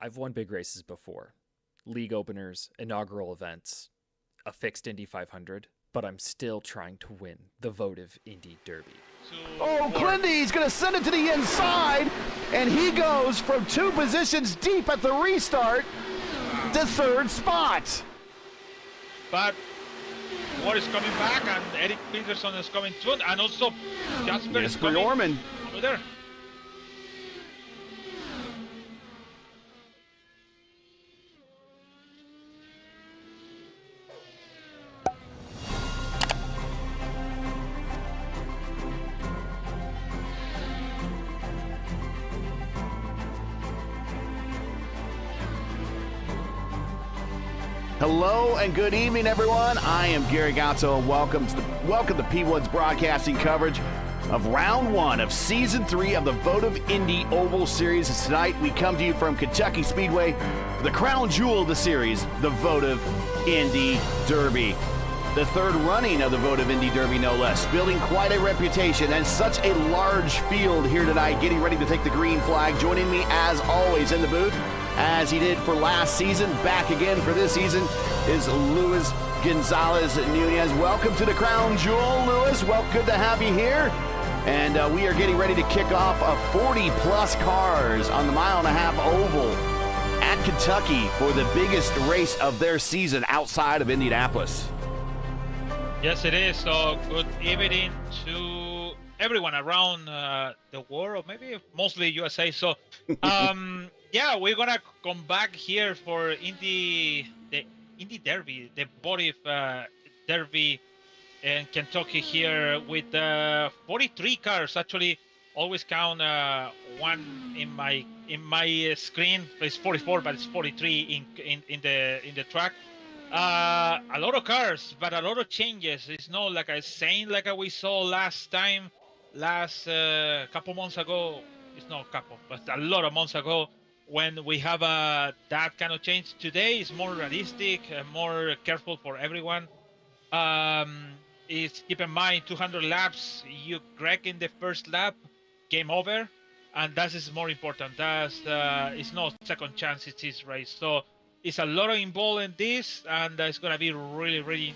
I've won big races before. League openers, inaugural events, a fixed Indy 500, but I'm still trying to win the Votive Indy Derby. Oh, Clindy's going to send it to the inside, and he goes from 2 positions deep at the restart to 3rd spot. But Ward is coming back, and Eric Peterson is coming soon, and also Jasper is coming Orman over there. Hello and good evening, everyone. I am Gary Gatto, and welcome to P1's broadcasting coverage of Round 1 of Season 3 of the Votive Indy Oval Series. And tonight, we come to you from Kentucky Speedway for the crown jewel of the series, the Votive Indy Derby. The 3rd running of the Votive Indy Derby, no less, building quite a reputation and such a large field here tonight, getting ready to take the green flag. Joining me, as always, in the booth, as he did for last season, back again for this season, is Luis Gonzalez Nunez. Welcome to the crown jewel, Luis. Well, good to have you here. And we are getting ready to kick off a 40-plus cars on the mile-and-a-half oval at Kentucky for the biggest race of their season outside of Indianapolis. Yes, it is. So good evening to everyone around the world, maybe mostly USA. So, yeah, we're gonna come back here for the Indy Derby, the Votive Derby in Kentucky here with 43 cars. Actually, always count one in my screen. It's 44, but it's 43 in the track. A lot of cars, but a lot of changes. It's not like a same like we saw last couple months ago. It's not a couple, but a lot of months ago when we have that kind of change. Today is more realistic, more careful for everyone. Is keep in mind 200 laps. You wreck in the first lap, game over, and that is more important. That's it's not second chance. It is race. So it's a lot of involved in this, and it's gonna be really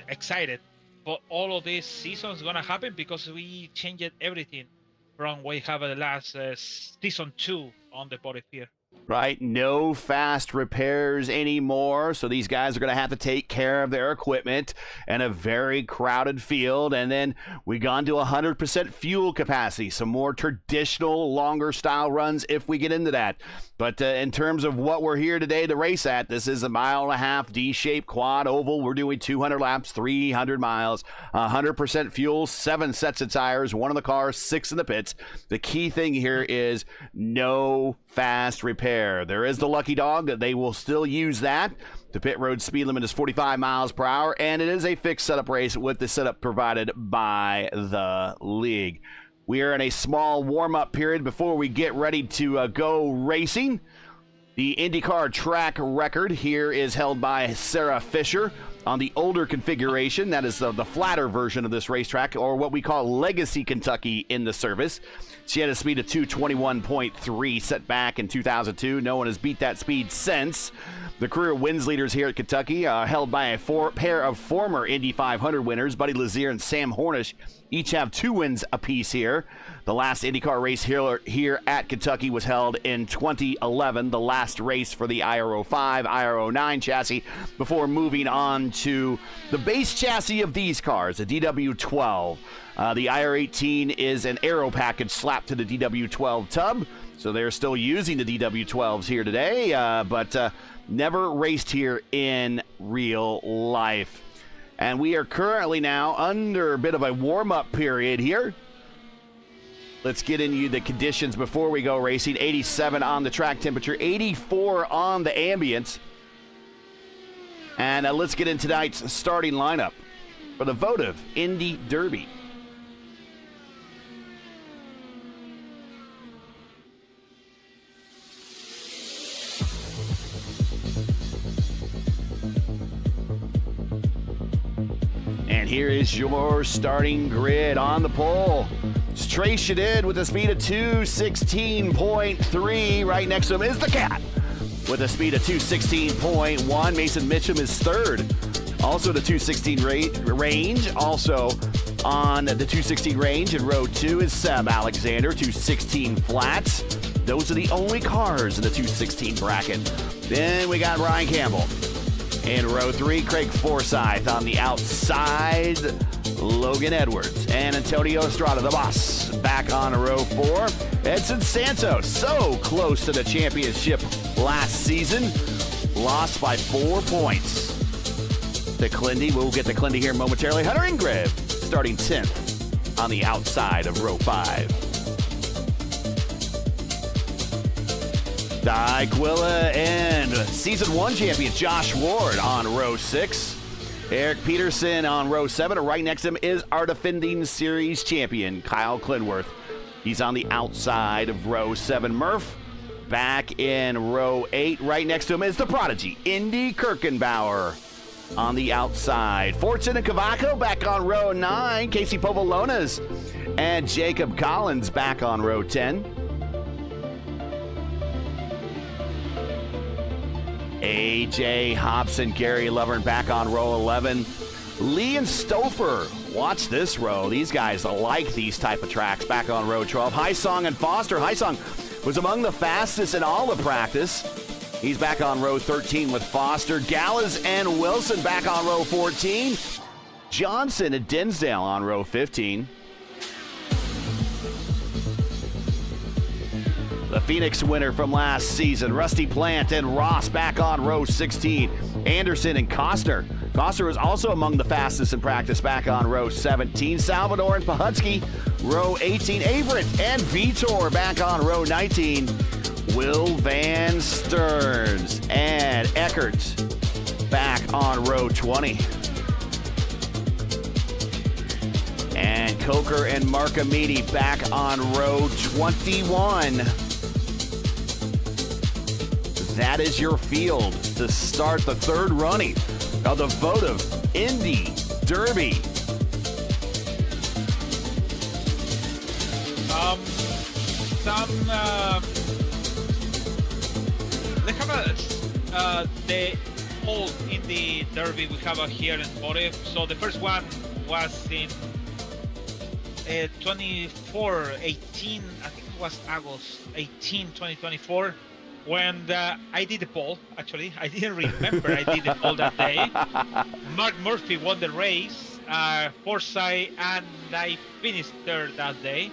excited for all of this season is gonna happen because we changed everything from what we have the last season 2 on the Votive here. Right, no fast repairs anymore, so these guys are going to have to take care of their equipment in a very crowded field. And then we gone to 100% fuel capacity, some more traditional, longer style runs if we get into that. But in terms of what we're here today to race at, this is a mile-and-a-half D-shaped quad oval. We're doing 200 laps, 300 miles, 100% fuel, 7 sets of tires, 1 in the car, 6 in the pits. The key thing here is no fast repair. There is the lucky dog that they will still use that. The pit road speed limit is 45 miles per hour, and it is a fixed setup race with the setup provided by the league. We are in a small warm-up period before we get ready to go racing. The INDYCAR track record here is held by Sarah Fisher on the older configuration. That is the flatter version of this racetrack, or what we call Legacy Kentucky in the service. She had a speed of 221.3 set back in 2002. No one has beat that speed since. The career wins leaders here at Kentucky are held by a pair of former Indy 500 winners. Buddy Lazier and Sam Hornish each have 2 wins apiece here. The last INDYCAR race here at Kentucky was held in 2011, the last race for the IR05, IR09 chassis, before moving on to the base chassis of these cars, the DW12. The IR18 is an aero package slapped to the DW12 tub, so they're still using the DW12s here today, but never raced here in real life. And we are currently now under a bit of a warm-up period here. Let's get into the conditions before we go racing. 87 on the track temperature, 84 on the ambient. And let's get into tonight's starting lineup for the Votive Indy Derby. And here is your starting grid on the pole. It's Trey Shadid with a speed of 216.3. Right next to him is the Cat with a speed of 216.1. Mason Mitchum is third. Also the 216 range. Also on the 216 range in row 2 is Seb Alexander, 216 flats. Those are the only cars in the 216 bracket. Then we got Ryan Campbell. In row 3, Craig Forsyth. On the outside, Logan Edwards. And Antonio Estrada, the boss. Back on row 4, Edson Santos. So close to the championship last season. Lost by 4 points to Clindy. We'll get to Clindy here momentarily. Hunter Ingrave starting 10th on the outside of row 5. Dyquilla and Season 1 champion Josh Ward on row 6. Eric Peterson on row 7. And right next to him is our defending series champion, Kyle Clinworth. He's on the outside of row 7. Murph back in row 8. Right next to him is the prodigy, Indy Kirkenbauer on the outside. Fortune and Cavaco back on row 9. Casey Povolonas and Jacob Collins back on row 10. AJ Hobson, Gary Lovern back on row 11. Lee and Stouffer, watch this row. These guys like these type of tracks back on row 12. Highsong and Foster. Highsong was among the fastest in all of practice. He's back on row 13 with Foster. Gallas and Wilson back on row 14. Johnson and Dinsdale on row 15. The Phoenix winner from last season, Rusty Plant and Ross back on row 16. Anderson and Costner. Costner was also among the fastest in practice back on row 17. Salvador and Pahutsky, row 18. Averett and Vitor back on row 19. Will Van Stearns and Eckert back on row 20. And Coker and Markamidi back on row 21. That is your field to start the third running of the Votive Indy Derby. They have the whole Indy Derby we have here in Votive. So the first one was in 24-18, I think it was August 18, 2024. When I did the poll, actually, I didn't remember I did the poll that day. Mark Murphy won the race, Forsyth, and I finished third that day.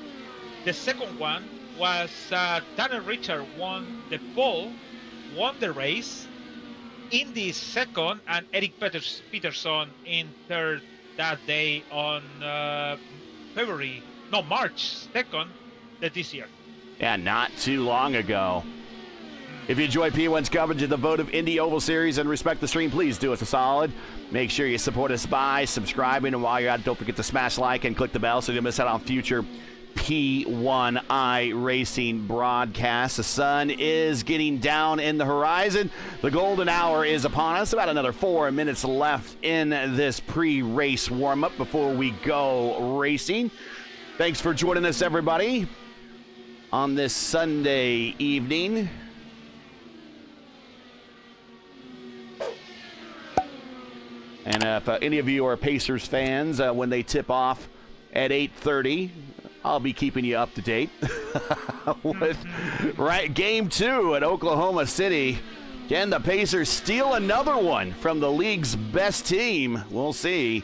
The second one was Tanner Richard won the poll, won the race, Indy second, and Eric Peterson in third that day on March 2nd this year. Yeah, not too long ago. If you enjoy P1's coverage of the Votive Indy Oval Series and respect the stream, please do us a solid. Make sure you support us by subscribing. And while you're at it, don't forget to smash like and click the bell so you don't miss out on future P1 iRacing broadcasts. The sun is getting down in the horizon. The golden hour is upon us. About another 4 minutes left in this pre-race warm-up before we go racing. Thanks for joining us, everybody, on this Sunday evening. And if any of you are Pacers fans, when they tip off at 8:30, I'll be keeping you up to date with game 2 at Oklahoma City. Can the Pacers steal another one from the league's best team? We'll see.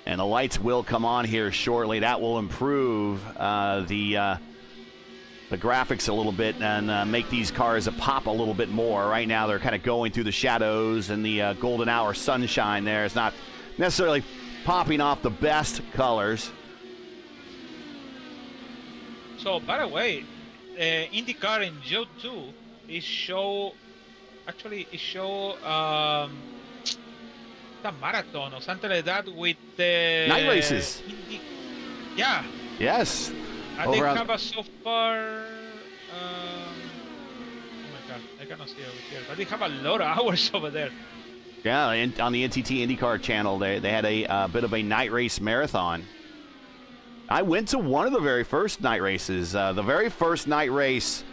And the lights will come on here shortly. That will improve the graphics a little bit and make these cars pop a little bit more. Right now they're kind of going through the shadows, and the golden hour sunshine there is not necessarily popping off the best colors. So, by the way, INDYCAR in Joe 2 is show a marathon or something like that with the night races. Yeah. Yes. And they have a so far. Oh my God, I cannot see over here, but they have a lot of hours over there. Yeah, on the NTT IndyCar channel, they had a bit of a night race marathon. I went to one of the very first night races. The very first night race,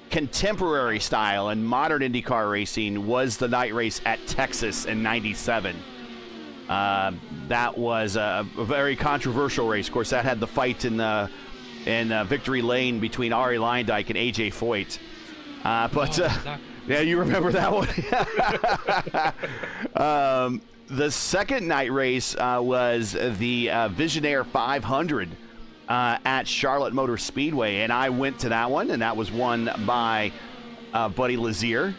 contemporary style and modern IndyCar racing, was the night race at Texas in '97. That was a very controversial race. Of course, that had the fight in Victory Lane between Arie Luyendyk and AJ Foyt. Yeah, you remember that one? The second night race was the Visionaire 500 at Charlotte Motor Speedway, and I went to that one, and that was won by Buddy Lazier.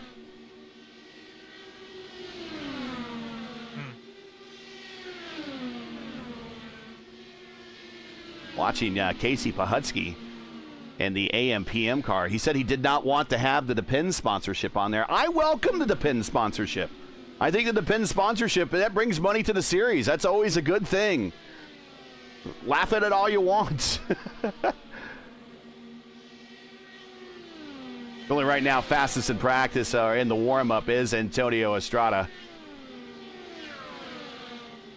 Watching Casey Pahutsky and the AM/PM car. He said he did not want to have the Depend sponsorship on there. I welcome the Depend sponsorship. I think the Depend sponsorship, that brings money to the series. That's always a good thing. Laugh at it all you want. Only right now, fastest in practice or in the warm-up is Antonio Estrada.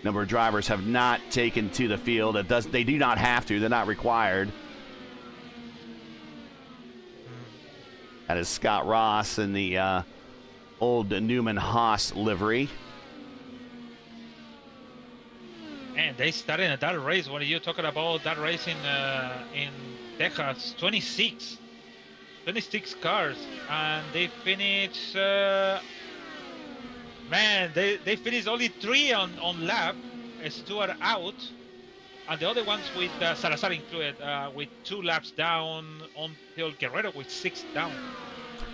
Number of drivers have not taken to the field. They do not have to. They're not required. That is Scott Ross in the old Newman Haas livery. And they started at that race. What are you talking about? That race in Texas, 26 cars, and they finished. Man, they finished only 3 on lap. Stewart out, and the other ones with Salazar included, with 2 laps down until Guerrero with 6 down.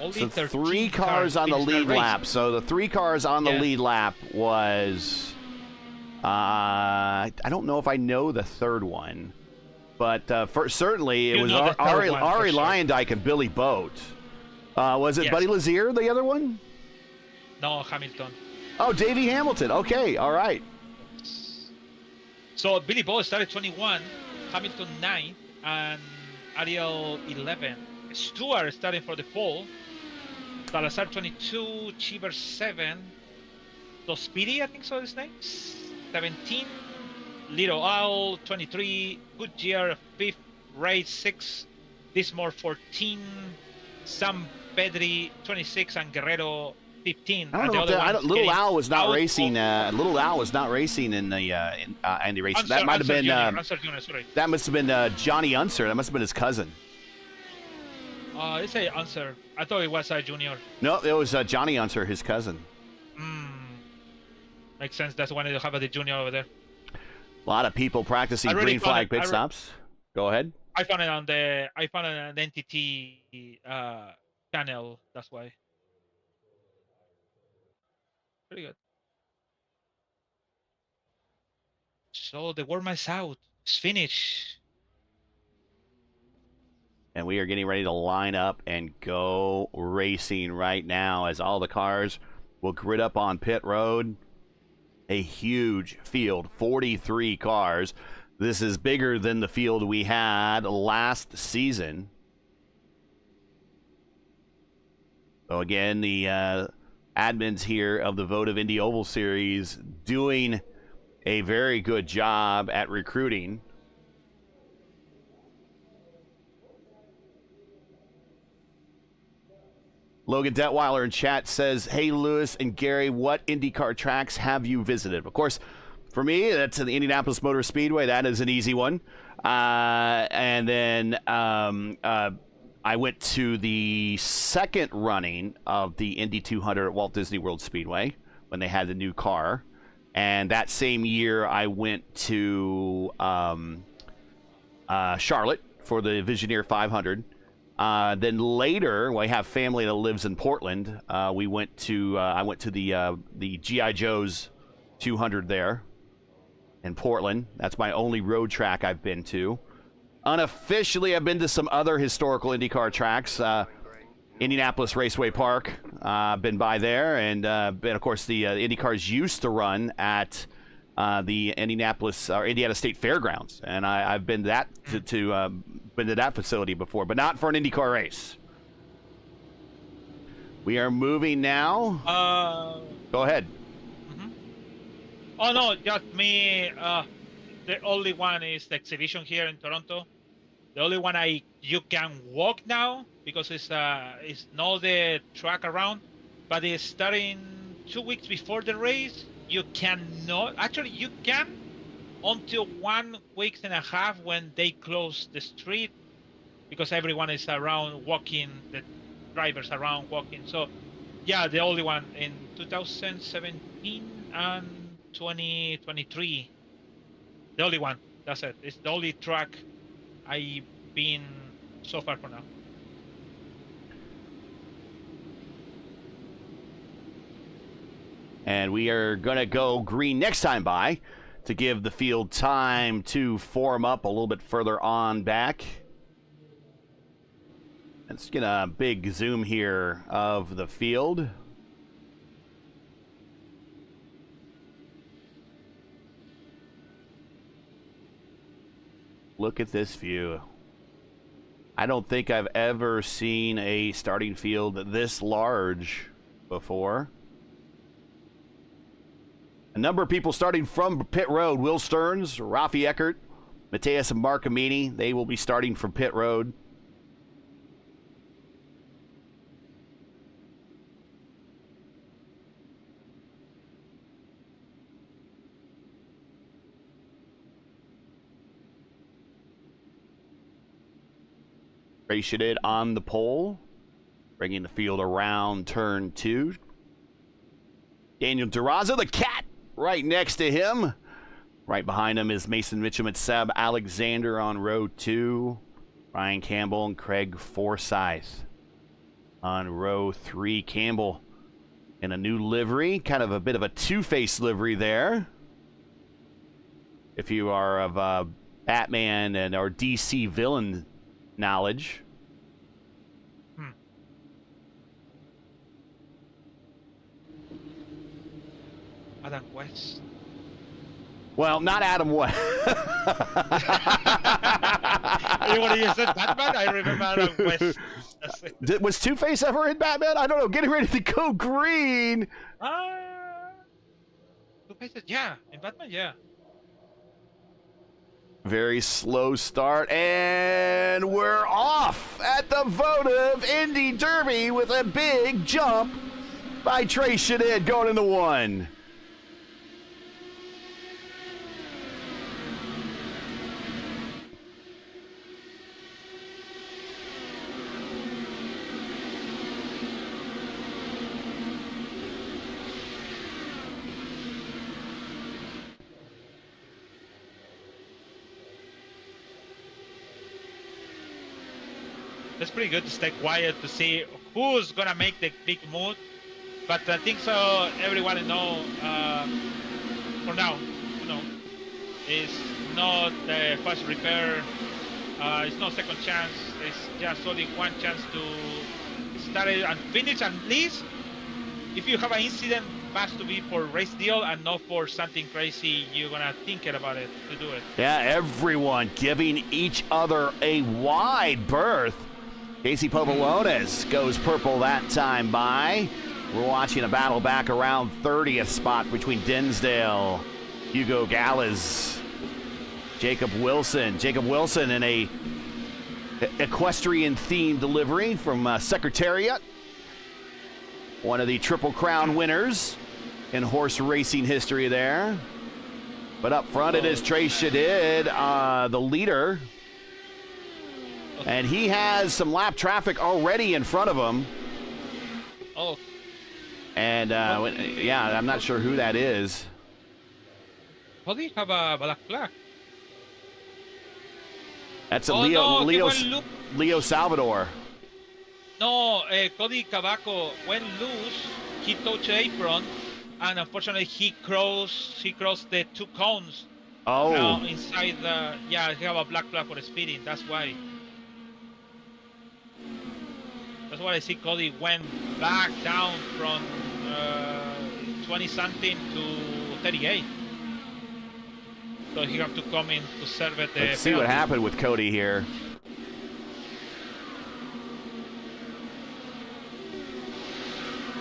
Only so 3 cars on the lead lap. So the 3 cars on the lead lap was. I don't know if I know the third one, but certainly it was Arie Luyendyk and Billy Boat. Was it Buddy Lazier, the other one? No, Hamilton. Oh, Davey Hamilton. Okay, all right. So Billy Boat started 21, Hamilton 9, and Ariel 11. Stewart starting for the pole. Salazar 22, Cheever 7. So Speedy, I think so his name. 17. Little Owl 23. Goodyear 5th. Ray 6. Dismore 14. Sam Pedri 26 and Guerrero 15. Little Al was not racing. Little Al was not racing in the Indy race. That might have been. That must have been Johnny Unser. That must have been his cousin. They say Unser. I thought it was Junior. No, it was Johnny Unser, his cousin. Makes sense. That's why they have the Junior over there. A lot of people practicing green flag pit stops. Go ahead. I found it on the NTT channel. That's why. Pretty good. So the warm is out. It's finished. And we are getting ready to line up and go racing right now as all the cars will grid up on pit road. A huge field, 43 cars. This is bigger than the field we had last season. So again, the admins here of the Votive Indy Oval Series doing a very good job at recruiting. Logan Detweiler in chat says, hey, Lewis and Gary, what IndyCar tracks have you visited? Of course, for me, that's the Indianapolis Motor Speedway. That is an easy one. And then I went to the second running of the Indy 200 at Walt Disney World Speedway when they had the new car. And that same year, I went to Charlotte for the Visionaire 500. Then later, I have family that lives in Portland. I went to the G.I. Joe's 200 there in Portland. That's my only road track I've been to. Unofficially, I've been to some other historical IndyCar tracks. Indianapolis Raceway Park, I've been by there, and of course the IndyCars used to run at the Indianapolis or Indiana State Fairgrounds, and I've been to that facility before, but not for an IndyCar race. We are moving now. Uh, Go ahead. Oh no, just me. The only one is the exhibition here in Toronto. The only one you can walk now because it's not the track around, but it's starting 2 weeks before the race. You cannot actually you can until 1 week and a half when they close the street because everyone is around walking, the drivers around walking. So yeah, the only one in 2017 and 2023. The only one. That's it. It's the only track I've been so far for now. And we are going to go green next time by to give the field time to form up a little bit further on back. Let's get a big zoom here of the field. Look at this view. I don't think I've ever seen a starting field this large before. A number of people starting from pit road. Will Stearns, Rafi Eckert, Mateus and Marcamini. They will be starting from pit road. Ray Shadid on the pole, bringing the field around turn 2. Daniel Durazo, the cat, right next to him. Right behind him is Mason Mitchum and Seb Alexander on row 2. Ryan Campbell and Craig Forsyth on row 3. Campbell in a new livery, kind of a bit of a two-face livery there. If you are of Batman and or DC villain knowledge. Adam West. Well, not Adam West. When you said Batman, I remember Adam West. Was Two-Face ever in Batman? I don't know. Getting ready to go green. Two-Face, yeah. In Batman, yeah. Very slow start, and we're off at the Votive Indy Derby with a big jump by Trey Shadid going in the 1. It's pretty good to stay quiet to see who's gonna make the big move. But I think so. Everyone know for now, it's not the first repair. It's no second chance. It's just only one chance to start it and finish. At least, if you have an incident, it has to be for race deal and not for something crazy. You're gonna think about it to do it. Yeah, everyone giving each other a wide berth. Casey Povalones goes purple that time by. We're watching a battle back around 30th spot between Dinsdale, Hugo Gallas, Jacob Wilson. Jacob Wilson in a equestrian-themed delivery from Secretariat. One of the Triple Crown winners in horse racing history there. But up front it is Trey Shadid, the leader. And he has some lap traffic already in front of him. Oh. And, yeah, I'm not sure who that is. How do you have a black flag? That's a Leo Salvador. No, Cody Cavaco went loose. He touched the apron, and unfortunately he crossed the 2 cones. Oh. Now inside the, yeah, he have a black flag for speeding. That's why. That's why I see Cody went back down from 20-something to 38. So he have to come in to serve it. Let's see what happened with Cody here.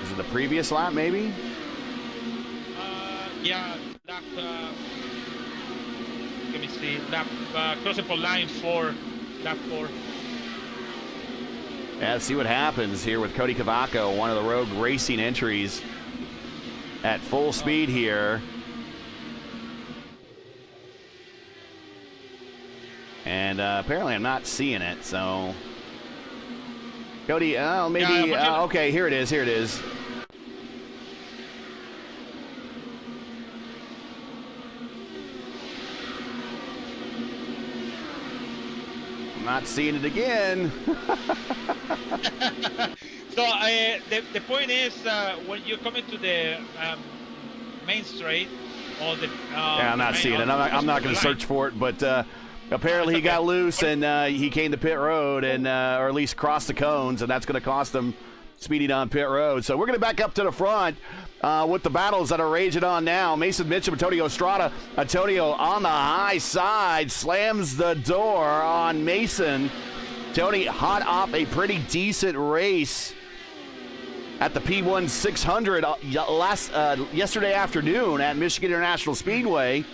Is it the previous lap, maybe? Yeah, lap let me see, lap crossing for line 4, lap 4. Yeah, let's see what happens here with Cody Cavaco, one of the Rogue Racing entries at full speed here. And apparently I'm not seeing it, so. Cody, maybe, okay, here it is, here it is. I'm not seeing it again. So the point is, when you come into the main straight, or the yeah, I'm not seeing it. I'm not going to search for it, but apparently he got loose and he came to pit road and or at least crossed the cones, and that's going to cost him speeding on pit road. So we're going to back up to the front with the battles that are raging on now. Mason Mitchell, Antonio Estrada. Antonio on the high side slams the door on Mason. Tony hot off a pretty decent race at the P1 600 yesterday afternoon at Michigan International Speedway.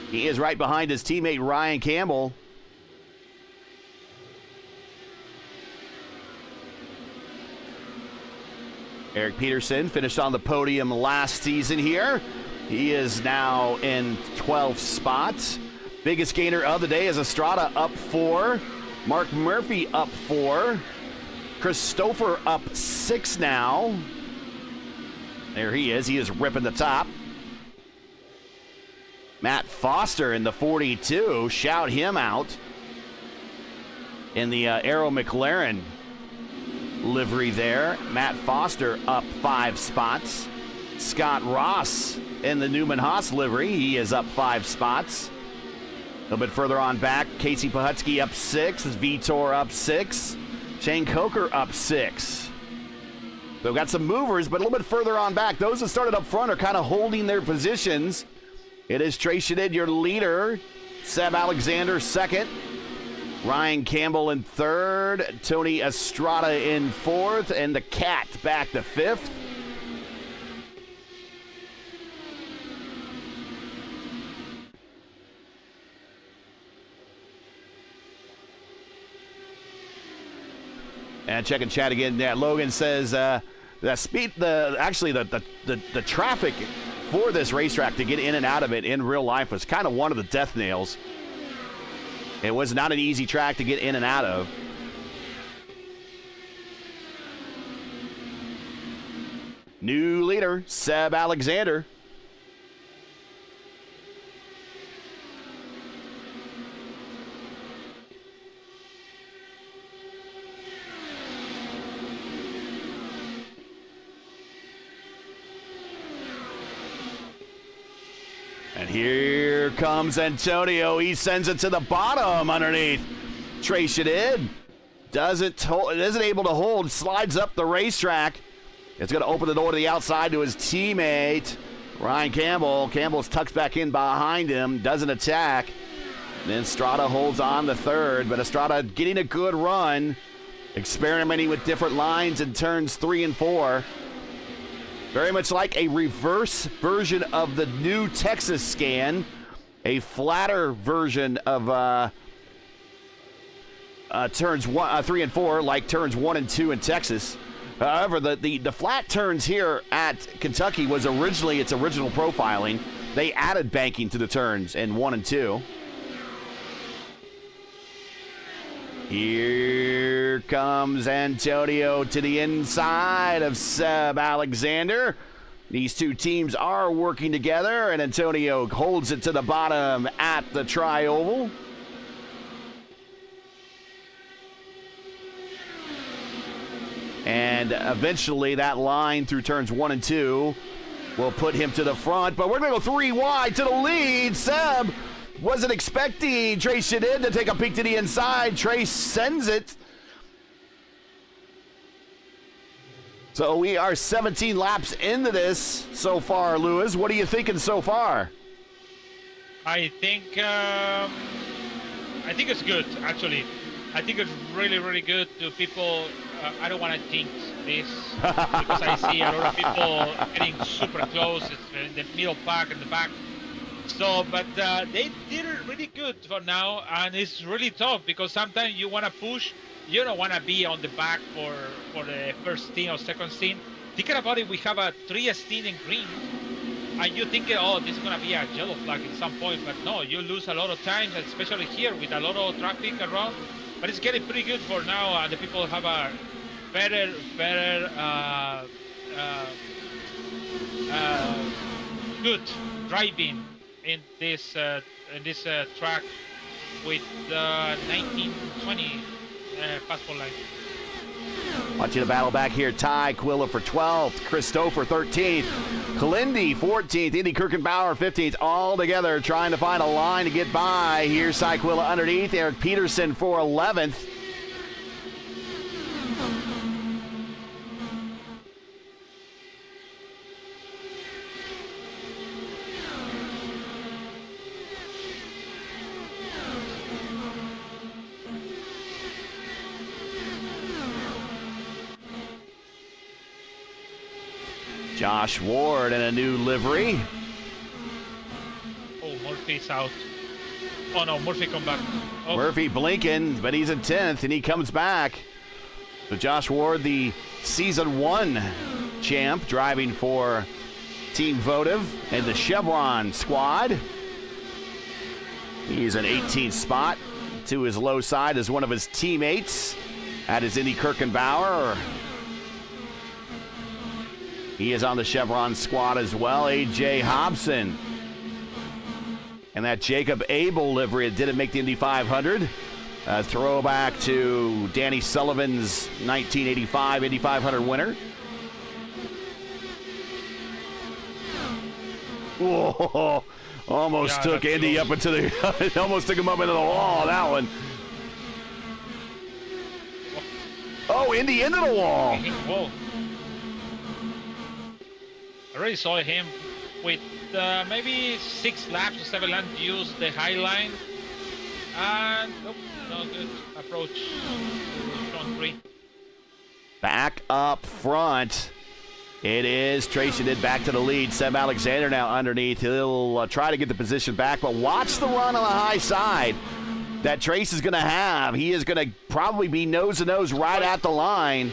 He is right behind his teammate Ryan Campbell. Eric Peterson finished on the podium last season here. He is now in 12th spot. Biggest gainer of the day is Estrada up 4. Mark Murphy up 4. Christopher up 6 now. There he is. He is ripping the top. Matt Foster in the 42. Shout him out. In the Arrow McLaren livery there. Matt Foster up 5 spots. Scott Ross in the Newman Haas livery. He is up 5 spots. A little bit further on back, Casey Pahutsky up 6. Vitor up 6. Shane Coker up 6. So we've got some movers, but a little bit further on back, those that started up front are kind of holding their positions. It is Trey Shadid, your leader. Seb Alexander, second. Ryan Campbell in third. Tony Estrada in fourth. And the Cat back to fifth. And checking chat again. Yeah, Logan says the traffic for this racetrack to get in and out of it in real life was kind of one of the death nails. It was not an easy track to get in and out of. New leader, Seb Alexander. And here comes Antonio. He sends it to the bottom underneath. Trey Shadid isn't able to hold. Slides up the racetrack. It's going to open the door to the outside to his teammate, Ryan Campbell. Campbell's tucked back in behind him. Doesn't attack. And then Estrada holds on the third. But Estrada getting a good run. Experimenting with different lines in turns 3 and 4. Very much like a reverse version of the new Texas scan, a flatter version of turns 3 and 4, like turns 1 and 2 in Texas. However, the flat turns here at Kentucky was originally its original profiling. They added banking to the turns in 1 and 2. Here comes Antonio to the inside of Seb Alexander. These two teams are working together, and Antonio holds it to the bottom at the Tri-Oval. And eventually that line through turns 1 and 2 will put him to the front, but we're going to go 3 wide to the lead. Seb wasn't expecting Trey Shadid to take a peek to the inside. Trey sends it. So we are 17 laps into this so far, Lewis. What are you thinking so far? I think it's good, actually. I think it's really, really good to people I don't want to jinx this because I see a lot of people getting super close. It's in the middle pack and the back. So, but they did it really good for now, and it's really tough because sometimes you want to push. You don't want to be on the back for the first stint or second stint. Thinking about it, we have a 3 stint in green, and you think, oh, this is gonna be a yellow flag at some point, but no, you lose a lot of time, especially here with a lot of traffic around. But it's getting pretty good for now, and the people have a better good driving in this track with 1920 passport line. Watching the battle back here, Ty Quilla for 12th, Christopher 13th, Kalindi 14th, Indy Kirkenbauer 15th, all together trying to find a line to get by. Here's Ty Quilla underneath, Eric Peterson for 11th. Josh Ward in a new livery. Oh, Murphy's out. Oh no, Murphy come back. Oh. Murphy blinking, but he's in 10th, and he comes back. So Josh Ward, the Season 1 champ, driving for Team Votive and the Chevron squad. He's an 18th spot. To his low side is one of his teammates at his Indy Kirkenbauer. He is on the Chevron squad as well, A.J. Hobson. And that Jacob Abel livery, it didn't make the Indy 500. Throwback to Danny Sullivan's 1985 Indy 500 winner. Whoa, almost took Indy up into the, almost took him up into the wall, that one. Oh, Indy into the wall. Whoa. I already saw him with maybe 6 laps or 7 laps use the high line. And nope, no good approach to front 3. Back up front. It is Tracy did back to the lead. Seb Alexander now underneath. He'll try to get the position back, but watch the run on the high side that Trace is going to have. He is going to probably be nose to nose right at the line.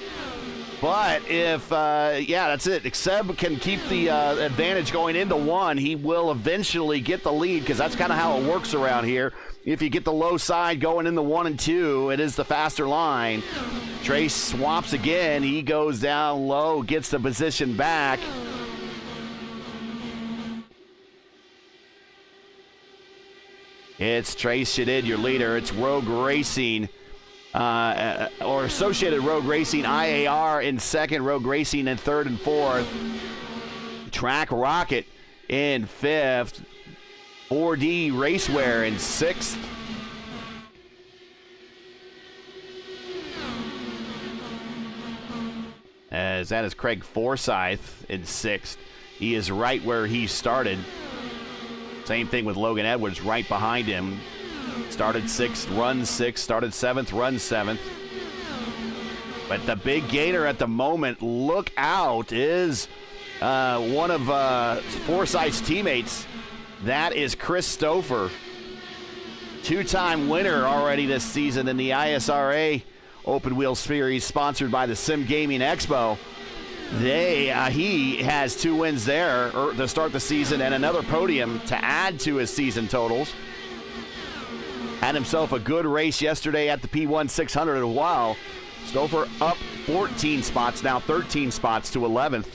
But if, yeah, that's it. If Seb can keep the advantage going into 1, he will eventually get the lead because that's kind of how it works around here. If you get the low side going into 1 and 2, it is the faster line. Trace swaps again. He goes down low, gets the position back. It's Trace Shadid, your leader. It's Rogue Racing. Or Associated Rogue Racing, IAR in second, Rogue Racing in third and fourth. Track Rocket in fifth. 4D Racewear in sixth. As that is Craig Forsyth in sixth. He is right where he started. Same thing with Logan Edwards right behind him. Started sixth, run sixth. Started seventh, run seventh. But the big gainer at the moment, look out, is one of Forsyth's teammates. That is Chris Stouffer. 2-time winner already this season in the ISRA Open Wheel Series, sponsored by the Sim Gaming Expo. He has 2 wins there to start the season and another podium to add to his season totals. Had himself a good race yesterday at the P1 600 as well. Stouffer up 14 spots, now 13 spots to 11th.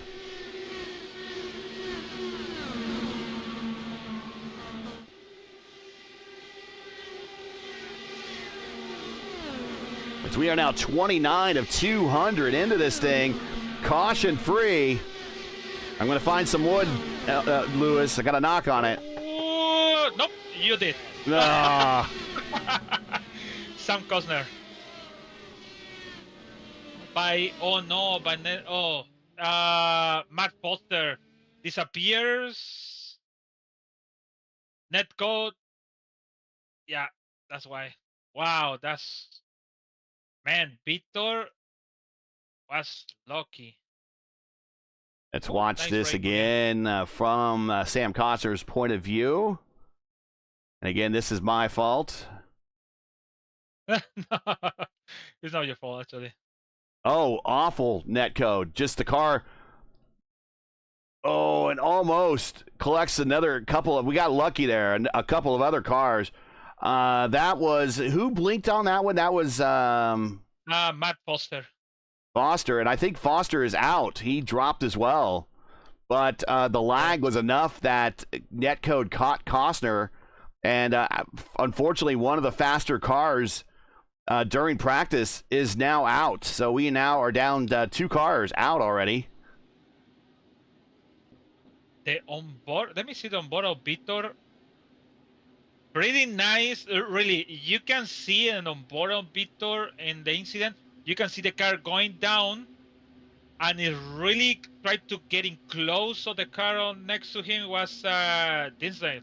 As we are now 29 of 200 into this thing. Caution free. I'm going to find some wood, Lewis. I got a knock on it. Nope, you did. Ah. Sam Costner. Matt Foster disappears. Netcode. Yeah, that's why. Wow, man, Victor was lucky. Let's watch Nice this break, again from Sam Kosser's point of view. And again, this is my fault. No, it's not your fault, actually. Oh, awful netcode. Just the car. Oh, and almost collects another couple of. We got lucky there, and a couple of other cars. That was who blinked on that one? That was Matt Foster. Foster, and I think Foster is out. He dropped as well, but the lag was enough that netcode caught Costner, and unfortunately, one of the faster cars during practice is now out. So we now are down 2 cars out already. The onboard, let me see the onboard of Vitor. Pretty nice, really. You can see an onboard of Vitor in the incident. You can see the car going down, and it really tried to get in close. So the car next to him was Dinsdale.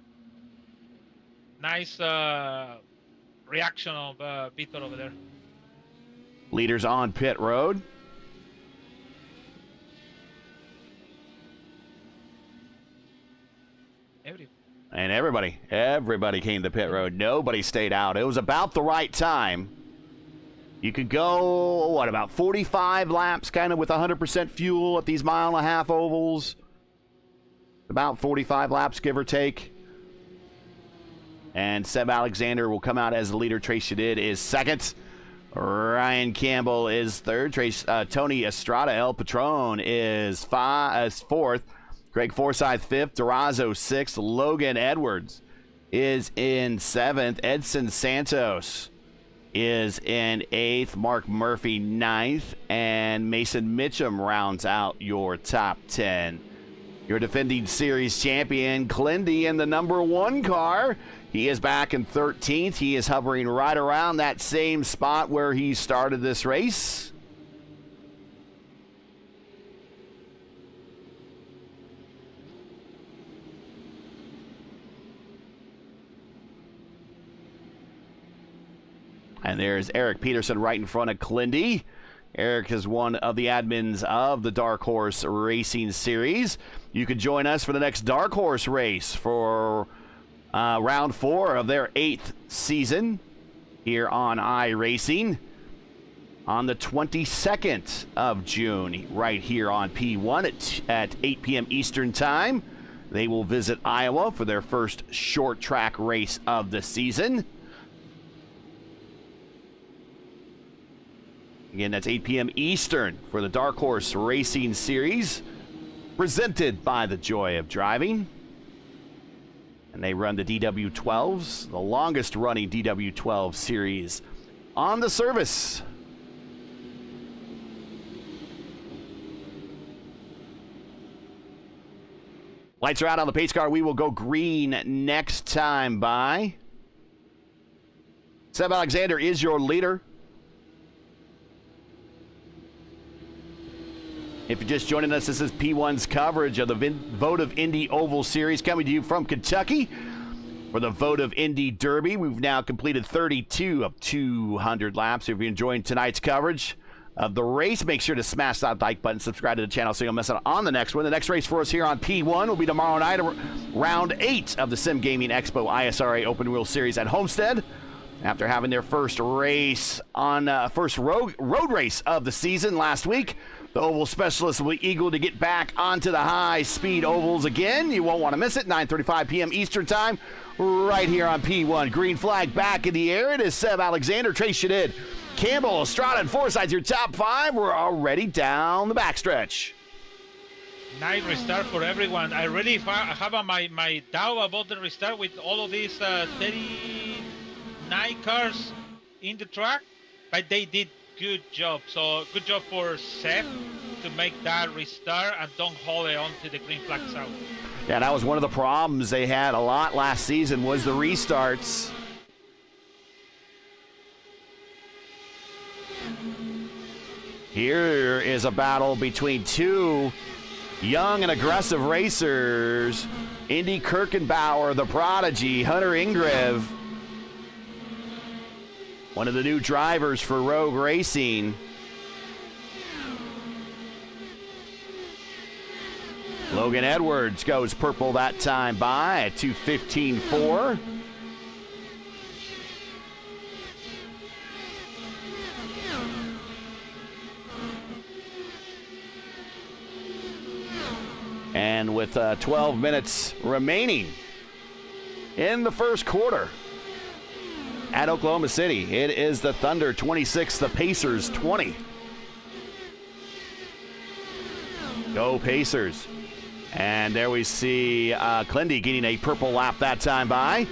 Nice reaction of Vitor over there. Leaders on pit road. And everybody came to pit road. Nobody stayed out. It was about the right time. You could go, what, about 45 laps kind of with 100% fuel at these mile-and-a-half ovals. About 45 laps, give or take. And Seb Alexander will come out as the leader. Trace Shadid is second. Ryan Campbell is third. Tony Estrada El Patron is fourth. Greg Forsyth fifth. Durazo sixth. Logan Edwards is in seventh. Edson Santos is in eighth. Mark Murphy ninth. And Mason Mitchum rounds out your top 10. Your defending series champion, Clindy, in the number 1 car. He is back in 13th. He is hovering right around that same spot where he started this race. And there's Eric Peterson right in front of Clindy. Eric is one of the admins of the Dark Horse Racing Series. You can join us for the next Dark Horse race for round 4 of their 8th season here on iRacing on the 22nd of June, right here on P1 at 8 p.m. Eastern Time. They will visit Iowa for their first short track race of the season. Again, that's 8 p.m. Eastern for the Dark Horse Racing Series, presented by the Joy of Driving. And they run the DW12s, the longest running DW12 series on the service. Lights are out on the pace car. We will go green next time by. Seb Alexander is your leader. If you're just joining us, this is P1's coverage of the Votive Indy Oval Series coming to you from Kentucky for the Votive Indy Derby. We've now completed 32 of 200 laps. So if you're enjoying tonight's coverage of the race, make sure to smash that like button, subscribe to the channel so you don't miss out on the next one. The next race for us here on P1 will be tomorrow night, round 8 of the Sim Gaming Expo ISRA Open Wheel Series at Homestead. After having their first race on first road race of the season last week, the oval specialists will be eager to get back onto the high-speed ovals again. You won't want to miss it. 9:35 p.m. Eastern Time, right here on P1. Green flag back in the air. It is Seb Alexander, Trace Shadid, Campbell, Estrada, and Forsyth, your top 5. We're already down the backstretch. Nice restart for everyone. I really have my doubt about the restart with all of these 39 cars in the track, but they did good job. So good job for Seth to make that restart and don't hold it on to the green flags out. Yeah, that was one of the problems they had a lot last season was the restarts. Here is a battle between 2 young and aggressive racers. Indy Kirkenbauer, the prodigy, Hunter Ingrev, one of the new drivers for Rogue Racing. Logan Edwards goes purple that time by at 2:15.4. And with 12 minutes remaining in the first quarter at Oklahoma City, it is the Thunder 26, the Pacers 20. Go Pacers. And there we see Clendy getting a purple lap that time by.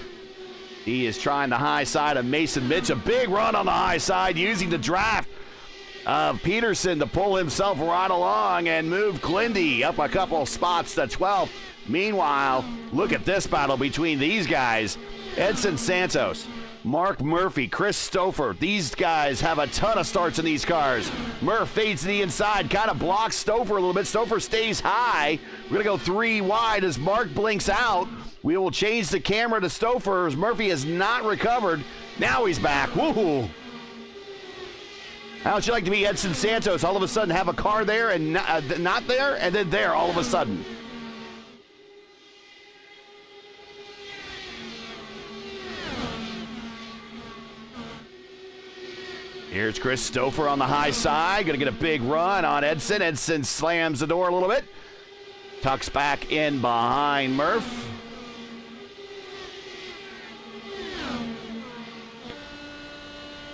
He is trying the high side of Mason Mitch. A big run on the high side using the draft of Peterson to pull himself right along and move Clendy up a couple spots to 12th. Meanwhile, look at this battle between these guys. Edson Santos, Mark Murphy, Chris Stouffer. These guys have a ton of starts in these cars. Murph fades to the inside, kind of blocks Stouffer a little bit. Stouffer stays high. We're going to go 3 wide as Mark blinks out. We will change the camera to Stouffer as Murphy has not recovered. Now he's back. Woohoo! How would you like to be Edson Santos? All of a sudden have a car there and not there, and then there all of a sudden. Here's Chris Stouffer on the high side. Going to get a big run on Edson. Edson slams the door a little bit. Tucks back in behind Murph.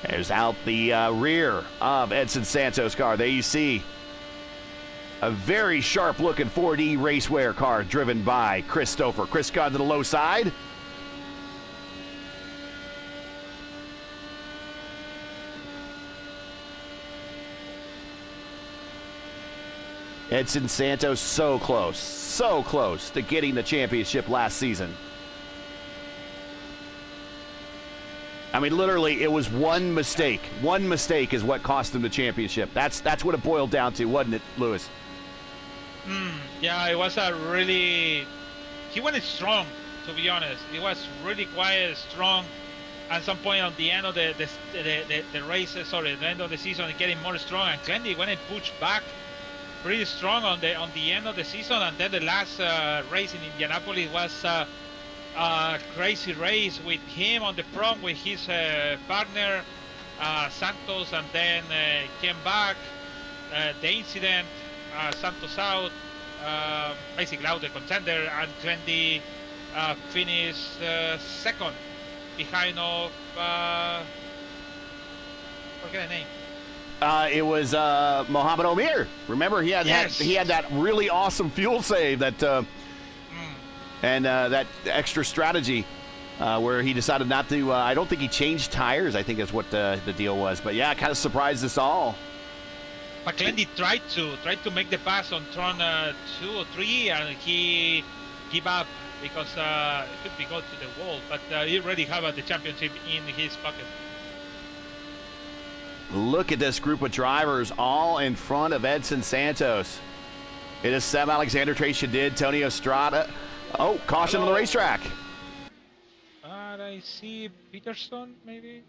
There's out the rear of Edson Santos' car. There you see a very sharp-looking 4D racewear car driven by Chris Stouffer. Chris got to the low side. Edson Santos so close to getting the championship last season. I mean, literally, it was one mistake. One mistake is what cost him the championship. That's what it boiled down to, wasn't it, Lewis? Yeah, it was a really... He went strong, to be honest. He was really quiet, strong. At some point on the end of the race, sorry, the end of the season, getting more strong. And Clendy went and pushed back pretty strong on the end of the season. And then the last race in Indianapolis was... crazy race with him on the front with his partner Santos, and then came back. The incident, Santos out, basically out the contender, and Clendy finished second behind of forget the name. It was Mohamed Omir. Remember, he had that really awesome fuel save that. And that extra strategy where he decided not to, I don't think he changed tires, I think is what the deal was. But yeah, it kind of surprised us all. But Clendy tried to make the pass on turn 2 or 3, and he gave up because it could be go to the wall. But he already had the championship in his pocket. Look at this group of drivers all in front of Edson Santos. It is Seb Alexander, Trace did, Tony Estrada. Oh, caution on the racetrack. I see Peterson, maybe?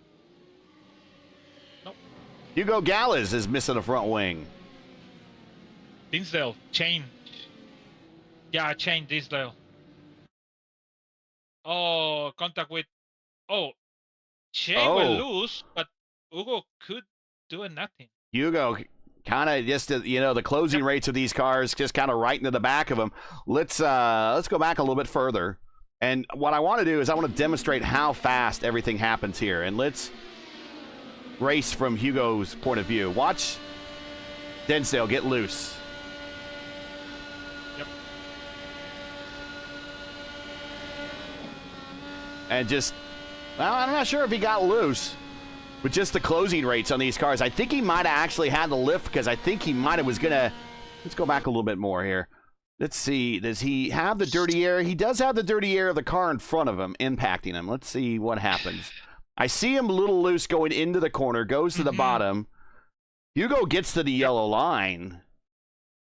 Nope. Hugo Gallas is missing a front wing. Dinsdale, change. Yeah, change Dinsdale. Oh, contact with... Oh, Shane will lose, but Hugo could do nothing. Hugo... kind of just, the closing rates of these cars just kind of right into the back of them. Let's go back a little bit further. And what I want to do is I want to demonstrate how fast everything happens here. And let's race from Hugo's point of view. Watch Dinsdale get loose. Yep. And just, well, I'm not sure if he got loose. With just the closing rates on these cars, I think he might have actually had the lift because I think he might have was going to... Let's go back a little bit more here. Let's see. Does he have the dirty air? He does have the dirty air of the car in front of him, impacting him. Let's see what happens. I see him a little loose going into the corner, goes to the bottom. Hugo gets to the yellow line.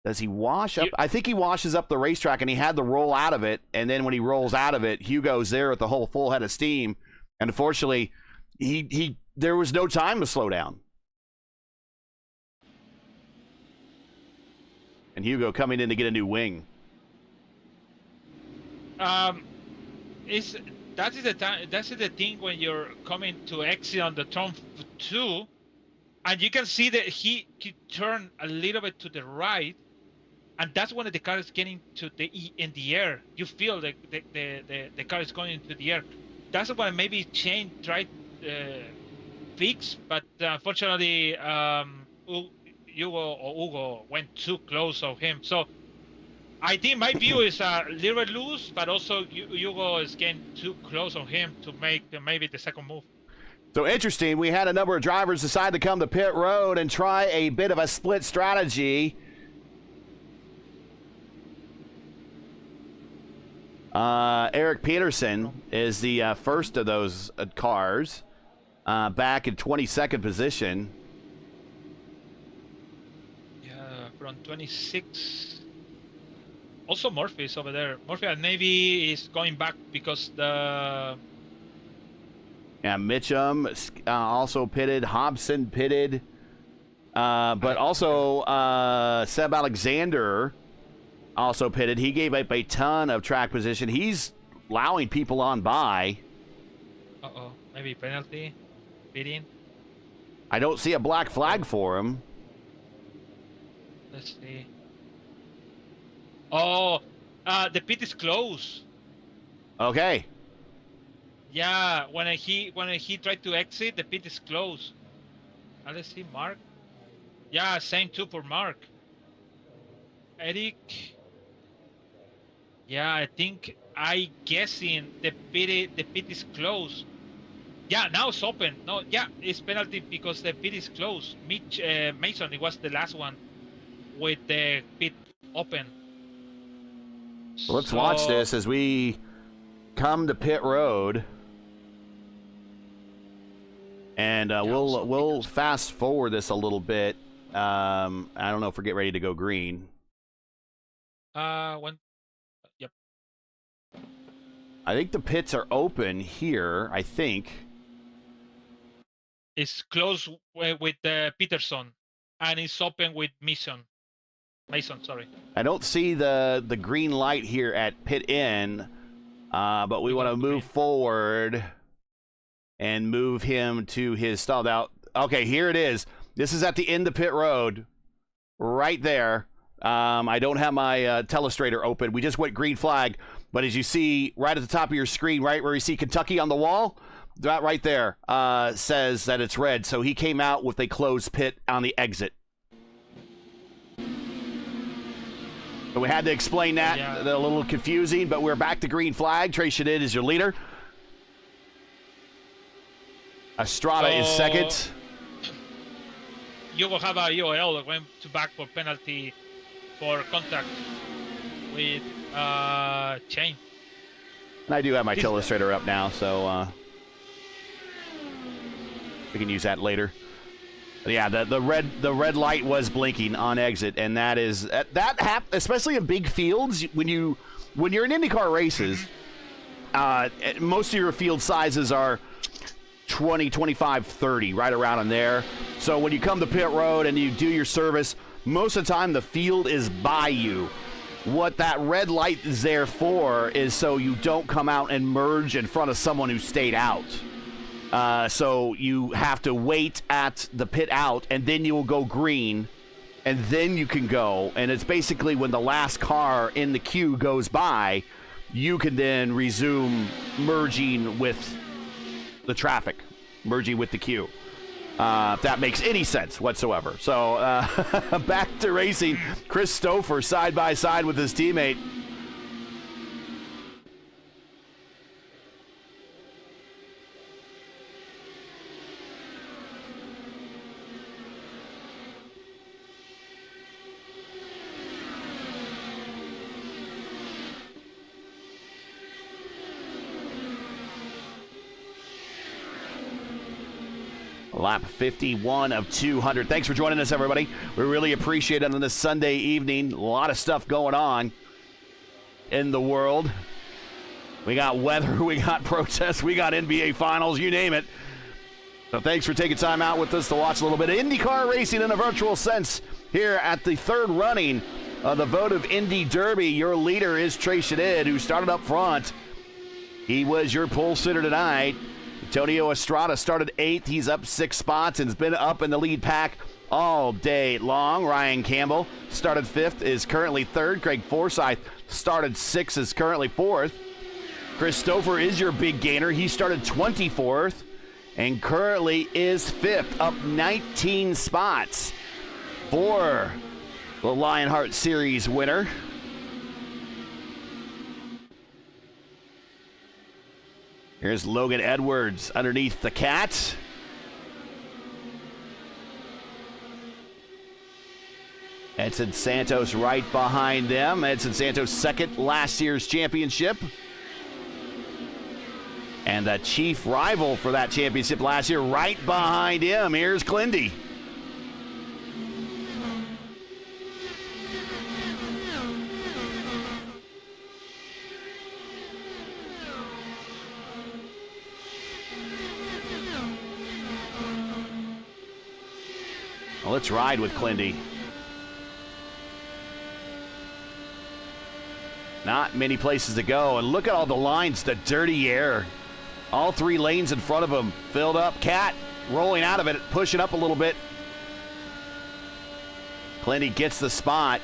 Does he wash up? I think he washes up the racetrack, and he had to roll out of it. And then when he rolls out of it, Hugo's there with the whole full head of steam. And unfortunately, there was no time to slow down. And Hugo coming in to get a new wing. Is that is the time? That's the thing when you're coming to exit on the turn 2, and you can see that he turn a little bit to the right, and that's when the car is getting to in the air. You feel the car is going into the air. That's why maybe Shane tried fix, but unfortunately Hugo went too close of him. So I think my view is a little bit loose, but also Hugo is getting too close on him to make maybe the second move. So interesting, we had a number of drivers decide to come to pit road and try a bit of a split strategy. Eric Peterson is the first of those cars, back in 22nd position. Yeah, from 26. Also, Murphy is over there. Murphy and Navy is going back because the... Yeah, Mitchum also pitted. Hobson pitted. But also Seb Alexander also pitted. He gave up a ton of track position. He's allowing people on by. Uh-oh. Maybe penalty. Pitting. I don't see a black flag for him. Let's see. Oh, the pit is closed. Okay. Yeah, when he tried to exit, the pit is closed. Let's see, Mark. Yeah, same too for Mark. Eric. Yeah, I guessing the pit is closed. Yeah, now it's open. No, yeah, it's penalty because the pit is closed. Mason, it was the last one with the pit open. So let's watch this as we come to pit road. And we'll fast forward this a little bit. I don't know if we're getting ready to go green. Yep. I think the pits are open here. I think it's closed with Peterson, and it's open with Mason. Sorry. I don't see the green light here at pit in, but we want to move forward and move him to his stall. Now, okay, here it is. This is at the end of pit road, right there. I don't have my telestrator open. We just went green flag, but as you see right at the top of your screen, right where you see Kentucky on the wall, that right there says that it's red. So he came out with a closed pit on the exit. So we had to explain that. Yeah. A little confusing, but we're back to green flag. Trey Shadid is your leader. Estrada is second. You will have a UOL going to back for penalty for contact with Chain. And I do have my telestrator up now, so we can use that later. But yeah, the red light was blinking on exit, and that is especially in big fields when you're in IndyCar races. Most of your field sizes are 20, 25, 30, right around in there. So when you come to pit road and you do your service, most of the time the field is by you. What that red light is there for is so you don't come out and merge in front of someone who stayed out. So you have to wait at the pit out, and then you will go green, and then you can go. And it's basically when the last car in the queue goes by, you can then resume merging with the traffic, merging with the queue. If that makes any sense whatsoever. So back to racing. Chris Stouffer side by side with his teammate. Lap 51 of 200. Thanks for joining us, everybody. We really appreciate it on this Sunday evening. A lot of stuff going on in the world. We got weather, we got protests, we got NBA Finals, you name it. So thanks for taking time out with us to watch a little bit of IndyCar racing in a virtual sense here at the third running of the Votive Indy Derby. Your leader is Trey Shadid, who started up front. He was your pole sitter tonight. Antonio Estrada started 8th. He's up 6 spots and has been up in the lead pack all day long. Ryan Campbell started 5th, is currently 3rd. Craig Forsyth started 6th, is currently 4th. Chris Stouffer is your big gainer. He started 24th and currently is 5th, up 19 spots for the Lionheart Series winner. Here's Logan Edwards underneath the cat. Edson Santos right behind them. Edson Santos second last year's championship. And the chief rival for that championship last year right behind him. Here's Clindy. Well, let's ride with Clindy. Not many places to go. And look at all the lines, the dirty air. All 3 lanes in front of him filled up. Cat rolling out of it, pushing up a little bit. Clindy gets the spot.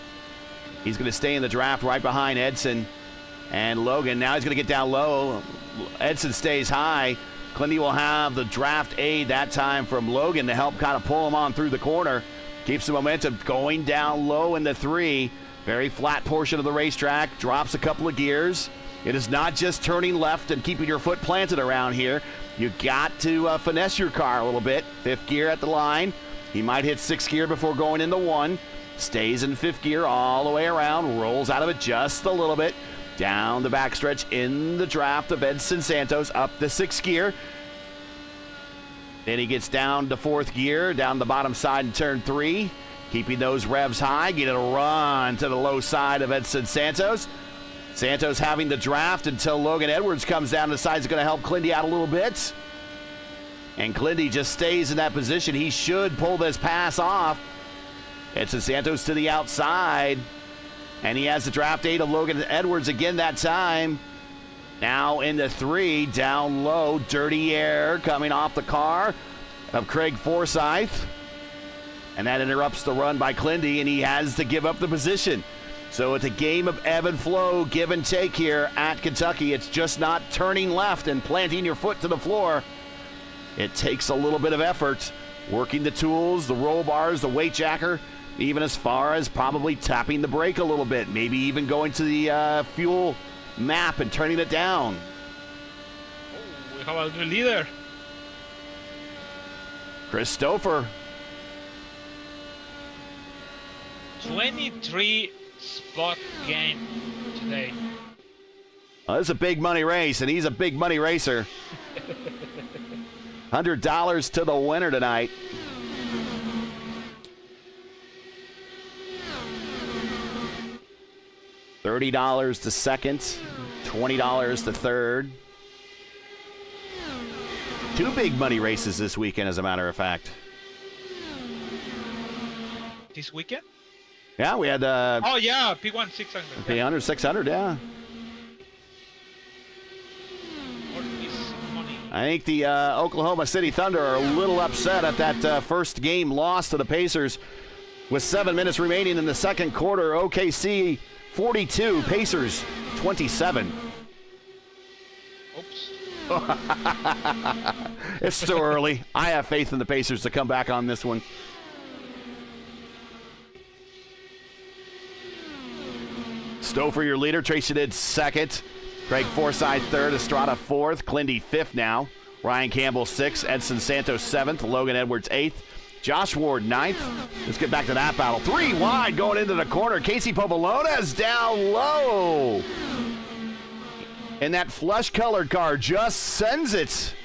He's going to stay in the draft right behind Edson and Logan. Now he's going to get down low. Edson stays high. Clindy will have the draft aid that time from Logan to help kind of pull him on through the corner. Keeps the momentum going down low in the 3. Very flat portion of the racetrack. Drops a couple of gears. It is not just turning left and keeping your foot planted around here. You got to finesse your car a little bit. 5th gear at the line. He might hit 6th gear before going into 1. Stays in 5th gear all the way around. Rolls out of it just a little bit. Down the backstretch in the draft of Edson Santos, up the 6th gear. Then he gets down to 4th gear, down the bottom side in turn 3. Keeping those revs high, getting a run to the low side of Edson Santos. Santos having the draft until Logan Edwards comes down and decides he's going to help Clindy out a little bit. And Clindy just stays in that position. He should pull this pass off. Edson Santos to the outside. And he has the draft aid of Logan Edwards again that time. Now into 3, down low, dirty air coming off the car of Craig Forsyth. And that interrupts the run by Clindy, and he has to give up the position. So it's a game of ebb and flow, give and take here at Kentucky. It's just not turning left and planting your foot to the floor. It takes a little bit of effort, working the tools, the roll bars, the weight jacker, even as far as probably tapping the brake a little bit, maybe even going to the fuel map and turning it down. Oh, we have a new leader. Chris Stouffer. 23 spot gain today. Well, this is a big money race, and he's a big money racer. $100 to the winner tonight. $30 to second, $20 to third. 2 big money races this weekend, as a matter of fact. This weekend? Yeah, we had oh yeah, P1 600. P100, 600, yeah. What is money? I think the Oklahoma City Thunder are a little upset at that first game loss to the Pacers. With 7 minutes remaining in the second quarter, OKC 42, Pacers 27. Oops. It's still early. I have faith in the Pacers to come back on this one. Stouffer, your leader. Tracy did second. Craig Forsyth third. Estrada fourth. Clindy fifth now. Ryan Campbell sixth. Edson Santos seventh. Logan Edwards eighth. Josh Ward ninth. Let's get back to that battle. 3 wide going into the corner. Casey Povolona's down low. And that flesh-colored car just sends it.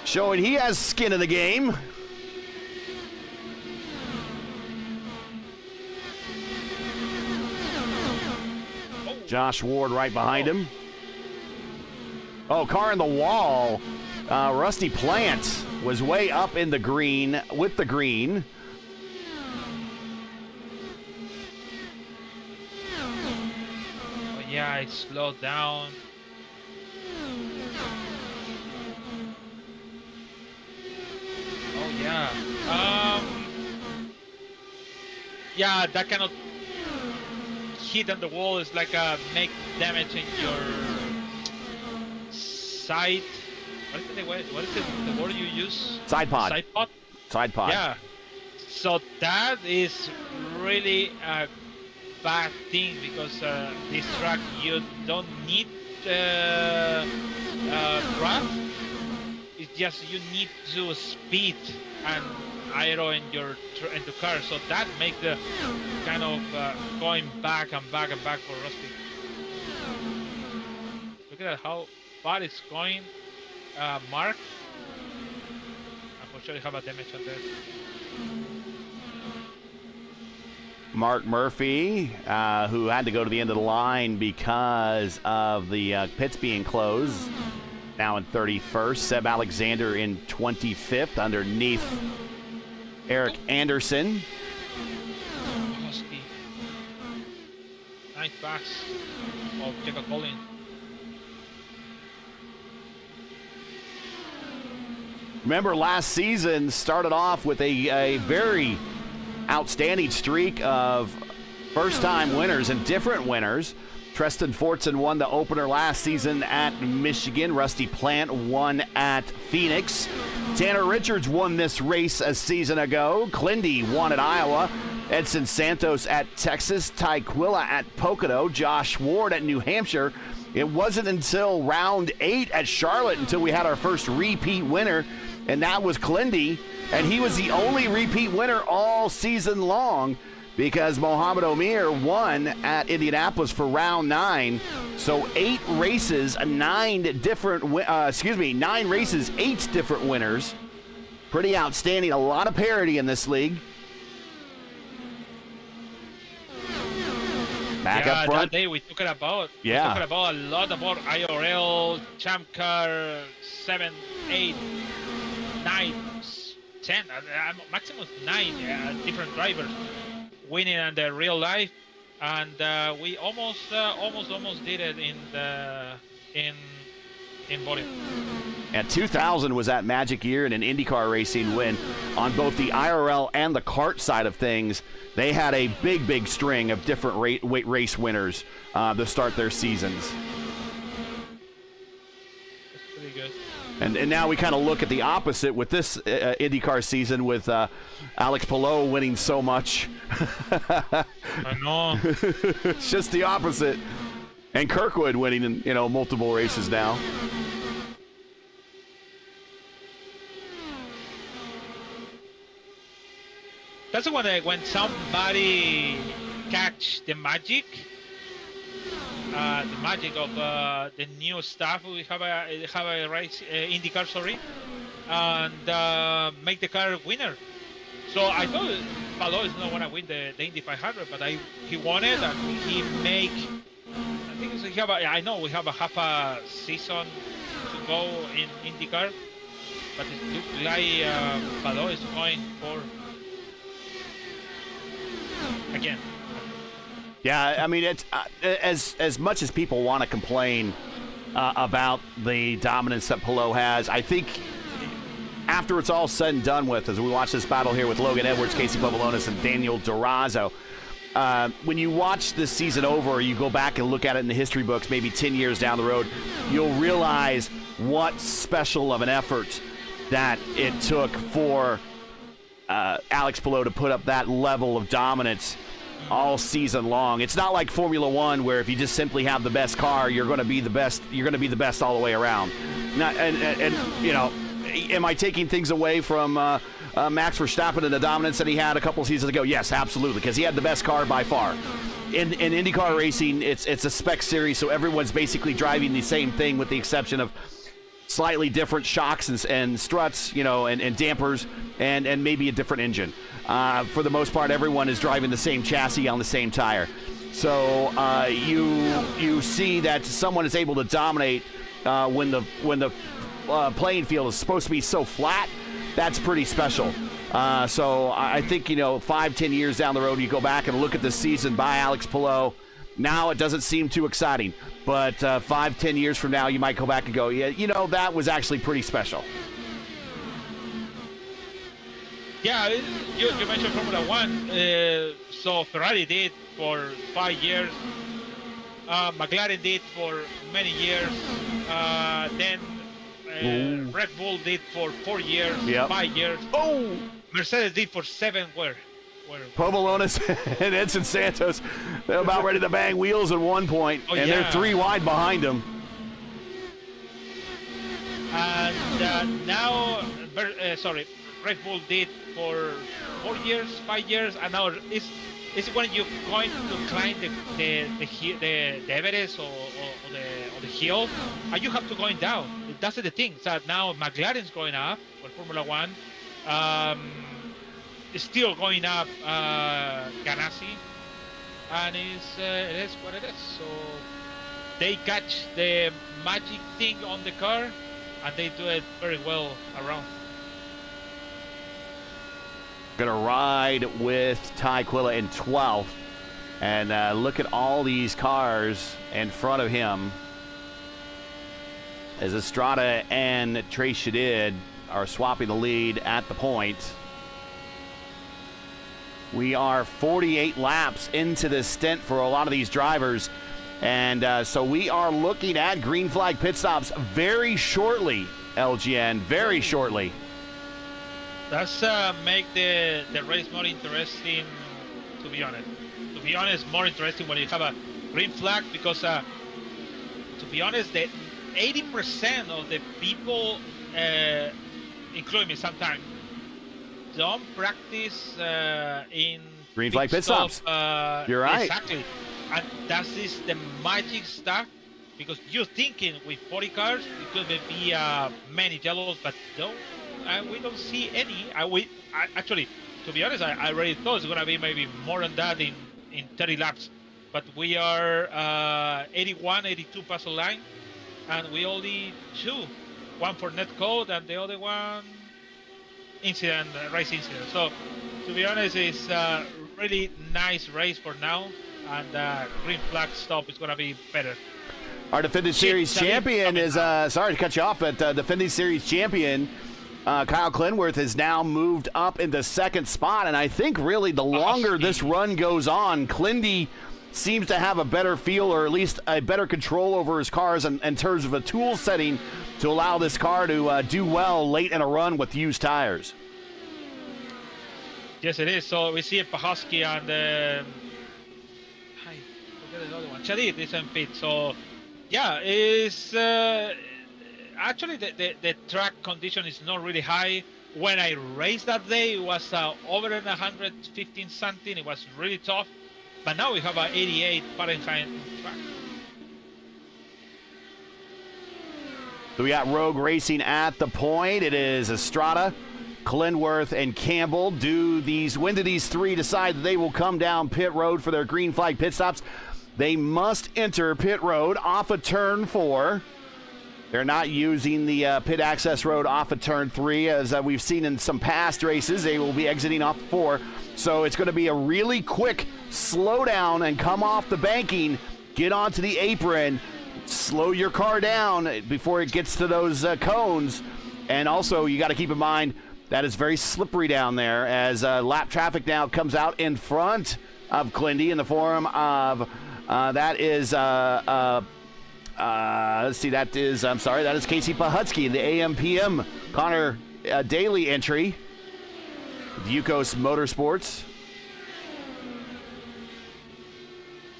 Showing he has skin in the game. Josh Ward right behind him. Oh, car in the wall. Rusty Plant was way up in the green with the green. I slow down. Oh yeah. Yeah, that kind of hit on the wall is like make damage in your side. What is the word you use? Side pod. Side pod. Side pod. Yeah. So that is really a bad thing because this track you don't need draft. It's just you need to speed and aero in the car. So that makes the kind of going back and back and back for Rusty. Look at how far it's going, Mark. I'm sure you have a damage on there. Mark Murphy, who had to go to the end of the line because of the pits being closed, now in 31st. Seb Alexander in 25th underneath Eric Anderson. Nice pass of Jacob Collins. Remember, last season started off with a very outstanding streak of first-time winners and different winners. Tristan Fortson won the opener last season at Michigan. Rusty Plant won at Phoenix. Tanner Richards won this race a season ago. Clindy won at Iowa. Edson Santos at Texas. Ty Quilla at Pocono. Josh Ward at New Hampshire. It wasn't until round 8 at Charlotte until we had our first repeat winner, and that was Clindy. And he was the only repeat winner all season long because Mohamed Omir won at Indianapolis for round 9. So 8 races, 9 races, 8 different winners. Pretty outstanding. A lot of parity in this league. Back up front. That day we talked about. Yeah. We talked about a lot about IRL, Champ Car, 7, 8, 9, 10, maximum 9 different drivers winning in the real life, and we almost did it in Votive. And 2000 was that magic year in an INDYCAR racing win on both the IRL and the kart side of things. They had a big string of different race winners to start their seasons. That's pretty good. And now we kind of look at the opposite with this INDYCAR season with Alex Palou winning so much. I know. It's just the opposite. And Kirkwood winning in multiple races now. That's when somebody catch the magic of the new stuff. We have a race INDYCAR, sorry, and make the car winner. So I thought Palou is not gonna win the Indy 500, but he won it, and he make. I think I know we have a half a season to go in INDYCAR, but it looks like Palou is going for. Again. Yeah, I mean, it's as much as people want to complain about the dominance that Palou has, I think after it's all said and done with, as we watch this battle here with Logan Edwards, Casey Pavlonis, and Daniel Durazo, when you watch this season over, you go back and look at it in the history books, maybe 10 years down the road, you'll realize what special of an effort that it took for Alex Palou to put up that level of dominance all season long. It's not like Formula One where if you just simply have the best car, you're going to be the best. You're going to be the best all the way around. Am I taking things away from Max Verstappen and the dominance that he had a couple seasons ago? Yes, absolutely, because he had the best car by far. In IndyCar racing, it's a spec series, so everyone's basically driving the same thing with the exception of slightly different shocks and struts, and dampers, and maybe a different engine. For the most part, everyone is driving the same chassis on the same tire. So you see that someone is able to dominate when the playing field is supposed to be so flat. That's pretty special. So I think 5-10 years down the road, you go back and look at the season by Alex Palou. Now it doesn't seem too exciting. But 5-10 years from now, you might go back and go, yeah, you know, that was actually pretty special. Yeah, you mentioned Formula One. So Ferrari did for 5 years. McLaren did for many years. Then Red Bull did for 4 years, 5 years. Oh! Mercedes did for 7. Where? Povolonis and Edson Santos, they're about ready to bang wheels at one point, and they're 3 wide behind them. And now, Red Bull did for 4 years, 5 years, and now it's when you're going to climb the Everest or the hill, and you have to going down. That's the thing. So now McLaren's going up for Formula One. It's still going up Ganassi, and it is what it is. So they catch the magic thing on the car, and they do it very well around. Gonna ride with Ty Quilla in 12th, and look at all these cars in front of him as Estrada and Trey Shadid are swapping the lead at the point. We are 48 laps into this stint for a lot of these drivers, and so we are looking at green flag pit stops very shortly, LGN, very shortly. That's make the race more interesting, to be honest. To be honest, more interesting when you have a green flag, because to be honest, the 80% of the people, including me sometimes, don't practice in green flag pit stops. You're right. Exactly. And that is the magic stuff, because you're thinking with 40 cars, it could be many yellows, but no. We don't see any. Actually, to be honest, I already thought it's going to be maybe more than that in 30 laps. But we are 81, 82 past the line, and we only 2. One for net code, and the other one race incident. So, to be honest, it's a really nice race for now, and green flag stop is going to be better. Our defending series champion is, sorry to cut you off, but defending series champion Kyle Clinworth has now moved up into second spot, and I think really the longer this run goes on, Clindy seems to have a better feel, or at least a better control over his cars in terms of a tool setting to allow this car to do well late in a run with used tires. Yes, it is. So we see Pahosky and I forget the other one. Chadid is in pit. So yeah, it's actually the track condition is not really high. When I raced that day, it was over 115 something. It was really tough. But now we have an 88 Fahrenheit track. So we got Rogue Racing at the point. It is Estrada, Clinworth, and Campbell. When do these three decide that they will come down pit road for their green flag pit stops? They must enter pit road off of turn 4. They're not using the pit access road off of turn 3, as we've seen in some past races. They will be exiting off 4. So it's going to be a really quick slow down and come off the banking, get onto the apron, slow your car down before it gets to those cones. And also, you got to keep in mind that it's very slippery down there, as lap traffic now comes out in front of Clindy in the form of that is Casey Pahutsky in the AM/PM Connor Daly entry with Yukos Motorsports.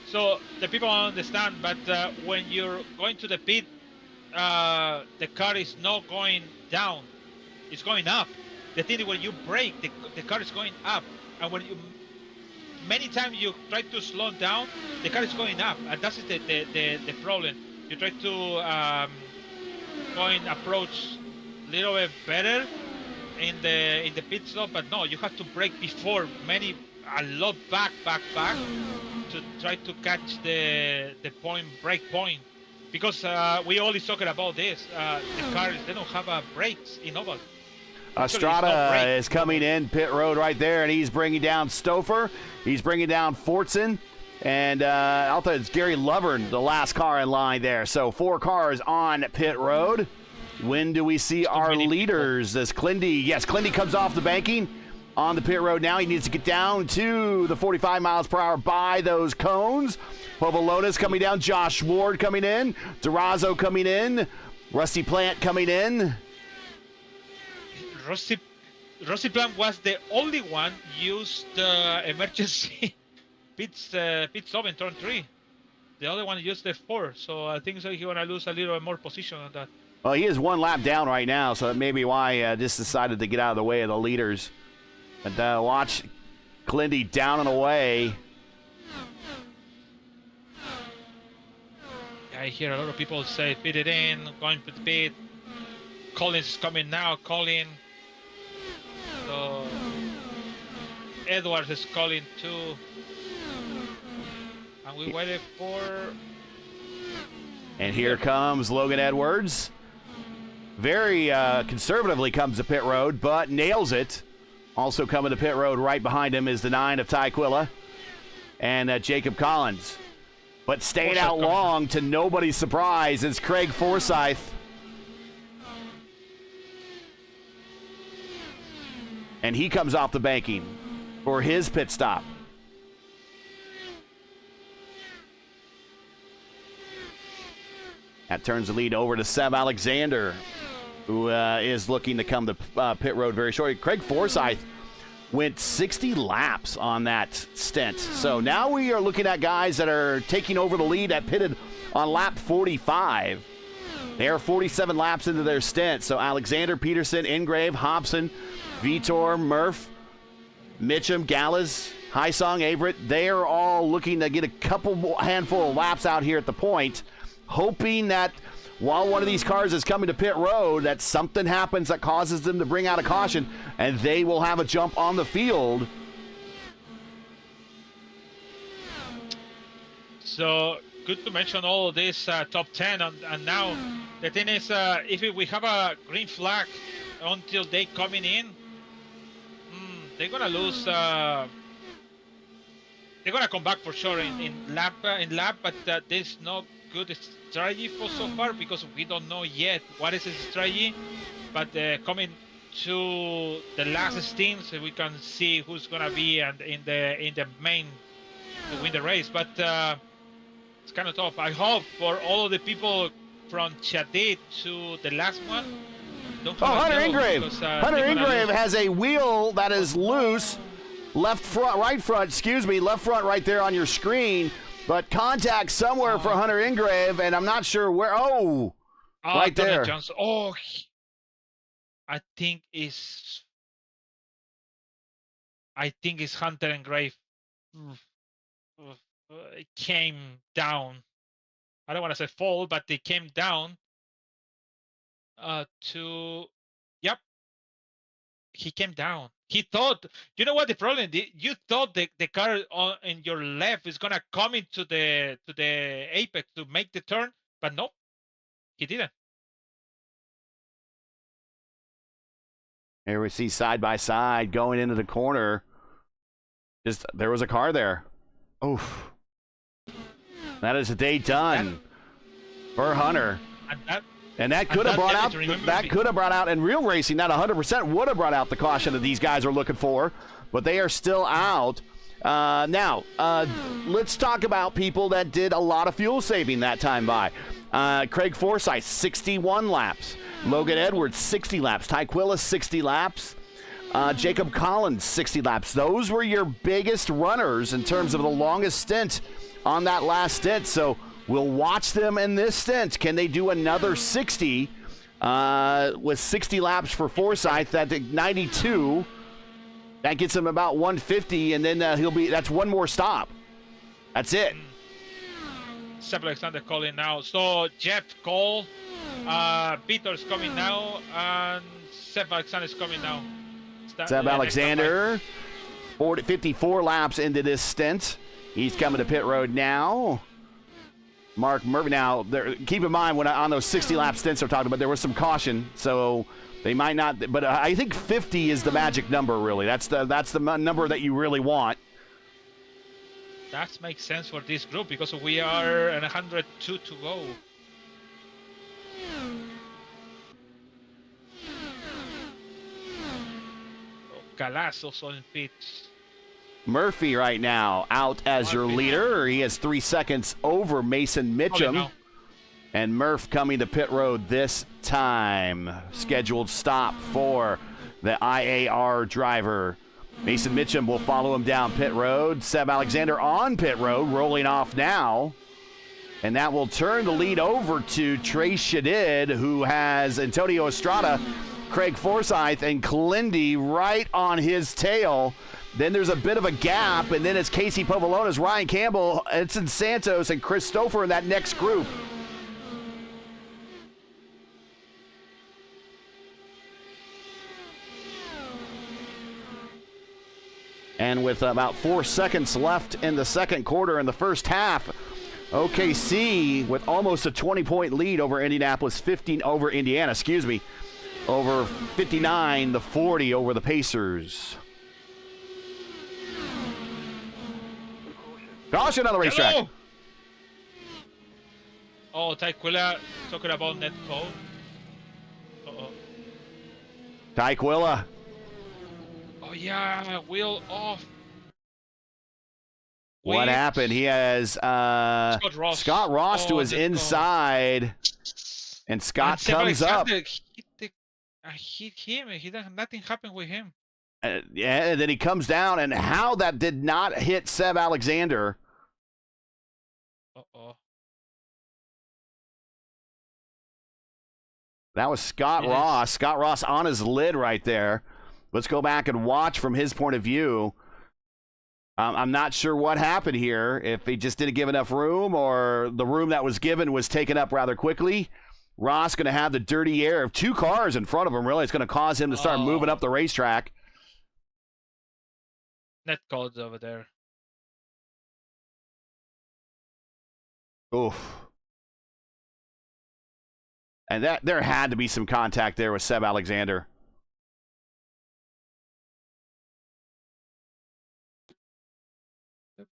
So the people don't understand, but when you're going to the pit, the car is not going down, it's going up. The thing is, when you brake, the car is going up, and when many times you try to slow down, the car is going up, and that's the problem. You try to approach a little bit better in the pit stop, but no, you have to brake before a lot back to try to catch the brake point, because we always talking about this. The cars, they don't have brakes in oval. Estrada is coming in pit road right there, and he's bringing down Stouffer. He's bringing down Fortson. And I thought it's Gary Lovern, the last car in line there. So 4 cars on pit road. When do we see our leaders? As Clindy, yes, Clindy comes off the banking on the pit road now. He needs to get down to the 45 miles per hour by those cones. Povolonis coming down, Josh Ward coming in, Durazo coming in, Rusty Plant coming in. Rusty Plant was the only one used emergency pit stop in turn 3. The other one used the 4, so I think so he's gonna lose a little more position on that. Well, he is 1 lap down right now, so that may be why just decided to get out of the way of the leaders. And watch Clindy down and away. I hear a lot of people say pit it in, going to the pit. Collins is coming now, Colin. So Edwards is calling too. And we waited for... And here comes Logan Edwards. Very conservatively comes to pit road, but nails it. Also coming to pit road right behind him is the 9 of Tyquilla and Jacob Collins. But staying out long to nobody's surprise is Craig Forsyth. And he comes off the banking for his pit stop. That turns the lead over to Seb Alexander, who is looking to come to pit road very shortly. Craig Forsyth went 60 laps on that stint. So now we are looking at guys that are taking over the lead that pitted on lap 45. They are 47 laps into their stint. So Alexander, Peterson, Ingrave, Hobson, Vitor, Murph, Mitchum, Gallas, Hysong, Averett, they are all looking to get a handful of laps out here at the point, hoping that while one of these cars is coming to pit road, that something happens that causes them to bring out a caution, and they will have a jump on the field. So good to mention all of this top 10, and now the thing is, if we have a green flag until they coming in, they're gonna lose. They're gonna come back for sure in lap, but there's no good strategy for so far because we don't know yet what is the strategy. But coming to the last stint, so we can see who's gonna be and in the main to win the race. But it's kind of tough. I hope for all of the people from Chadid to the last one. Hunter Ingrave. Hunter Ingrave has a wheel that is loose. Left front right there on your screen. But contact somewhere for Hunter Ingrave, and I'm not sure where. Right there. Johnson. I think it's Hunter Ingrave. It came down. I don't want to say fall, but they came down yep. He came down. He thought, you know what the problem is? You thought the car in your left is gonna come into the apex to make the turn, but no, he didn't. Here we see side by side going into the corner. There was a car there. Oof. That is a day done for Hunter. And that could have brought out in real racing, not 100% would have brought out the caution that these guys are looking for, but they are still out. Now, let's talk about people that did a lot of fuel saving that time by. Craig Forsyth, 61 laps. Logan Edwards, 60 laps. Tyquilla, 60 laps. Jacob Collins, 60 laps. Those were your biggest runners in terms of the longest stint on that last stint. So we'll watch them in this stint. Can they do another 60 with 60 laps for Forsyth? That's 92. That gets him about 150, and then that's one more stop. That's it. Seb Alexander calling now. So Jeff Cole, Peter's coming now, and Seb Alexander is coming now. Seb Alexander, 54 laps into this stint. He's coming to pit road now. Mark Murphy. Now, keep in mind, when on those 60-lap stints we're talking about, there was some caution, so they might not. But I think 50 is the magic number, really. That's the number that you really want. that makes sense for this group because we are at 102 to go. Galazos on pits. Murphy right now out as your leader. He has 3 seconds over Mason Mitchum. And Murph coming to pit road this time. Scheduled stop for the IAR driver. Mason Mitchum will follow him down pit road. Seb Alexander on pit road, rolling off now. And that will turn the lead over to Trace Shadid, who has Antonio Estrada, Craig Forsyth, and Clindy right on his tail. Then there's a bit of a gap, and then it's Casey Povolonis, Ryan Campbell, Edson Santos, and Christopher in that next group. And with about 4 seconds left in the second quarter in the first half, OKC with almost a 20-point lead over Indianapolis, 15 over Indiana, over 59-40 over the Pacers. Caution on the racetrack. Hello. Oh, Taquilla talking about net code. Uh-oh. Taquilla. Oh, yeah, wheel off. What happened? He has Scott Ross to his inside, and Scott comes up. Hit him. Nothing happened with him. Yeah, and then he comes down, and how that did not hit Seb Alexander. Uh-oh. That was Scott Ross. Scott Ross on his lid right there. Let's go back and watch from his point of view. I'm not sure what happened here, if he just didn't give enough room or the room that was given was taken up rather quickly. Ross going to have the dirty air of 2 cars in front of him. Really, it's going to cause him to start moving up the racetrack. Net codes over there. Oof. And that there had to be some contact there with Seb Alexander.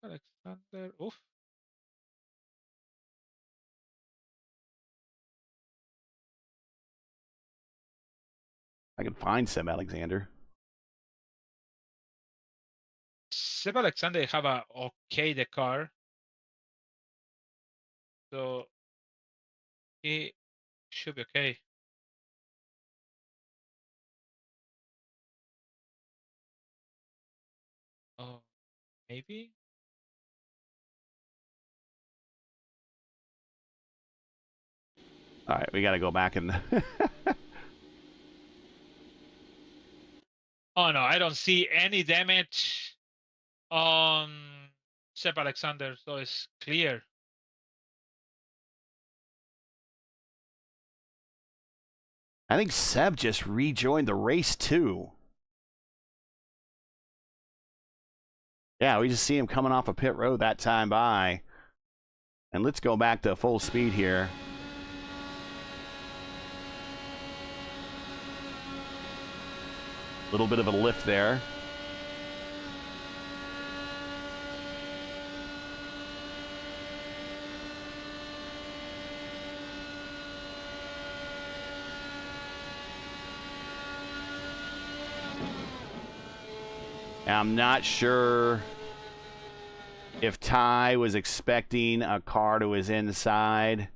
Alexander. Oof. I can find Seb Alexander. Seb Alexander have a okay the car. So he should be okay. Oh, maybe? All right, we got to go back and... Oh, no, I don't see any damage on Seb Alexander, so it's clear. I think Seb just rejoined the race, too. Yeah, we just see him coming off a pit road that time by. And let's go back to full speed here. Little bit of a lift there. I'm not sure if Ty was expecting a car to his inside.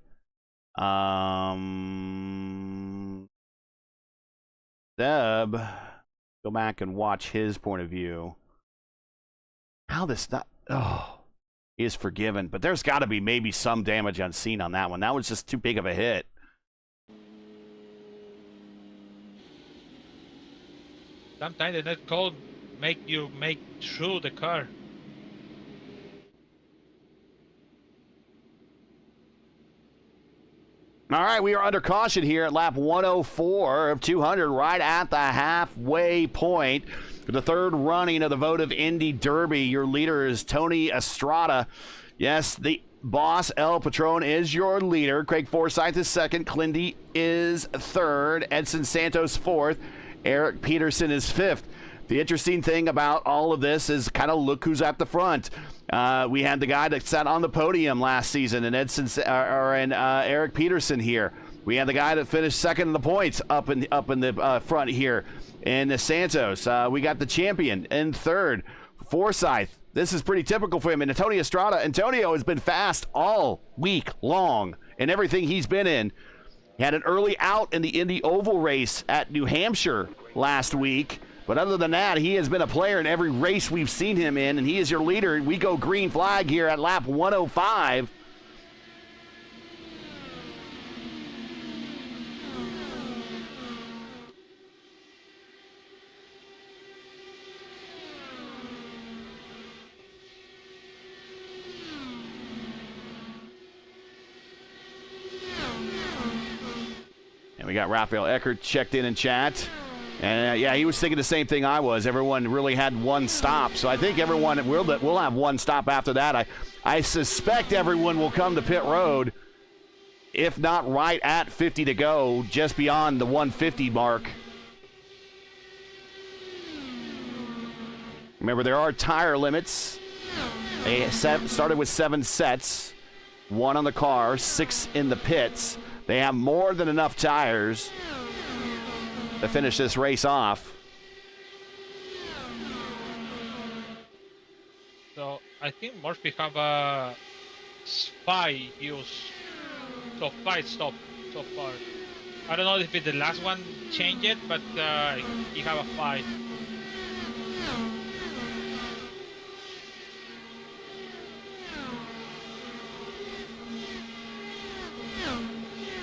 Deb, go back and watch his point of view. How this not... Oh, he is forgiven. But there's got to be maybe some damage unseen on that one. That was just too big of a hit. Sometimes the net code make you make through the car. All right, we are under caution here at lap 104 of 200, right at the halfway point. The third running of the Votive Indy Derby. Your leader is Tony Estrada. Yes, the boss, El Patron, is your leader. Craig Forsyth is second. Clindy is third. Edson Santos fourth. Eric Peterson is fifth. the interesting thing about all of this is kind of look who's at the front. We had the guy that sat on the podium last season, and Eric Peterson here. We had the guy that finished second in the points up in the front here in the Santos. We got the champion in third, Forsyth. This is pretty typical for him. And Antonio Estrada. Antonio has been fast all week long in everything he's been in. He had an early out in the Indy Oval race at New Hampshire last week. But other than that, he has been a player in every race we've seen him in, and he is your leader. We go green flag here at lap 105. And we got Rafael Eckert checked in chat. And, yeah, he was thinking the same thing I was. Everyone really had one stop. So I think everyone will have one stop after that. I suspect everyone will come to pit road, if not right at 50 to go, just beyond the 150 mark. Remember, there are tire limits. They started with 7 sets, 1 on the car, 6 in the pits. They have more than enough tires to finish this race off. So I think Murphy have a 5 use, so 5 stop so far. I don't know if it's the last one changed it, but he have a 5.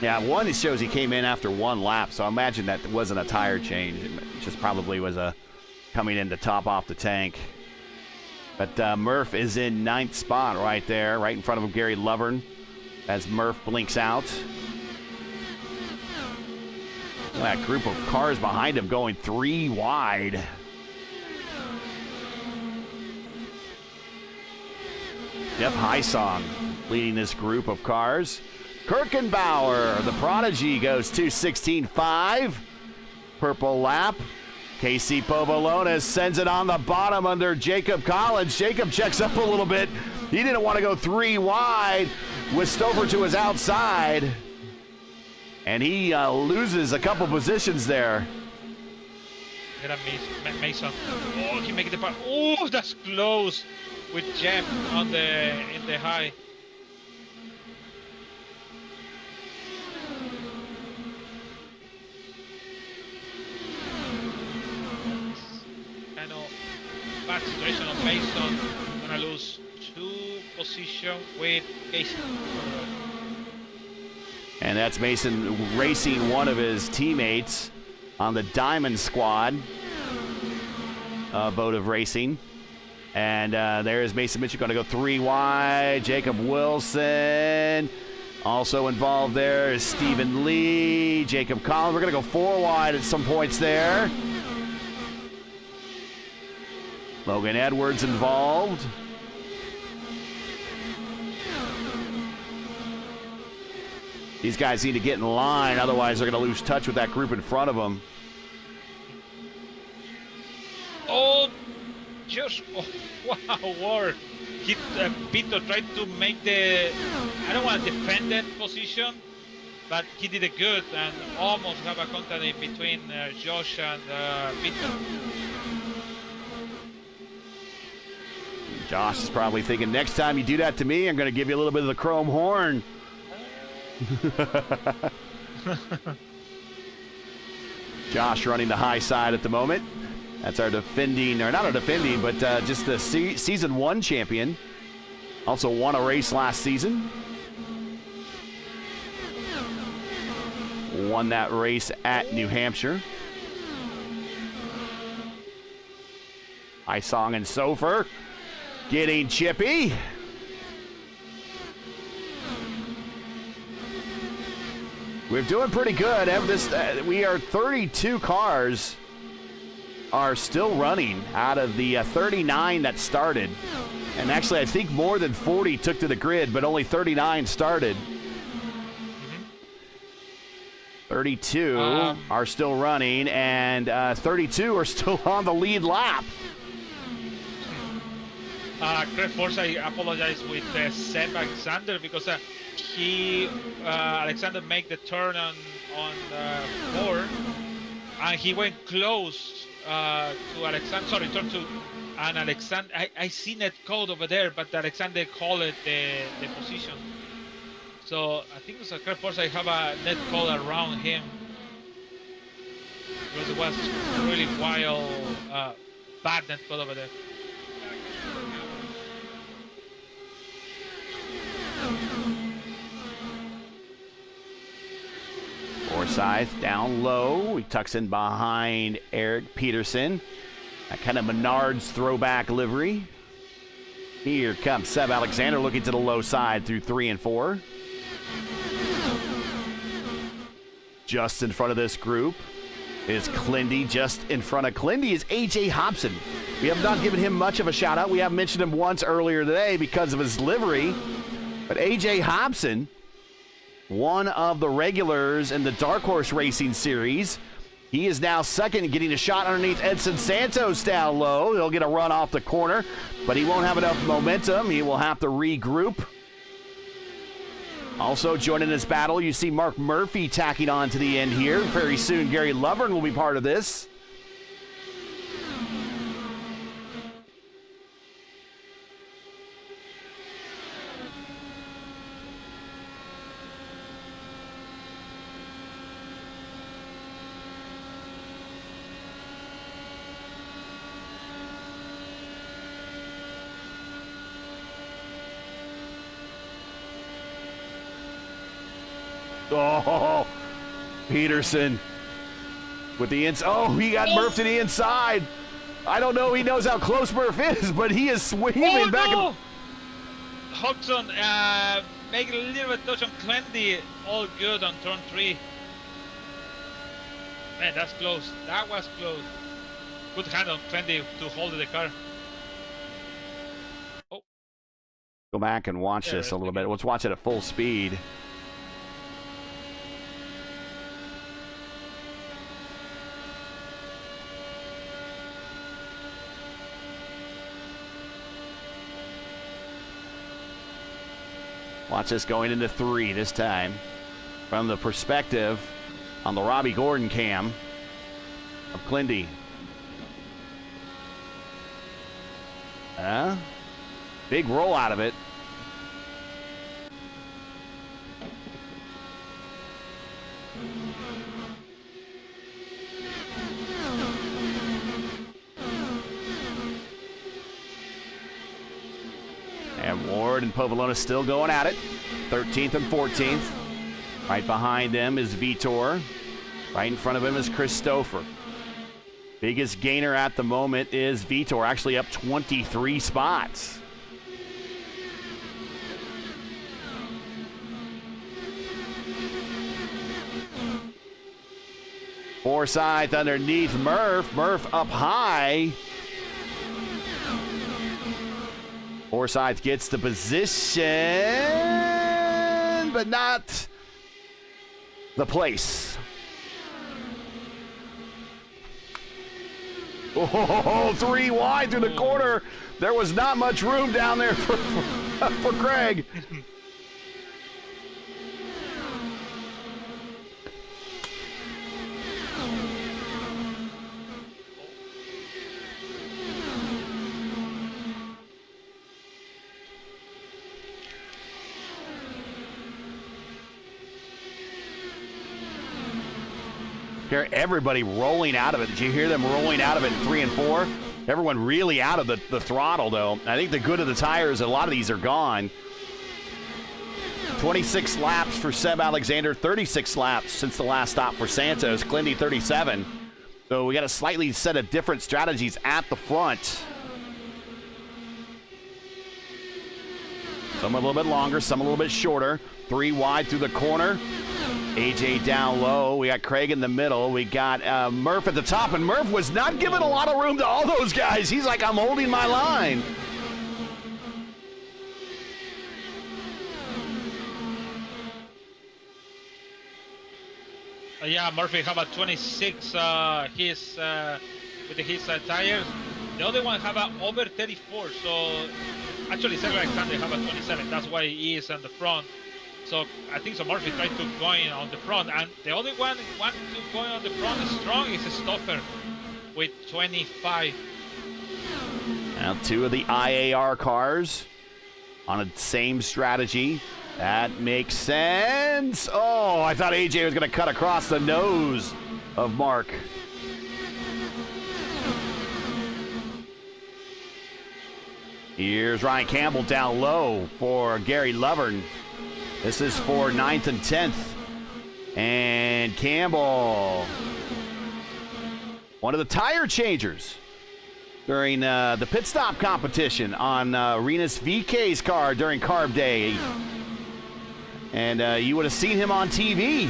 Yeah, one, it shows he came in after 1 lap, so I imagine that wasn't a tire change. It just probably was a coming in to top off the tank. But Murph is in 9th spot right there, right in front of him, Gary Lovern, as Murph blinks out. That group of cars behind him going 3 wide. Jeff Hysong leading this group of cars. Kirkenbauer, the prodigy, goes 2:16.5. Purple lap. Casey Povolonis sends it on the bottom under Jacob Collins. Jacob checks up a little bit. He didn't want to go 3 wide with Stover to his outside. And he loses a couple positions there. Get a Mason. Oh, he makes the part. Oh, that's close with Jeff in the high. Bad situation on Mason. Gonna lose 2 positions with Casey. And that's Mason racing one of his teammates on the Diamond Squad of Votive Racing. And there's Mason Mitchell going to go 3 wide. Jacob Wilson also involved there is Stephen Lee, Jacob Collins. We're going to go 4 wide at some points there. Logan Edwards involved. These guys need to get in line, otherwise they're going to lose touch with that group in front of them. Oh, just wow, war. Pito tried to make the, I don't want to defend that position, but he did it good and almost have a contact in between Josh and Pito. Josh is probably thinking, next time you do that to me, I'm going to give you a little bit of the chrome horn. Josh running the high side at the moment. That's our defending, or not our defending, but just the season 1 champion. Also won a race last season. Won that race at New Hampshire. Hysong and Sofer getting chippy. We're doing pretty good. We are 32 cars are still running out of the 39 that started. And actually, I think more than 40 took to the grid, but only 39 started. 32 are still running, and 32 are still on the lead lap. Craig Force, I apologize with Seb Alexander because Alexander make the turn on 4, and he went close to Alexander. Sorry, turn 2, and Alexander. I see net code over there, but Alexander called it the position. So I think it's a Craig Force. I have a net code around him because it was really wild, bad net code over there. Forsyth down low. He tucks in behind Eric Peterson. That kind of Menards throwback livery. Here comes Seb Alexander looking to the low side through 3 and 4. Just in front of this group is Clindy. Just in front of Clindy is AJ Hobson. We have not given him much of a shout out. We have mentioned him once earlier today because of his livery. But AJ Hobson, one of the regulars in the Dark Horse Racing Series. He is now second, getting a shot underneath Edson Santos down low. He'll get a run off the corner, but he won't have enough momentum. He will have to regroup. Also joining this battle, you see Mark Murphy tacking on to the end here. Very soon, Gary Lovern will be part of this. Oh, Peterson with the inside. Oh, he got Murph to the inside. I don't know. He knows how close Murph is, but he is swinging back. No! Hodgson make a little bit touch on Clendy. All good on turn 3. Man, that's close. That was close. Good hand on Clendy to hold the car. Oh. Go back and watch this a little bit. Let's watch it at full speed. Watch this going into 3 this time. From the perspective on the Robbie Gordon cam of Clindy. Big roll out of it. And Ward and Povolona still going at it. 13th and 14th. Right behind them is Vitor. Right in front of him is Christopher. Biggest gainer at the moment is Vitor, actually up 23 spots. Forsyth underneath Murph. Murph up high. Forsyth gets the position, but not the place. Oh, 3 wide through the corner. There was not much room down there for Craig. Hear everybody rolling out of it. Did you hear them rolling out of it in 3 and 4? Everyone really out of the throttle, though. I think the good of the tires, a lot of these are gone. 26 laps for Seb Alexander, 36 laps since the last stop for Santos. Clindy 37. So we got a slightly set of different strategies at the front. Some a little bit longer, some a little bit shorter. 3 wide through the corner. AJ down low. We got Craig in the middle. We got Murph at the top, and Murph was not giving a lot of room to all those guys. He's like, I'm holding my line. yeah, Murphy have a 26 his with his tires. The other one have a over 34. So actually, Sergio Alexander have a 27. That's why he is on the front. So I think so Murphy tried to go in on the front, and the other one want to go on the front strong is Stoffer with 25. Now 2 of the IAR cars on the same strategy. That makes sense. Oh, I thought AJ was going to cut across the nose of Mark. Here's Ryan Campbell down low for Gary Lovern. This is for 9th and 10th. And Campbell, one of the tire changers during the pit stop competition on Rinus VK's car during Carb Day. And you would have seen him on TV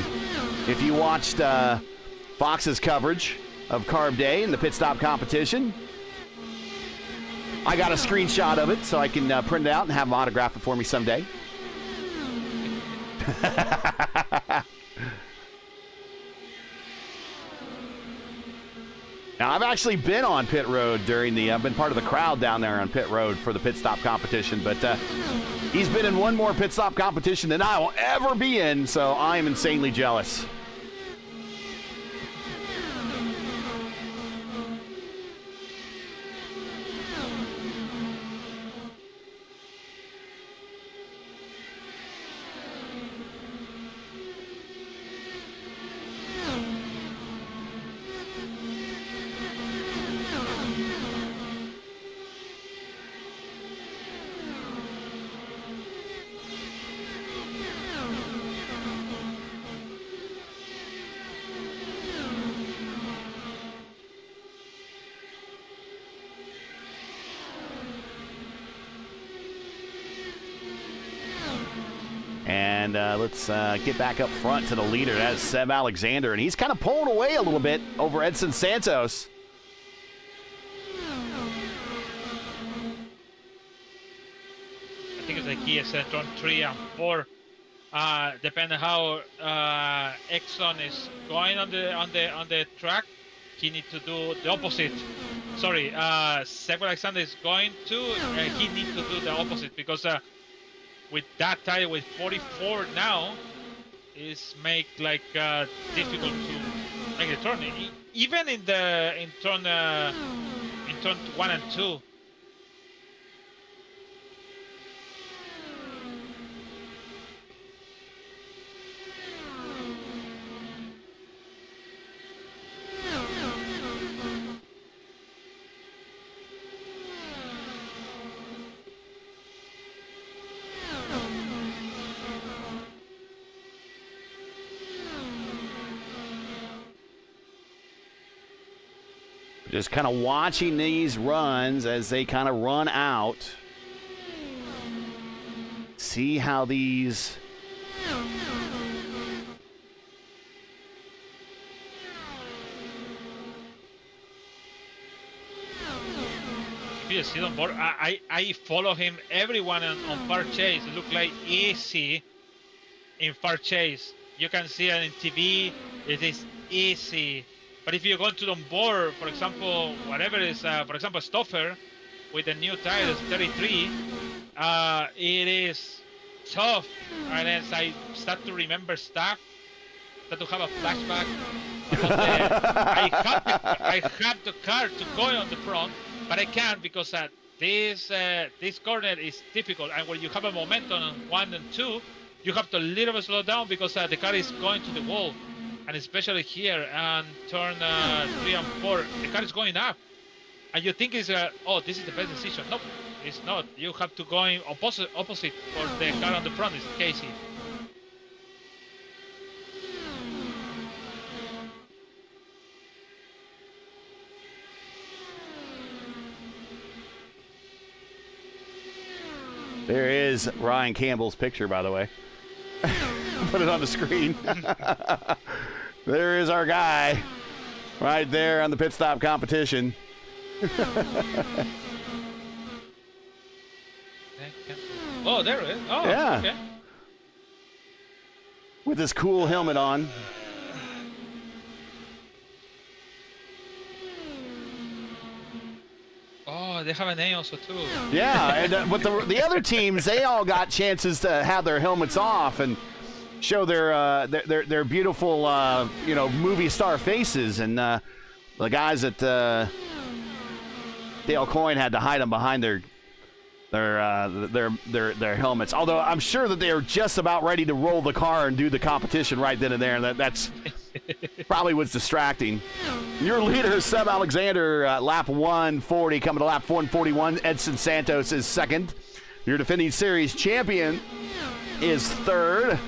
if you watched Fox's coverage of Carb Day and the pit stop competition. I got a screenshot of it so I can print it out and have him autograph it for me someday. Now, I've actually been on pit road during I've been part of the crowd down there on pit road for the pit stop competition, but he's been in one more pit stop competition than I will ever be in, so I am insanely jealous. And let's get back up front to the leader. That's Seb Alexander, and he's kind of pulling away a little bit over Edson Santos. I think it's the key is turn 3 and 4. Depending how Exxon is going on the track, he needs to do the opposite. Sorry, Seb Alexander is going to. He needs to do the opposite because. With that tire with 44 now, is make like difficult to make the turn. Even in turn 1 and 2. Just kind of watching these runs as they kind of run out. See how these... You see on board, I follow him, everyone on far chase. It look like easy in far chase. You can see it in TV, it is easy. But if you go to the board, for example, whatever is, for example, Stoffer with the new tires 33, it is tough. And as I start to remember stuff, start to have a flashback. I have the car to go on the front, but I can't because this corner is difficult. And when you have a momentum on 1 and 2, you have to a little bit slow down because the car is going to the wall. And especially here and turn 3 and 4, the car is going up. And you think it's, oh, this is the best decision. Nope, it's not. You have to go in opposite for the car on the front, is Casey. There is Ryan Campbell's picture, by the way. Put it on the screen. There is our guy right there on the pit stop competition. Oh, there it is. Oh, yeah. Okay. With his cool helmet on. Oh, they have a name also too. Yeah, and but the other teams, they all got chances to have their helmets off and show their beautiful movie star faces, and the guys at Dale Coyne had to hide them behind their helmets. Although I'm sure that they are just about ready to roll the car and do the competition right then and there, and that's probably what's distracting. Your leader, Seb Alexander, lap 140, coming to lap 141. Edson Santos is second. Your defending series champion is third.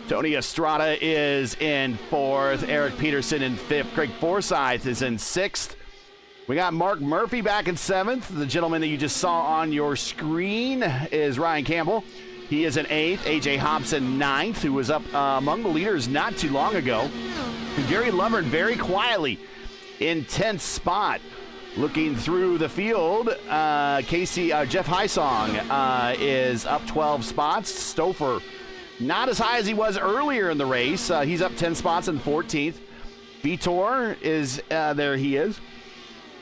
Tony Estrada is in fourth. Eric Peterson in fifth. Craig Forsyth is in sixth. We got Mark Murphy back in seventh. The gentleman that you just saw on your screen is Ryan Campbell. He is in eighth. A.J. Hobson ninth, who was up among the leaders not too long ago. Gary Lovern very quietly in 10th spot. Looking through the field, Jeff Heisong is up 12 spots. Stouffer not as high as he was earlier in the race. He's up 10 spots in 14th. Vitor is there. He is.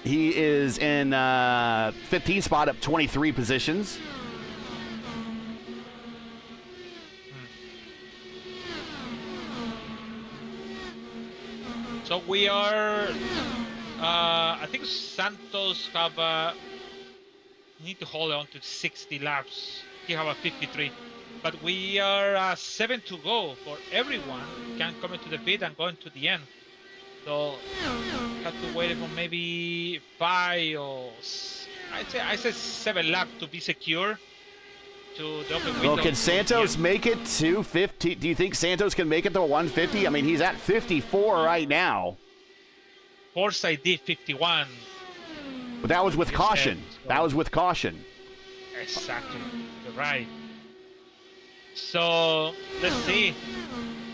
He is in 15th spot, up 23 positions. So we are, I think Santos have need to hold on to 60 laps. He have a 53. But we are 7 to go for everyone. Can come into the pit and go into the end. So have to wait for maybe 5 or I said 7 laps to be secure to the open window. Well, can Santos make it to 50? Do you think Santos can make it to 150? I mean, he's at 54 right now. Forsyth did 51. But that was with caution. So. That was with caution. Exactly. You're right. So let's see.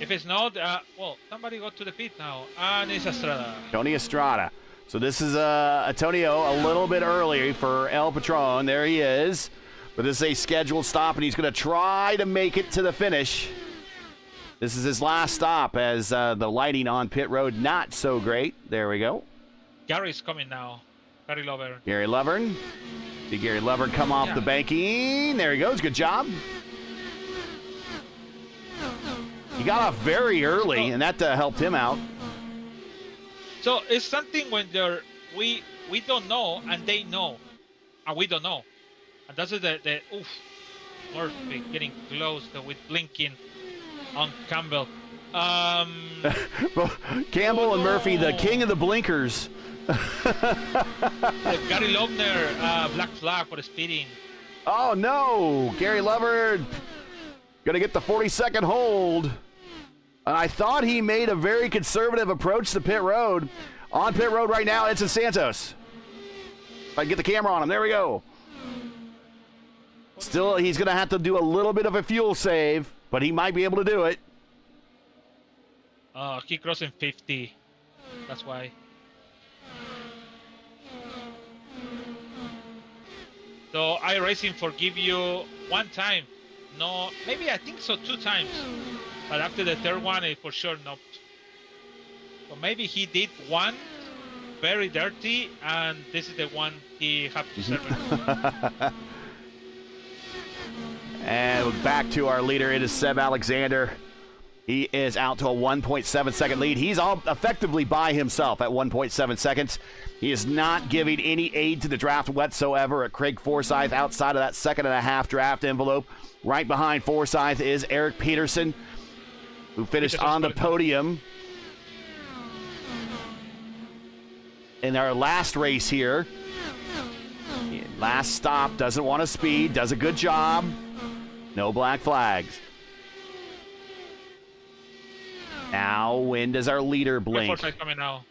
If it's not, well, somebody go to the pit now. And it's Estrada. Tony Estrada. So this is Antonio a little bit early for El Patron. There he is. But this is a scheduled stop, and he's going to try to make it to the finish. This is his last stop as the lighting on pit road not so great. There we go. Gary's coming now. Gary Lovern. Gary Lovern. See Gary Lovern come off the banking. There he goes. Good job. He got off very early, and that helped him out. So it's something when we don't know and they know, and we don't know, and that's the Murphy getting close with blinking on Campbell. Well, Campbell and Murphy, the king of the blinkers. Gary Lovner, black flag for speeding. Oh no, Gary Lovern gonna get the 40-second hold. And I thought he made a very conservative approach to pit road. On pit road right now, it's Santos. If I can get the camera on him, there we go. Still, he's going to have to do a little bit of a fuel save, but he might be able to do it. He crossing 50. That's why. So iRacing forgive you one time. No, maybe I think so 2 times. But after the third one, for sure not. So maybe he did one very dirty, and this is the one he had to serve. And back to our leader, it is Seb Alexander. He is out to a 1.7 second lead. He's all effectively by himself at 1.7 seconds. He is not giving any aid to the draft whatsoever at Craig Forsyth outside of that 2.5 draft envelope. Right behind Forsyth is Eric Peterson, who finished on the podium in our last race here. Last stop, doesn't want to speed, does a good job. No black flags. Now, when does our leader blink? Forsyth coming now.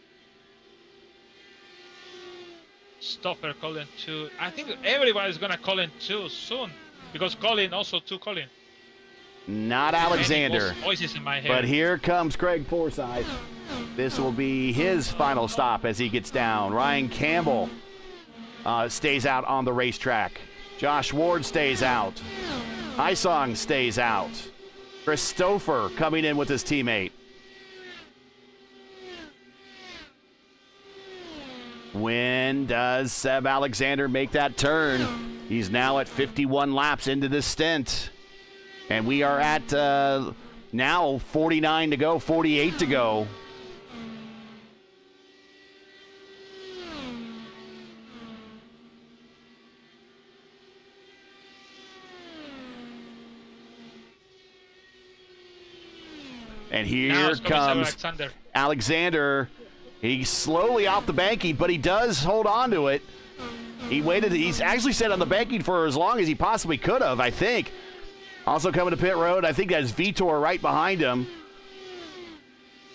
Stoffer calling 2. I think everybody's going to call in 2 soon. Because Colin also 2 Colin. Not Alexander. Voices in my head. But here comes Craig Forsyth. This will be his final stop as he gets down. Ryan Campbell stays out on the racetrack. Josh Ward stays out. Heisong stays out. Chris Stouffer coming in with his teammate. When does Seb Alexander make that turn? He's now at 51 laps into this stint. And we are at now 49 to go, 48 to go. And here comes Alexander. He's slowly off the banking, but he does hold on to it. He waited. He's actually sat on the banking for as long as he possibly could have, I think. Also coming to pit road, I think that's Vitor right behind him.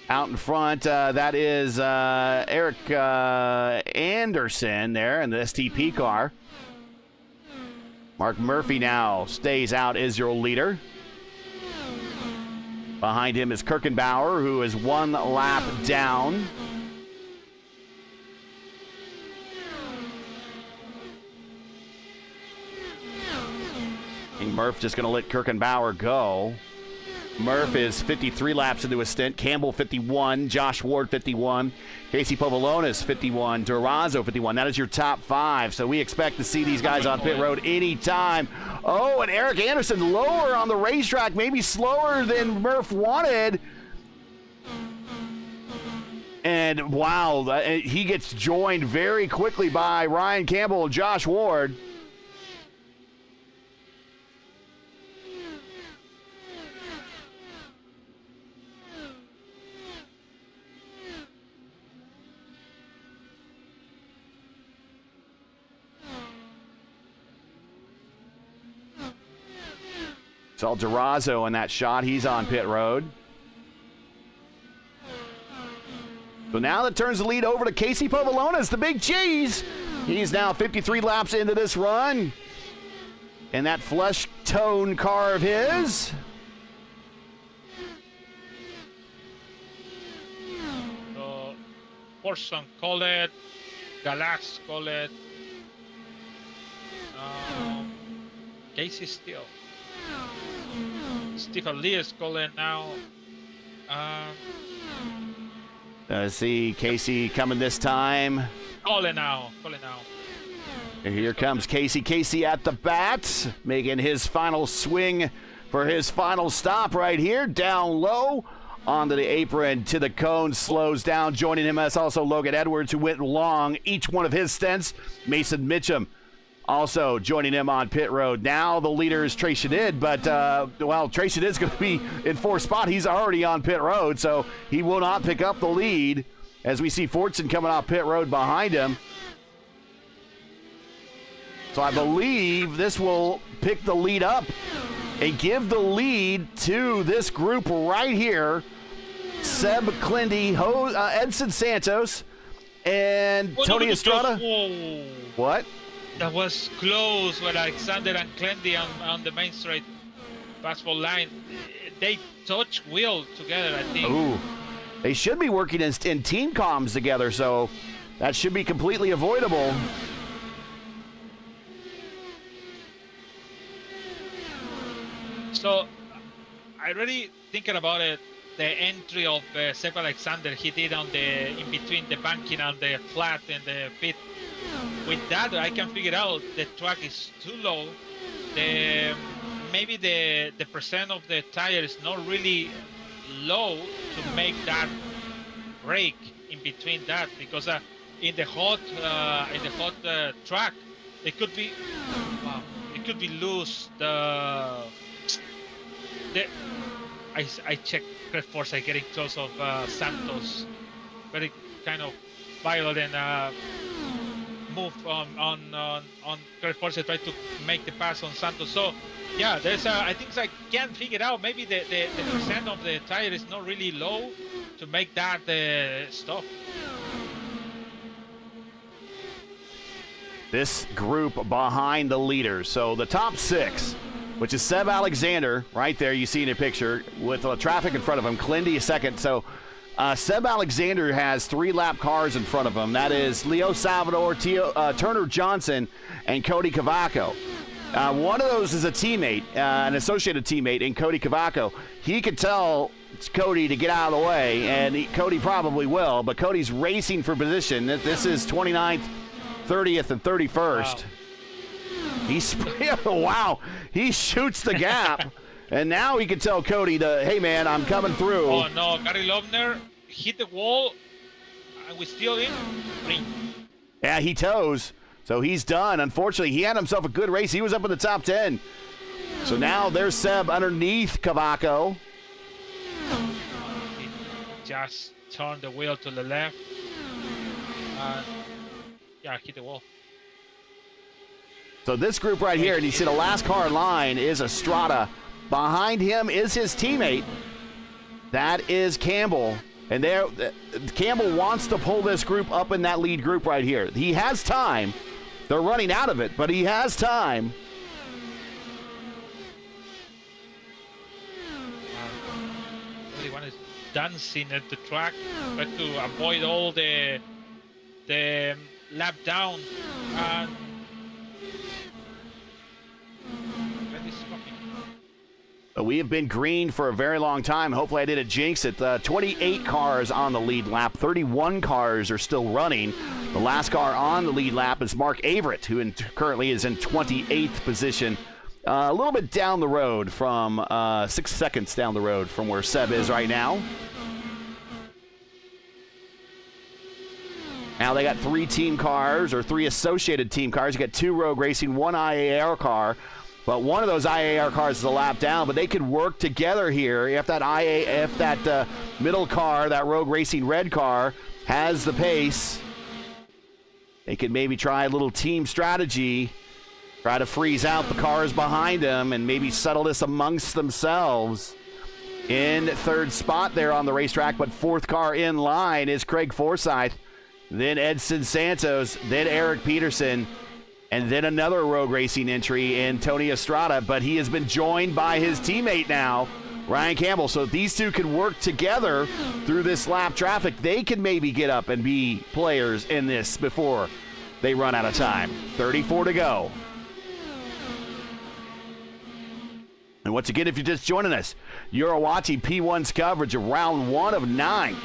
Out in front, that is Eric Anderson there in the STP car. Mark Murphy now stays out as your leader. Behind him is Kirkenbauer, who is 1 lap down. And Murph just going to let Kirkenbauer go. Murph is 53 laps into his stint. Campbell 51, Josh Ward 51, Casey Povolonis 51, Durazo 51. That is your top 5. So we expect to see these guys on pit road anytime. Oh, and Eric Anderson lower on the racetrack, maybe slower than Murph wanted. And wow, he gets joined very quickly by Ryan Campbell and Josh Ward. Saw Durazo in that shot. He's on pit road. So now that turns the lead over to Casey Povolonis, the big cheese. He's now 53 laps into this run. And that flesh tone car of his. So, Orson call it. Galax call it. Casey Steele. Stephen Lee is calling now. See Casey coming this time. Calling now. And here comes Casey. Casey at the bat, making his final swing for his final stop right here. Down low, onto the apron, to the cone, slows down. Joining him is also Logan Edwards, who went long each one of his stints. Mason Mitchum also joining him on pit road. Now the leader is Trey Shadid, but, Trey Shadid's going to be in 4th spot. He's already on pit road, so he will not pick up the lead as we see Fortson coming off pit road behind him. So I believe this will pick the lead up and give the lead to this group right here. Seb Clindy, Edson Santos, and Tony Estrada. What? That was close with Alexander and Clendy on the main straight fastball line. They touch wheel together, I think. Ooh. They should be working in team comms together, so that should be completely avoidable. So, I really thinking about it. The entry of Seb Alexander, he did on the in between the banking and the flat in the pit. With that, I can figure out the track is too low. Maybe the percent of the tire is not really low to make that break in between that, because in the hot track, it could be loose. I checked Craig Forsyth getting close of Santos, very kind of violent move on Craig Forsyth tried to make the pass on Santos. So yeah, there's I think I can figure out maybe the percent of the tire is not really low to make that stop. This group behind the leaders. So the top 6, which is Seb Alexander right there, you see in a picture with the traffic in front of him. Clindy is second. So Seb Alexander has 3 lap cars in front of him. That is Leo Salvador, Turner Johnson, and Cody Cavaco. One of those is a teammate, an associated teammate in Cody Cavaco. He could tell Cody to get out of the way, and Cody probably will, but Cody's racing for position. This is 29th, 30th, and 31st. Wow. Wow, he shoots the gap, and now he can tell Cody to, hey man, I'm coming through. Oh no, Gary Lovner hit the wall, and we're still in green. Yeah, he toes, so he's done. Unfortunately, he had himself a good race. He was up in the top 10. So now there's Seb underneath Cavaco. He just turned the wheel to the left. Yeah, hit the wall. So this group right here, and you see the last car in line is Estrada. Behind him is his teammate. That is Campbell. And there, Campbell wants to pull this group up in that lead group right here. He has time. They're running out of it, but he has time. Everyone is dancing at the track, try to avoid all the lap down. And we have been green for a very long time. Hopefully I didn't jinx it. 28 cars on the lead lap. 31 cars are still running. The last car on the lead lap is Mark Averett, who currently is in 28th position. A little bit down the road from 6 seconds down the road from where Seb is right now. Now they got 3 team cars, or 3 associated team cars. You got 2 Rogue Racing, 1 IAR car. But one of those IAR cars is a lap down, but they could work together here if that middle car, that Rogue Racing red car, has the pace. They could maybe try a little team strategy, try to freeze out the cars behind them, and maybe settle this amongst themselves. In 3rd spot there on the racetrack, but 4th car in line is Craig Forsyth, then Edson Santos, then Eric Peterson, and then another Rogue Racing entry in Tony Estrada, but he has been joined by his teammate now, Ryan Campbell. So these two can work together through this lap traffic. They can maybe get up and be players in this before they run out of time. 34 to go. And once again, if you're just joining us, you're watching P1's coverage of round 1 of 9.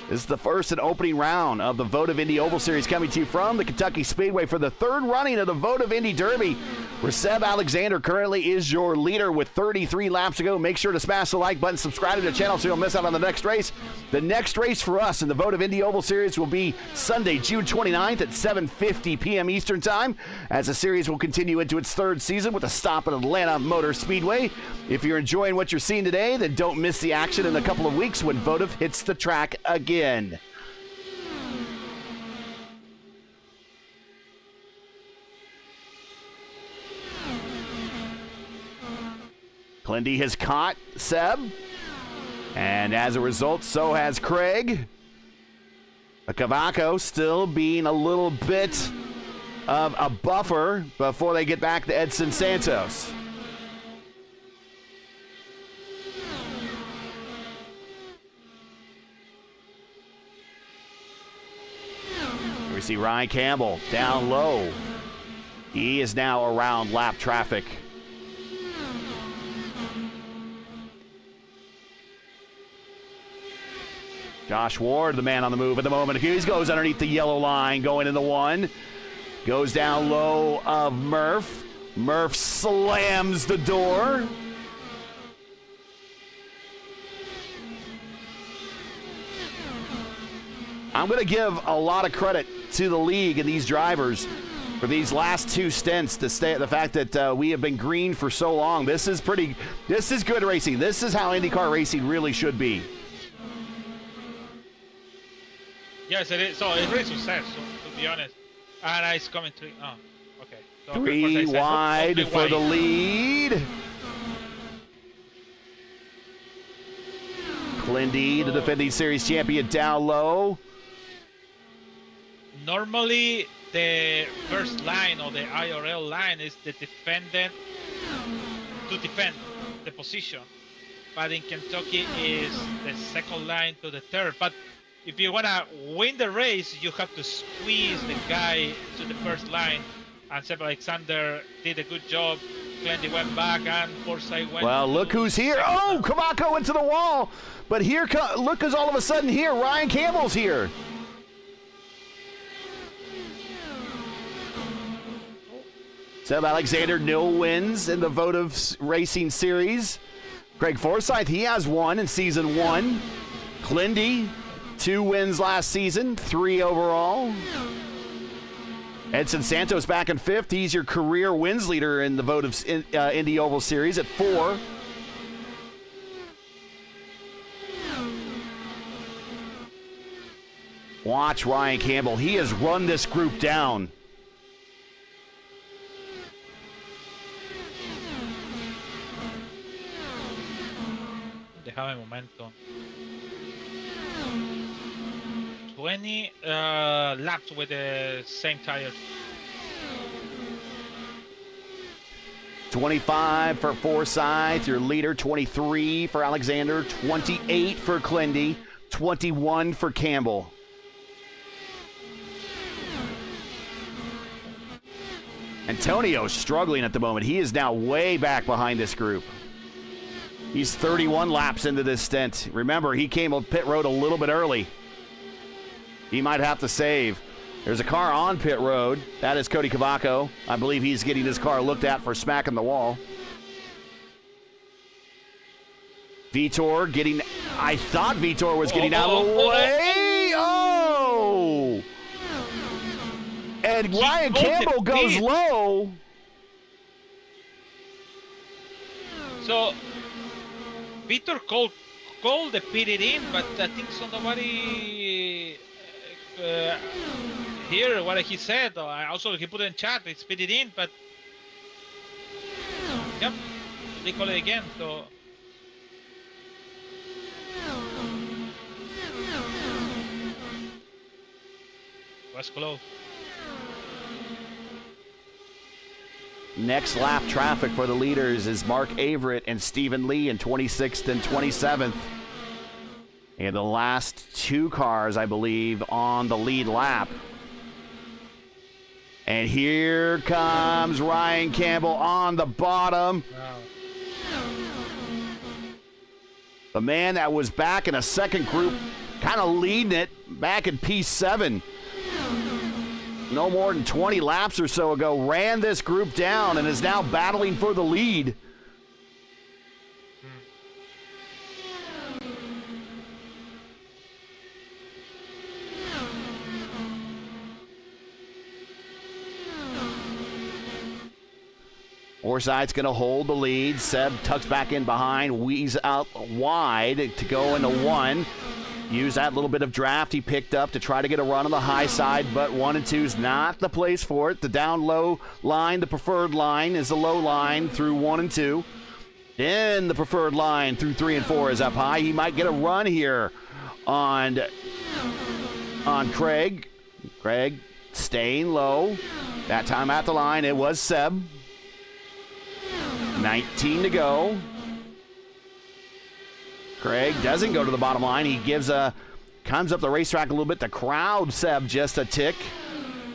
This is the first and opening round of the Votive Indy Oval Series, coming to you from the Kentucky Speedway for the 3rd running of the Votive Indy Derby, where Seb Alexander currently is your leader with 33 laps to go. Make sure to smash the like button, subscribe to the channel so you don't miss out on the next race. The next race for us in the Votive Indy Oval Series will be Sunday, June 29th at 7:50 p.m. Eastern Time, as the series will continue into its 3rd season with a stop at Atlanta Motor Speedway. If you're enjoying what you're seeing today, then don't miss the action in a couple of weeks when Votive hits the track again. Clindy has caught Seb, and as a result, so has Craig. Cavaco still being a little bit of a buffer before they get back to Edson Santos. We see Ryan Campbell down low. He is now around lap traffic. Josh Ward, the man on the move at the moment. He goes underneath the yellow line, going in the 1. Goes down low of Murph. Murph slams the door. I'm going to give a lot of credit to the league and these drivers for these last 2 stints, to stay at the fact that we have been green for so long. This is good racing. This is how INDYCAR racing really should be. Yes, it is. So it's really success, to be honest. And it's coming to. Oh, okay. So 3 wide for the lead. Clindy, the defending series champion, down low. Normally, the first line or the IRL line is the defendant to defend the position, but in Kentucky is the second line to the 3rd. But if you want to win the race, you have to squeeze the guy to the first line, and Seb Alexander did a good job Clendy went back and Forsyth went. Well, look who's here. Oh, Cavaco into the wall. But here, look who's all of a sudden here. Ryan Campbell's here. Seb Alexander, no wins in the Votive Racing Series. Greg Forsyth, he has one in season 1. Clendy, 2 wins last season, 3 overall. Edson Santos back in 5th. He's your career wins leader in the Votive Indy Oval Series at 4. Watch Ryan Campbell. He has run this group down. They have a momentum. 20 laps with the same tires. 25 for Forsyth, your leader. 23 for Alexander. 28 for Clendy. 21 for Campbell. Antonio's struggling at the moment. He is now way back behind this group. He's 31 laps into this stint. Remember, he came on pit road a little bit early. He might have to save. There's a car on pit road. That is Cody Cavaco. I believe he's getting his car looked at for smacking the wall. Vitor getting... I thought Vitor was getting out of the way. Oh! And Ryan Campbell goes low. So, Vitor called the pitted in, but I think so nobody hear what he said. Also, he put in chat, it's pitted in, but yep, they call it again. So was close. Next lap traffic for the leaders is Mark Averett and Stephen Lee in 26th and 27th. And the last 2 cars, I believe, on the lead lap. And here comes Ryan Campbell on the bottom. Wow. The man that was back in a second group, kind of leading it back in P7. No more than 20 laps or so ago, ran this group down and is now battling for the lead. Forsyth's going to hold the lead. Seb tucks back in behind, weaves out wide to go into 1. Use that little bit of draft he picked up to try to get a run on the high side, but 1 and 2 is not the place for it. The down low line, the preferred line, is the low line through 1 and 2. Then the preferred line through 3 and 4 is up high. He might get a run here on Craig. Craig staying low. That time at the line, it was Seb. 19 to go. Craig doesn't go to the bottom line. He comes up the racetrack a little bit to crowd Seb just a tick,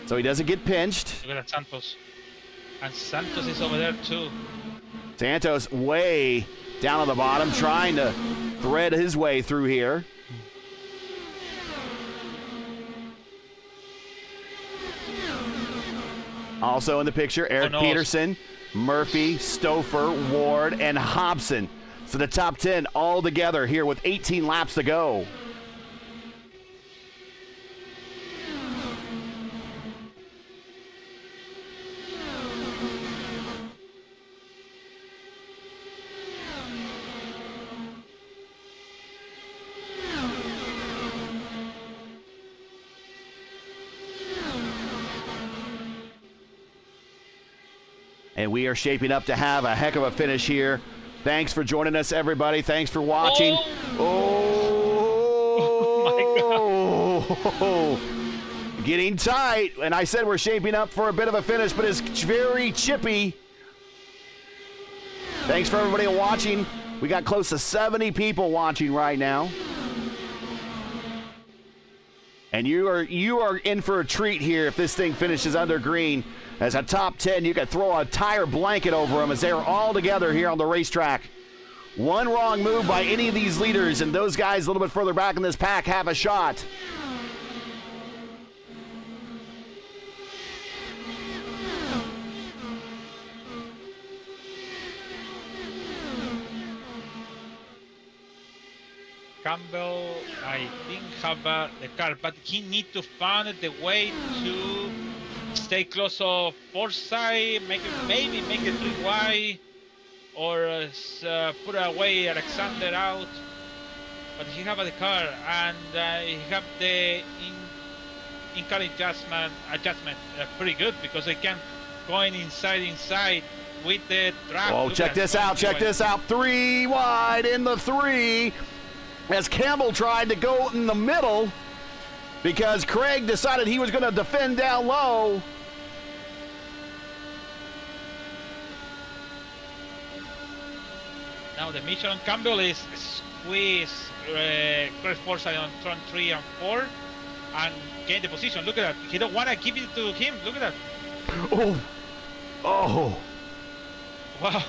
so he doesn't get pinched. Look at Santos. And Santos is over there too. Santos way down on the bottom, trying to thread his way through here. Also in the picture, Eric Peterson, Murphy, Stouffer, Ward, and Hobson. So the top 10 all together here with 18 laps to go. And we are shaping up to have a heck of a finish here. Thanks for joining us, everybody. Thanks for watching. Oh my God. Getting tight. And I said we're shaping up for a bit of a finish, but it's very chippy. Thanks for everybody watching. We got close to 70 people watching right now. And you are in for a treat here if this thing finishes under green. As a top 10, you can throw a tire blanket over them as they are all together here on the racetrack. One wrong move by any of these leaders, and those guys a little bit further back in this pack have a shot. Campbell, I think, have the car, but he need to find the way to stay close of Forsyth, maybe make it 3Y, or put away Alexander out. But he have the car, and he have the in-car adjustment pretty good, because they can going inside with the track. Oh, check this out, check this out. 3 wide in the 3. As Campbell tried to go in the middle because Craig decided he was going to defend down low. Now the mission on Campbell is squeeze Chris Forsyth on turn 3 and 4 and gain the position. Look at that. He don't want to give it to him. Look at that. Oh. Oh. Wow.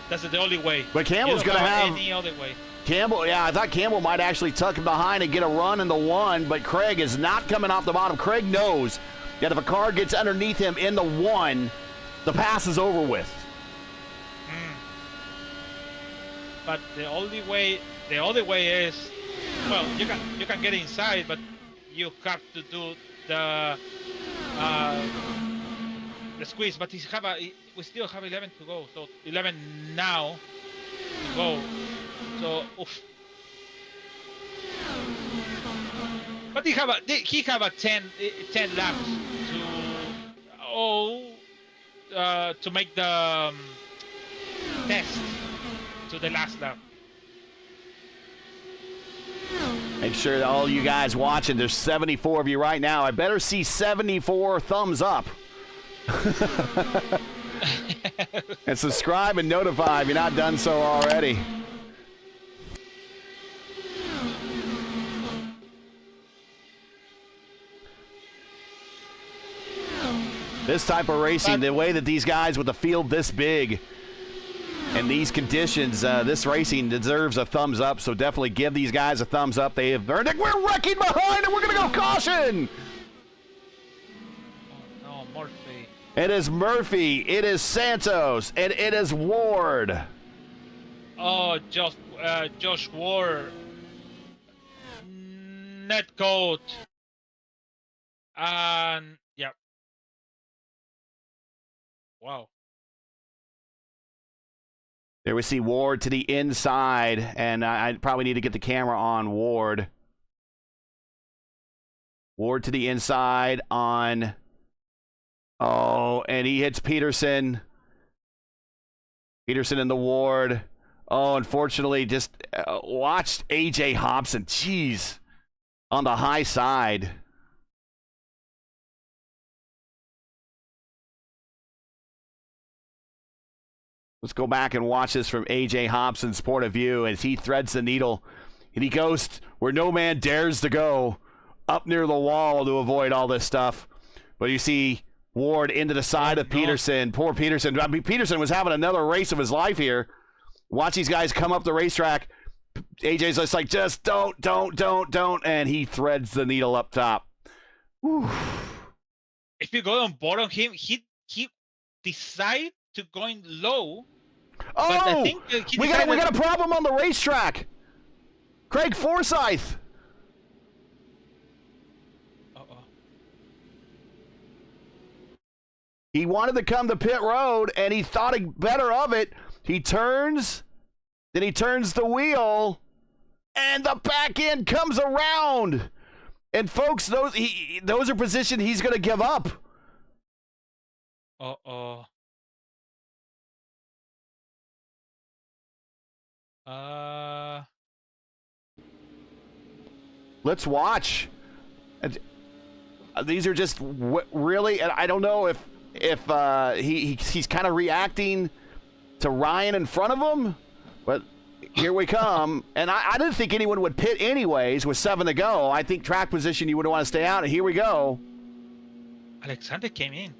That's the only way. But Campbell's going to have any other way. Campbell, yeah, I thought Campbell might actually tuck him behind and get a run in the 1, but Craig is not coming off the bottom. Craig knows that if a car gets underneath him in the 1, the pass is over with. But the only way, the other way is, well, you can get inside, but you have to do the squeeze. But we still have 11 to go, so 11 now to go. So, oof. But he have a 10 laps to make the test to the last lap. Make sure that all you guys watching, there's 74 of you right now. I better see 74 thumbs up. And subscribe and notify if you're not done so already. This type of racing, the way that these guys with a field this big and these conditions, this racing deserves a thumbs up, so definitely give these guys a thumbs up. They have earned it. We're wrecking behind and we're going to go caution. Oh, no, Murphy. It is Murphy, it is Santos, and it is Ward. Oh, Josh Ward. Netcoat. And, yeah. Wow. There we see Ward to the inside, and I probably need to get the camera on Ward. Ward to the inside on... Oh, and he hits Peterson. Peterson in the Ward. Oh, unfortunately, just watched A.J. Hobson. Jeez. On the high side. Let's go back and watch this from A.J. Hobson's point of view as he threads the needle. And he goes where no man dares to go, up near the wall to avoid all this stuff. But you see Ward into the side of Peterson. Poor Peterson. I mean, Peterson was having another race of his life here. Watch these guys come up the racetrack. AJ's just like, just don't. And he threads the needle up top. Whew. If you go on board on him, he decide to going low. Oh, but I think we got a problem on the racetrack. Craig Forsyth. He wanted to come to pit road, and he thought better of it. He turns, then he turns the wheel, and the back end comes around. And folks, those are positions he's going to give up. Let's watch. These are just really, and I don't know if he's kind of reacting to Ryan in front of him, but Here we come. And I didn't think anyone would pit anyways with 7 to go. I think track position you would want to stay out, and here we go. Alexander came in.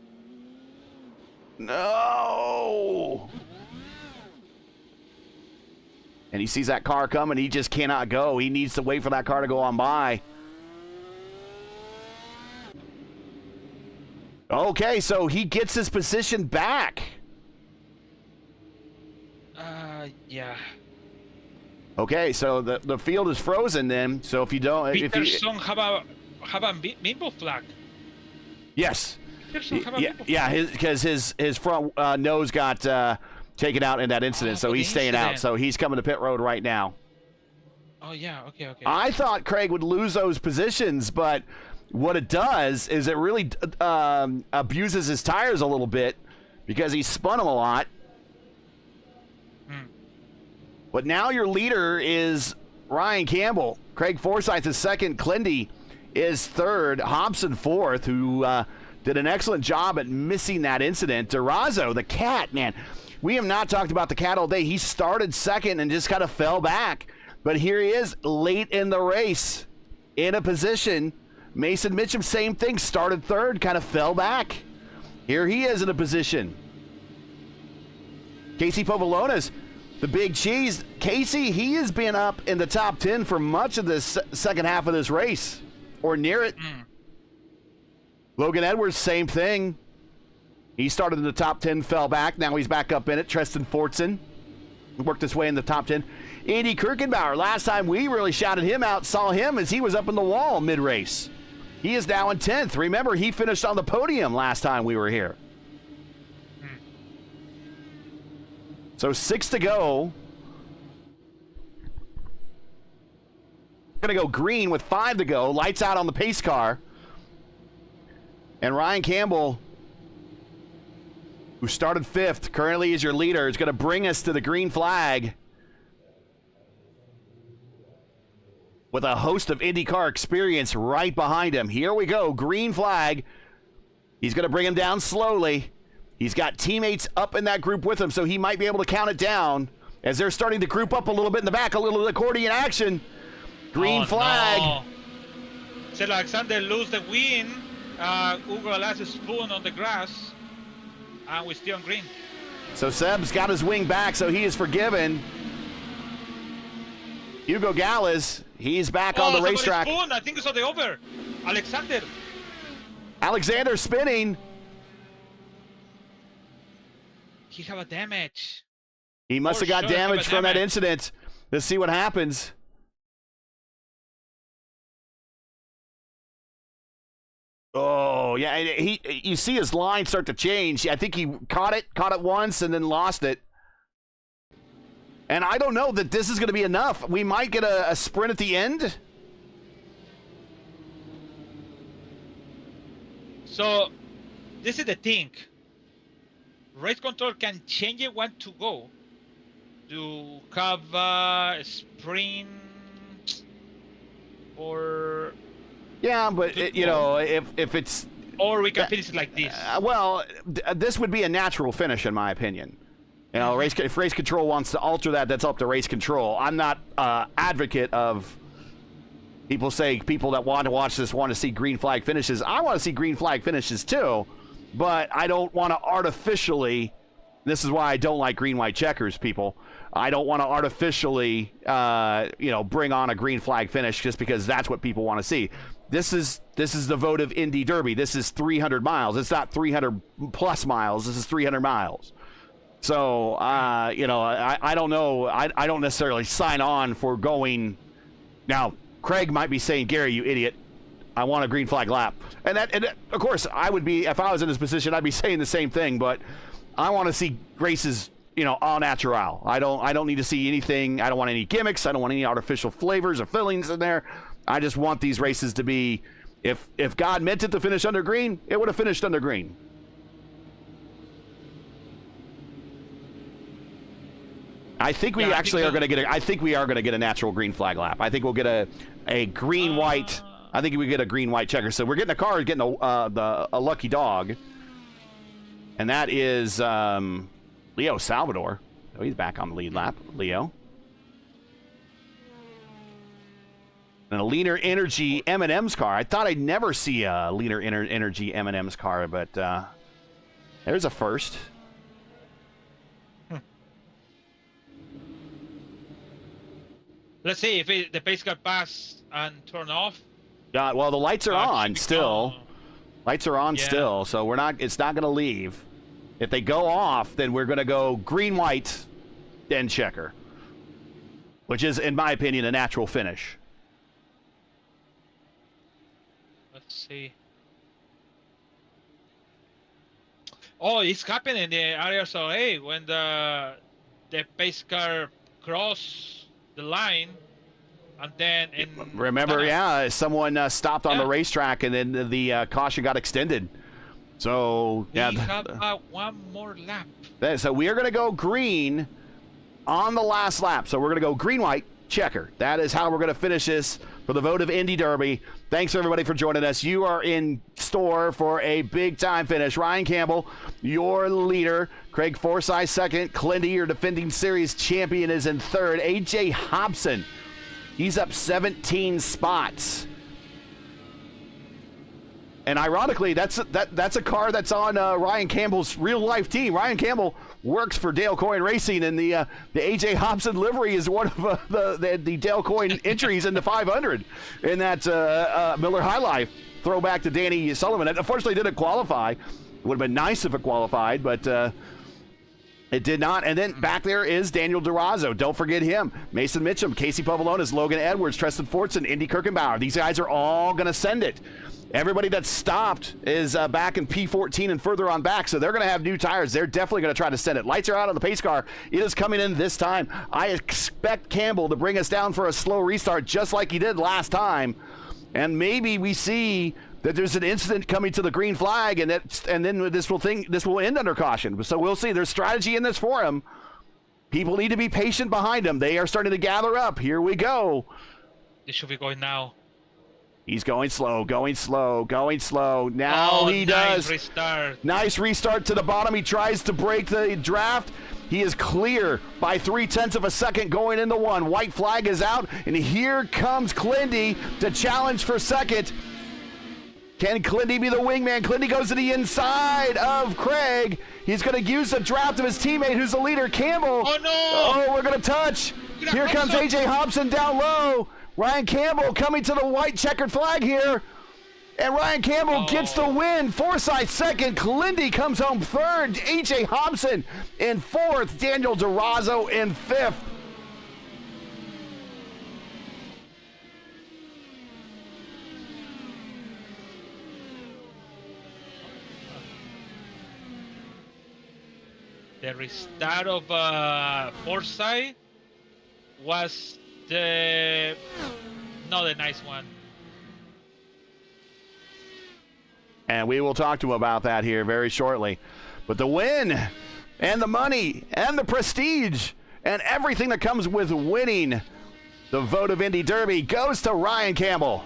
No. And he sees that car coming. He just cannot go. He needs to wait for that car to go on by. Okay, so he gets his position back. Yeah. Okay, so the field is frozen then. So if you don't, Peterson have a bimbo flag. Yes. Peterson have a bimbo flag. Yeah, because his front nose got taken out in that incident, so he's staying out. So he's coming to pit road right now. Oh yeah, okay. I thought Craig would lose those positions, but what it does is it really abuses his tires a little bit because he spun them a lot. But now your leader is Ryan Campbell. Craig Forsyth is second. Clendy is third. Hobson fourth, who did an excellent job at missing that incident. Durazo, the cat, man. We have not talked about the cat all day. He started second and just kind of fell back. But here he is late in the race in a position. Mason Mitchum, same thing. Started third, kind of fell back. Here he is in a position. Casey Povolonas, the big cheese. Casey, he has been up in the top 10 for much of this second half of this race, or near it. Logan Edwards, same thing. He started in the top 10, fell back. Now he's back up in it. Tristan Fortson worked his way in the top 10. Andy Kirkenbauer, last time we really shouted him out, saw him as he was up in the wall mid-race. He is now in 10th. Remember, he finished on the podium last time we were here. So 6 to go. Going to go green with 5 to go. Lights out on the pace car. And Ryan Campbell, who started 5th, currently is your leader, is going to bring us to the green flag with a host of IndyCar experience right behind him. Here we go, green flag. He's going to bring him down slowly. He's got teammates up in that group with him, so he might be able to count it down as they're starting to group up a little bit in the back, a little accordion action. Green flag. No. Said Alexander lose the win. Hugo last spoon on the grass, and we're still on green. So Seb's got his wing back, so he is forgiven. Hugo Galles, he's back on the racetrack. Spoon. I think it's on the over. Alexander spinning. He have a damage. He must have got damage from that incident. Let's see what happens. Oh, yeah, you see his line start to change. I think he caught it once and then lost it. And I don't know that this is going to be enough. We might get a sprint at the end. So, this is the thing. Race control can change it when to go. To have a sprint or... Yeah, but if it's... Or we can finish it like this. This would be a natural finish, in my opinion. You know, if race control wants to alter that, that's up to race control. I'm not advocate of people that want to watch this want to see green flag finishes. I want to see green flag finishes too, but I don't want to artificially. This is why I don't like green-white checkers, people. I don't want to artificially, bring on a green flag finish just because that's what people want to see. This is the Votive Indy Derby. This is 300 miles. It's not 300 plus miles. This is 300 miles. So, I don't know. I don't necessarily sign on for going. Now, Craig might be saying, Gary, you idiot, I want a green flag lap. And of course, I would be, if I was in this position, I'd be saying the same thing. But I want to see races, au natural. I don't need to see anything. I don't want any gimmicks. I don't want any artificial flavors or fillings in there. I just want these races to be, if God meant it to finish under green, it would have finished under green. I think we are going to get I think we are going to get a natural green flag lap. I think we'll get a green white. I think we get a green white checker. So we're getting a car, getting a lucky dog, and that is Leo Salvador. Oh, he's back on the lead lap. Leo. And a Leaner Energy M&M's car. I thought I'd never see a Leaner Energy M&M's car, but there's a first. Let's see if the pace car pass and turn off. Well, the lights are on still. Lights are on still, so we're not. It's not going to leave. If they go off, then we're going to go green, white, then checker, which is, in my opinion, a natural finish. Let's see. Oh, it's happening in the area. So hey, when the pace car cross the line, and then remember, someone stopped on the racetrack, and then the caution got extended. So we have one more lap. So we are going to go green on the last lap. So we're going to go green, white, checker. That is how we're going to finish this for the Votive Indy Derby. Thanks, everybody, for joining us. You are in store for a big-time finish. Ryan Campbell, your leader. Craig Forsyth, second. Clindy, your defending series champion, is in third. A.J. Hobson, he's up 17 spots. And ironically, that's a car that's on Ryan Campbell's real-life team. Ryan Campbell works for Dale Coyne Racing, and the A.J. Hobson livery is one of the Dale Coyne entries in the 500 in that Miller High Life throwback to Danny Sullivan. It unfortunately didn't qualify. It would have been nice if it qualified, but it did not. And then back there is Daniel Durazo. Don't forget him. Mason Mitchum, Casey Pavlonis, Logan Edwards, Tristan Fortson, Indy Kirkenbauer. These guys are all going to send it. Everybody that's stopped is back in P14 and further on back, so they're going to have new tires. They're definitely going to try to send it. Lights are out on the pace car. It is coming in this time. I expect Campbell to bring us down for a slow restart just like he did last time. And maybe we see that there's an incident coming to the green flag, and then this will end under caution. So we'll see. There's strategy in this for him. People need to be patient behind him. They are starting to gather up. Here we go. This should be going now. He's going slow, going slow, going slow. Now he does. Restart. Nice restart to the bottom. He tries to break the draft. He is clear by 0.3 of a second going into one. White flag is out, and here comes Clindy to challenge for second. Can Clindy be the wingman? Clindy goes to the inside of Craig. He's going to use the draft of his teammate, who's the leader, Campbell. Oh, no! Oh, we're going to touch. Here comes A.J. Hobson down low. Ryan Campbell coming to the white checkered flag here. And Ryan Campbell gets the win. Forsyth second. Clindy comes home third. A.J. Hobson in fourth. Daniel Durazo in fifth. The restart of Forsyth was not a nice one. And we will talk to him about that here very shortly. But the win and the money and the prestige and everything that comes with winning the Votive Indy Derby goes to Ryan Campbell.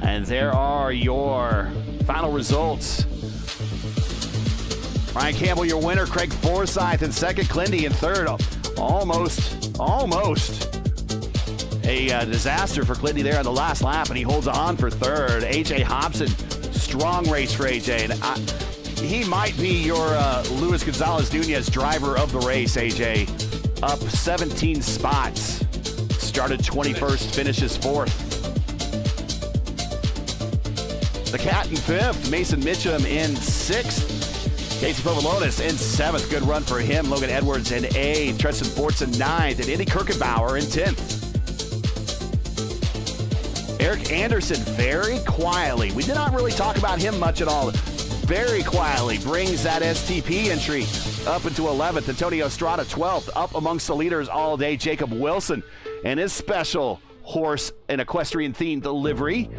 And there are your final results. Ryan Campbell, your winner. Craig Forsyth in second. Clindy in third. Almost a disaster for Clindy there on the last lap, and he holds on for third. A.J. Hobson, strong race for A.J. And he might be your Luis Gonzalez Nunez driver of the race, A.J. Up 17 spots. Started 21st, finishes 4th. The Cat in 5th, Mason Mitchum in 6th, Casey Pavlonis in 7th. Good run for him. Logan Edwards in 8th, Tristan Fortson 9th, and Indy Kirkenbauer in 10th. Eric Anderson very quietly, we did not really talk about him much at all, very quietly brings that STP entry up into 11th. Antonio Estrada 12th, up amongst the leaders all day. Jacob Wilson and his special horse and equestrian themed livery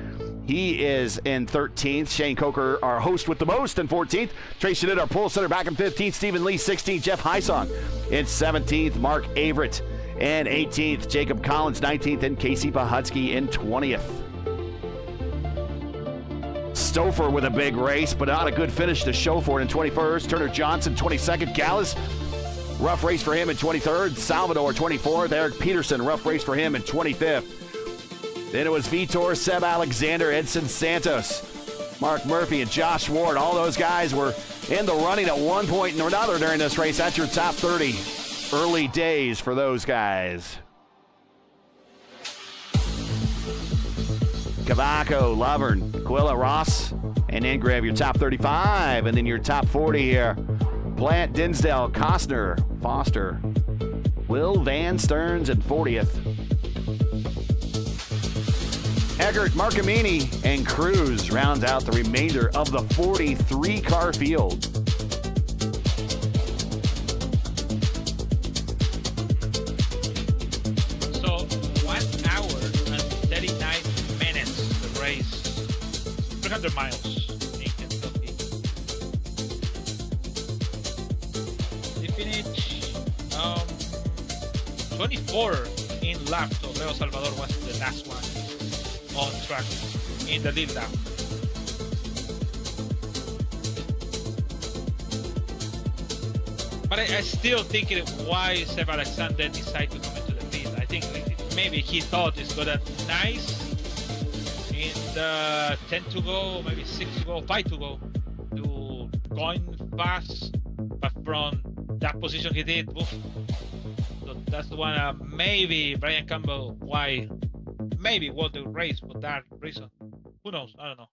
He is in 13th. Shane Coker, our host with the most, in 14th. Trey Shadid, our pole center, back in 15th. Stephen Lee, 16th. Jeff Heisong in 17th. Mark Averett in 18th. Jacob Collins, 19th. And Casey Pahutsky in 20th. Stouffer with a big race, but not a good finish to show for it in 21st. Turner Johnson, 22nd. Gallus, rough race for him in 23rd. Salvador, 24th. Eric Peterson, rough race for him in 25th. Then it was Vitor, Seb Alexander, Edson Santos, Mark Murphy, and Josh Ward. All those guys were in the running at one point or another during this race. That's your top 30 early days for those guys. Cavaco, Lovern, Quilla, Ross, and Ingrave, your top 35. And then your top 40 here. Plant, Dinsdale, Costner, Foster, Will Van Stearns, and 40th. Eggert, Marcamini, and Cruz rounds out the remainder of the 43-car field. So 1 hour and 39 minutes the race, 300 miles in Kentucky. They finished 24 in lap, so Leo Salvador was the last one on track in the lead lap. But I still think why Seb Alexander decided to come into the field. I think maybe he thought it's gonna be nice in the 10 to go, maybe 6 to go, 5 to go, to going fast, but from that position he did, oof. So that's the one maybe Brian Campbell why maybe won the race for that reason. Who knows? I don't know.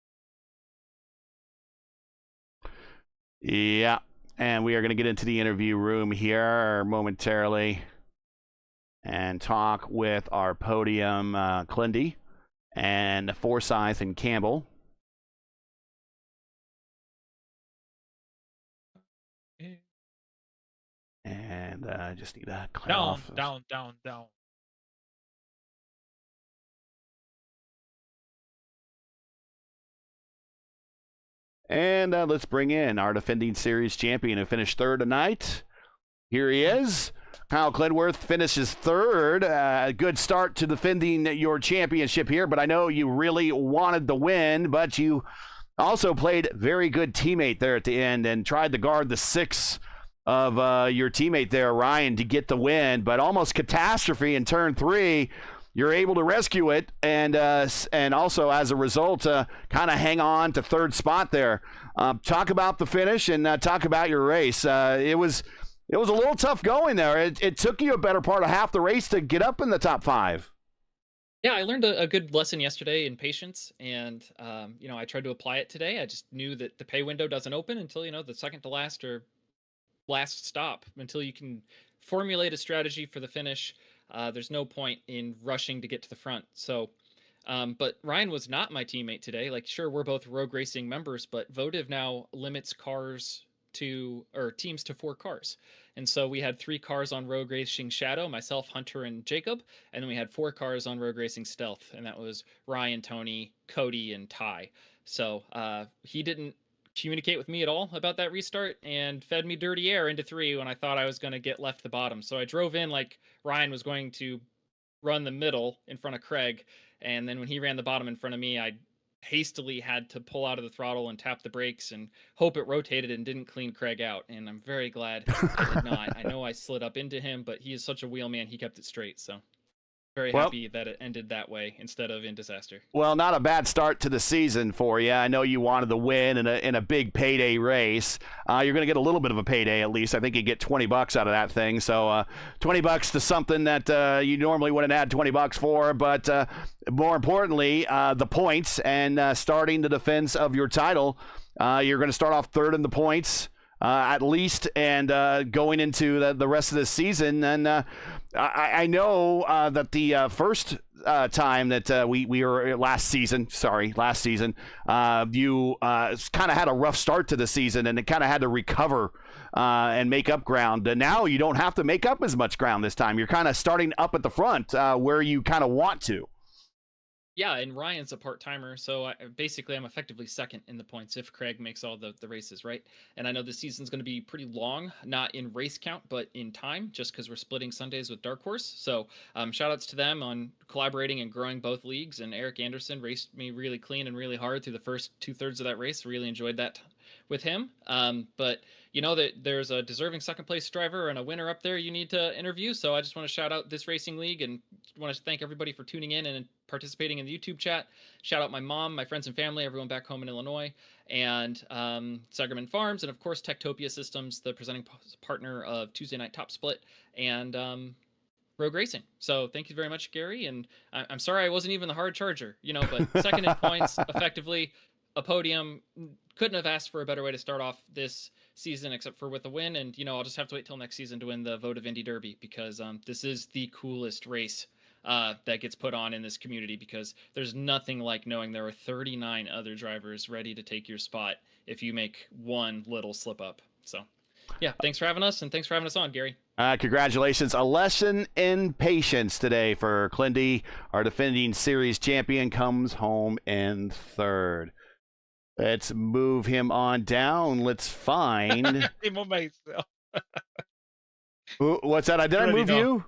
Yeah, and we are going to get into the interview room here momentarily and talk with our podium, Clindy and Forsyth and Campbell. And I just need to clear off. Down. And let's bring in our defending series champion who finished third tonight. Here he is. Kyle Clinworth finishes third. A good start to defending your championship here, but I know you really wanted the win, but you also played very good teammate there at the end and tried to guard the 6 of your teammate there, Ryan, to get the win, but almost catastrophe in turn 3. You're able to rescue it, and also as a result, kind of hang on to third spot there. Talk about the finish and talk about your race. It was a little tough going there. It took you a better part of half the race to get up in the top 5. Yeah, I learned a good lesson yesterday in patience, and I tried to apply it today. I just knew that the pay window doesn't open until the second to last or last stop, until you can formulate a strategy for the finish. There's no point in rushing to get to the front. So, but Ryan was not my teammate today. Like, sure, we're both Rogue Racing members, but Votive now limits teams to 4 cars. And so we had 3 cars on Rogue Racing Shadow, myself, Hunter, and Jacob. And then we had 4 cars on Rogue Racing Stealth. And that was Ryan, Tony, Cody, and Ty. So he didn't communicate with me at all about that restart and fed me dirty air into 3 when I thought I was going to get left the bottom. So I drove in like Ryan was going to run the middle in front of Craig, and then when he ran the bottom in front of me, I hastily had to pull out of the throttle and tap the brakes and hope it rotated and didn't clean Craig out, and I'm very glad I did not. I know I slid up into him, but he is such a wheelman, he kept it straight, so very happy that it ended that way instead of in disaster. Well, not a bad start to the season for you. I know you wanted the win in a big payday race. You're going to get a little bit of a payday at least. I think you get $20 out of that thing. So $20 to something that you normally wouldn't add $20 for. But more importantly, the points and starting the defense of your title. You're going to start off third in the points. At least, and going into the rest of the season. And I know that the first time that we were last season, you kind of had a rough start to the season, and it kind of had to recover and make up ground. And now you don't have to make up as much ground this time. You're kind of starting up at the front where you kind of want to. Yeah, and Ryan's a part-timer, so basically I'm effectively second in the points if Craig makes all the races, right? And I know this season's going to be pretty long, not in race count, but in time, just because we're splitting Sundays with Dark Horse. So shout outs to them on collaborating and growing both leagues. And Eric Anderson raced me really clean and really hard through the first 2/3 of that race. Really enjoyed that with him. But you know that there's a deserving second place driver and a winner up there you need to interview. So I just want to shout out this racing league and want to thank everybody for tuning in and participating in the YouTube chat. Shout out my mom, my friends and family, everyone back home in Illinois, and Sagerman Farms, and of course Techtopia Systems, the presenting partner of Tuesday Night Top Split, and Rogue Racing. So thank you very much, Gary. And I'm sorry I wasn't even the hard charger, but second in points, effectively a podium. Couldn't have asked for a better way to start off this season except for with a win. And I'll just have to wait till next season to win the Votive Indy Derby, because this is the coolest race that gets put on in this community, because there's nothing like knowing there are 39 other drivers ready to take your spot if you make one little slip up. So yeah, thanks for having us, and thanks for having us on, Gary. Congratulations. A lesson in patience today for Clindy. Our defending series champion comes home in third. Let's move him on down. Let's find. What's that? Did I move you?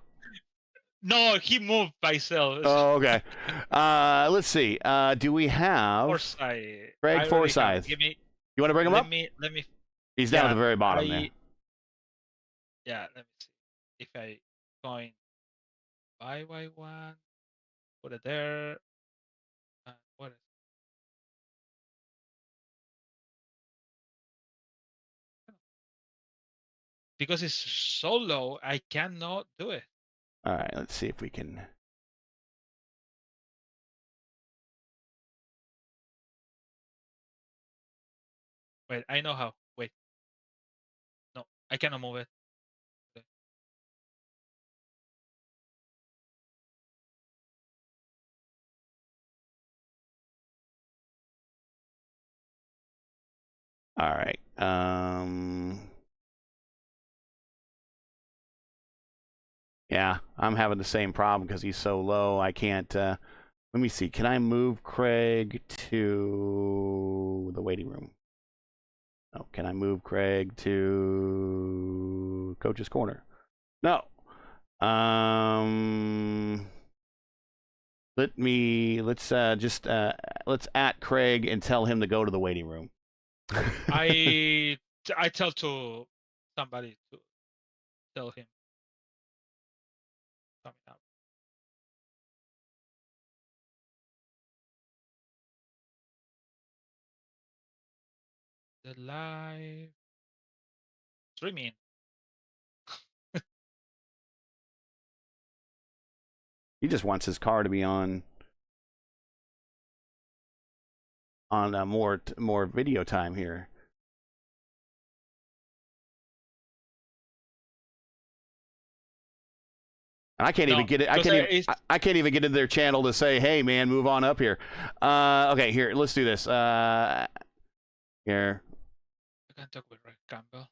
No, he moved by himself. Oh, okay. Let's see. Do we have Forsyth? Greg Forsyth? Give me. You want to bring him up? Let me. He's down at the very bottom there. Yeah, let me see. If I coin Y1, put it there. What is it? Because it's so low, I cannot do it. All right, let's see if we can. Wait, I know how. Wait. No, I cannot move it. Okay. All right. Yeah, I'm having the same problem because he's so low. I can't. Let me see. Can I move Craig to the waiting room? No. Can I move Craig to coach's corner? No. Let's at Craig and tell him to go to the waiting room. I tell to somebody to tell him coming up. The live streaming. He just wants his car to be on more video time here. And I can't even get it. I can't even get into their channel to say, "Hey, man, move on up here." Okay, here, let's do this. Here. I can talk with Rick Campbell.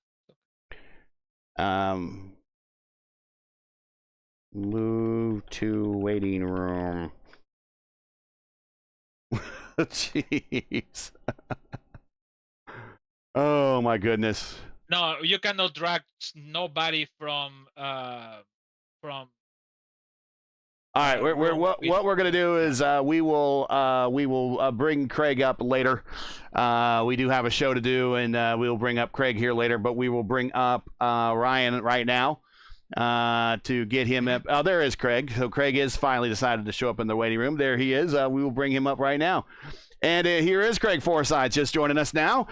Move to waiting room. Jeez. Oh my goodness. No, you cannot drag nobody from. All right, what we're gonna do is we will bring Craig up later. We do have a show to do, and we will bring up Craig here later. But we will bring up Ryan right now to get him up. Oh, there is Craig. So Craig is finally decided to show up in the waiting room. There he is. We will bring him up right now. And here is Craig Forsyth just joining us now.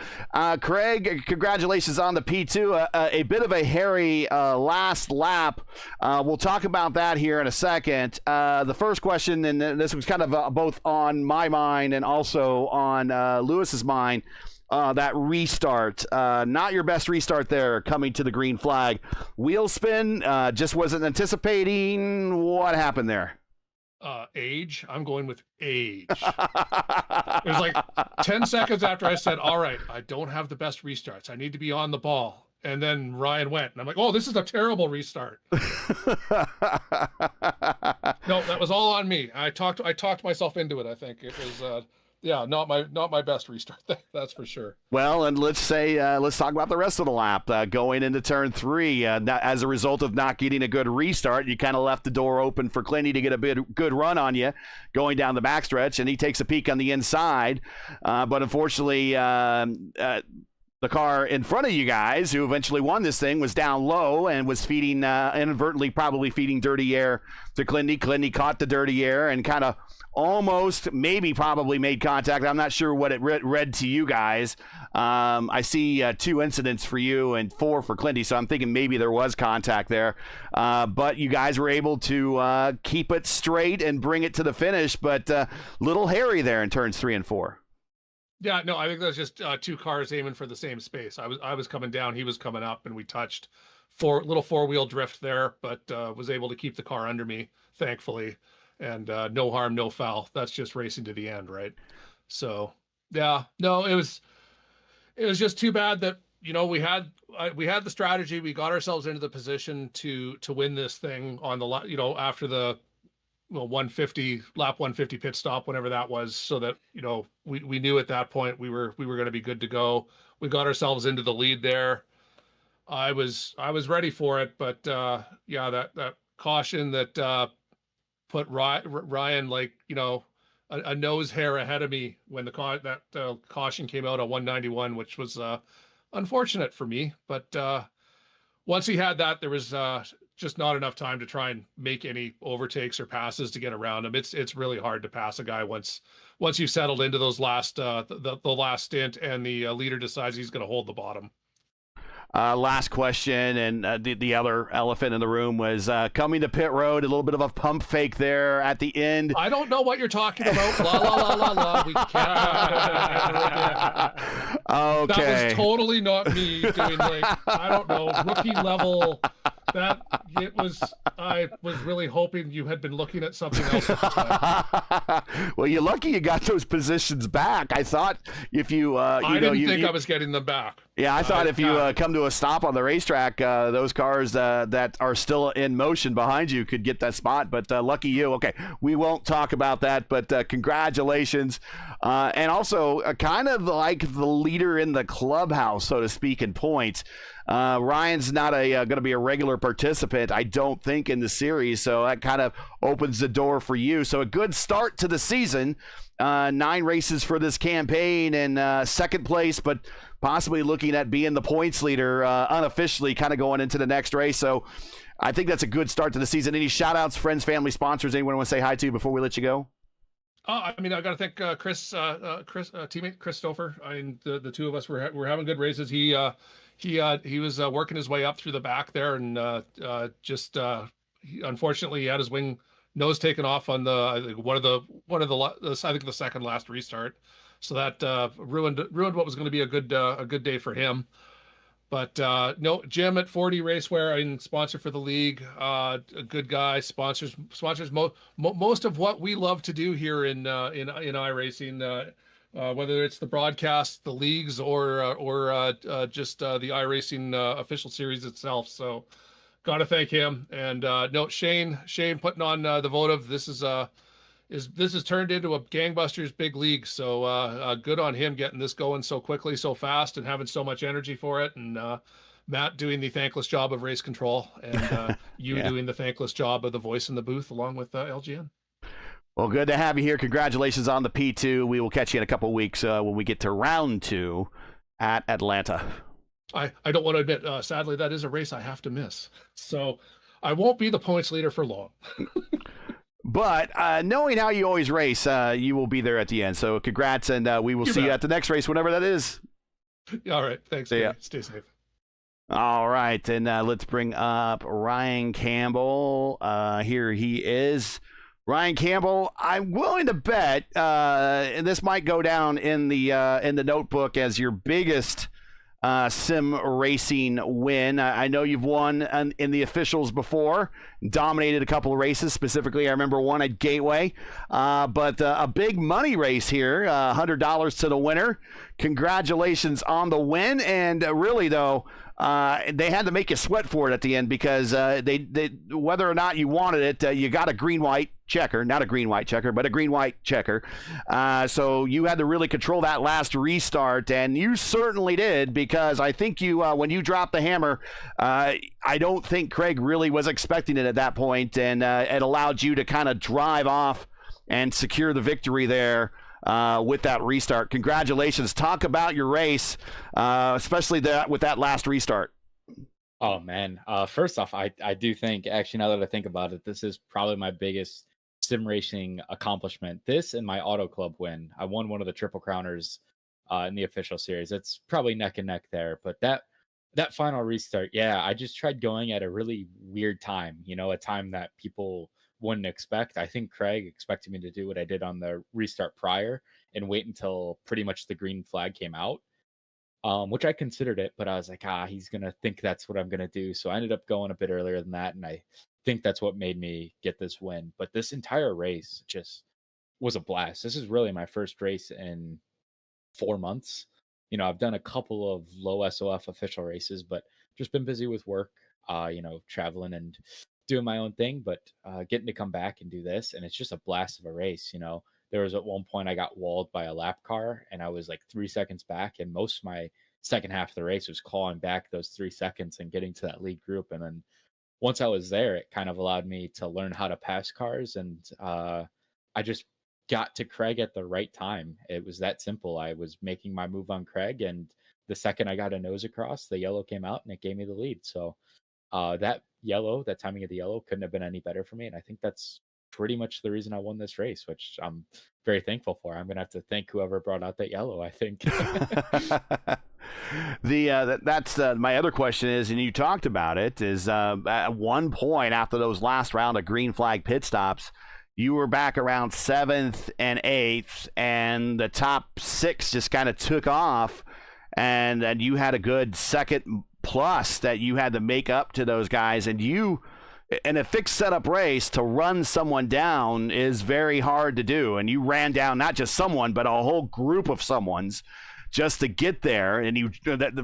Craig, congratulations on the P2. A bit of a hairy last lap. We'll talk about that here in a second. The first question, and this was kind of both on my mind and also on Lewis's mind, that restart. Not your best restart there coming to the green flag. Wheel spin, just wasn't anticipating. What happened there? Age. I'm going with age. It was like 10 seconds after I said, all right, I don't have the best restarts. I need to be on the ball. and then Ryan went, and I'm like, oh, this is a terrible restart. No, that was all on me. I talked myself into it. I think it was not my best restart. That's for sure. Well, and let's talk about the rest of the lap. Going into turn 3, as a result of not getting a good restart, you kind of left the door open for Clinty to get a good run on you going down the backstretch, and he takes a peek on the inside. But unfortunately, the car in front of you guys, who eventually won this thing, was down low and was feeding, inadvertently probably feeding dirty air to Clinty. Clinty caught the dirty air and kind of almost, maybe probably made contact. I'm not sure what it read to you guys. I see 2 incidents for you and 4 for Clinty, so I'm thinking maybe there was contact there. But you guys were able to keep it straight and bring it to the finish, but little hairy there in turns 3 and 4. Yeah, no, I think that's just 2 cars aiming for the same space. I was coming down, he was coming up, and we touched little 4-wheel drift there, but was able to keep the car under me, thankfully. And no harm, no foul. That's just racing to the end, right? So, yeah, no, it was just too bad that, you know, we had the strategy, we got ourselves into the position to win this thing on the, you know, after the 150 lap 150 pit stop, whenever that was, so that, you know, we knew at that point we were going to be good to go. We got ourselves into the lead there. I was ready for it, but yeah, that caution that put Ryan, like, you know, a nose hair ahead of me when the caution came out on 191, which was unfortunate for me. But once he had that, there was just not enough time to try and make any overtakes or passes to get around him. It's really hard to pass a guy once you've settled into those last the last stint and the leader decides he's going to hold the bottom. Last question, and the other elephant in the room was coming to pit road, a little bit of a pump fake there at the end. I don't know what you're talking about. La, la, la, la, la. We can't talk about that ever again. Okay. That was totally not me doing, like, I don't know, rookie level. I was really hoping you had been looking at something else at the time. Well, you're lucky you got those positions back. I thought if you, I didn't think I was getting them back. Yeah, I thought if you come to a stop on the racetrack, those cars that are still in motion behind you could get that spot, but lucky you. Okay, we won't talk about that, but congratulations. And also kind of like the leader in the clubhouse, so to speak, in points. Ryan's not going to be a regular participant, I don't think, in the series, so that kind of opens the door for you. So a good start to the season. 9 races for this campaign, and second place, but possibly looking at being the points leader unofficially kind of going into the next race. So I think that's a good start to the season. Any shout outs, friends, family, sponsors, anyone want to say hi to before we let you go? I mean, I got to thank teammate Chris Stouffer. I mean, the two of us were having good races. He was working his way up through the back there, and unfortunately he had his nose taken off on one of the I think the second last restart. So that ruined what was going to be a good day for him. But no, Jim at 4D Racewear, I mean, sponsor for the league, a good guy, sponsors most of what we love to do here in iRacing, whether it's the broadcast, the leagues, or just the iRacing official series itself. So got to thank him. And no, Shane putting on the Votive. This has turned into a gangbusters big league. So good on him getting this going so quickly, so fast, and having so much energy for it. And Matt doing the thankless job of race control, and you doing the thankless job of the voice in the booth along with LGN. Well, good to have you here. Congratulations on the P2. We will catch you in a couple of weeks when we get to round 2 at Atlanta. I don't want to admit, sadly, that is a race I have to miss. So I won't be the points leader for long. But knowing how you always race, you will be there at the end. So congrats, and we will see you at the next race, whenever that is. All right. Thanks. See ya. Stay safe. All right. And let's bring up Ryan Campbell. Here he is. Ryan Campbell, I'm willing to bet, and this might go down in the notebook as your biggest sim racing win. I know you've won in the officials before, dominated a couple of races. Specifically, I remember one at Gateway, but a big money race here, $100 to the winner. Congratulations on the win. And really, though, they had to make you sweat for it at the end because they whether or not you wanted it, you got a green-white checker, not a green-white checker, but a green-white checker. So you had to really control that last restart, and you certainly did because I think you, when you dropped the hammer, I don't think Craig really was expecting it at that point, and it allowed you to kind of drive off and secure the victory there. With that restart. Congratulations. Talk about your race, especially with that last restart. Oh, man. First off, I do think, actually, now that I think about it, this is probably my biggest sim racing accomplishment. This and my Auto Club win. I won one of the Triple Crowners in the official series. It's probably neck and neck there. But that final restart, yeah, I just tried going at a really weird time, a time that people wouldn't expect. I think Craig expected me to do what I did on the restart prior and wait until pretty much the green flag came out, which I considered it, but I was like, he's going to think that's what I'm going to do. So I ended up going a bit earlier than that. And I think that's what made me get this win. But this entire race just was a blast. This is really my first race in 4 months. I've done a couple of low SOF official races, but just been busy with work, traveling and doing my own thing, but getting to come back and do this, and it's just a blast of a race. There was at one point I got walled by a lap car and I was like 3 seconds back, and most of my second half of the race was clawing back those 3 seconds and getting to that lead group. And then once I was there, it kind of allowed me to learn how to pass cars, and I just got to Craig at the right time. It was that simple. I was making my move on Craig, and the second I got a nose across, the yellow came out and it gave me the lead. So that timing of the yellow couldn't have been any better for me. And I think that's pretty much the reason I won this race, which I'm very thankful for. I'm going to have to thank whoever brought out that yellow, I think. That's my other question is, and you talked about it, is at one point after those last round of green flag pit stops, you were back around 7th and 8th, and the top 6 just kind of took off, and you had a good second plus that you had to make up to those guys. And you, in a fixed setup race, to run someone down is very hard to do. And you ran down not just someone, but a whole group of someone's just to get there. And you,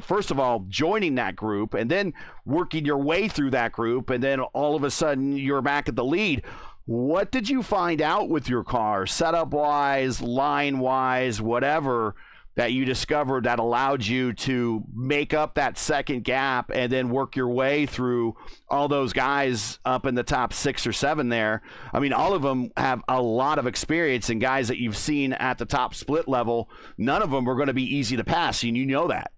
first of all, joining that group and then working your way through that group. And then all of a sudden you're back at the lead. What did you find out with your car, setup wise, line wise, whatever, that you discovered that allowed you to make up that second gap and then work your way through all those guys up in the top 6 or 7 there? I mean, all of them have a lot of experience, and guys that you've seen at the top split level, none of them are going to be easy to pass, and you know that.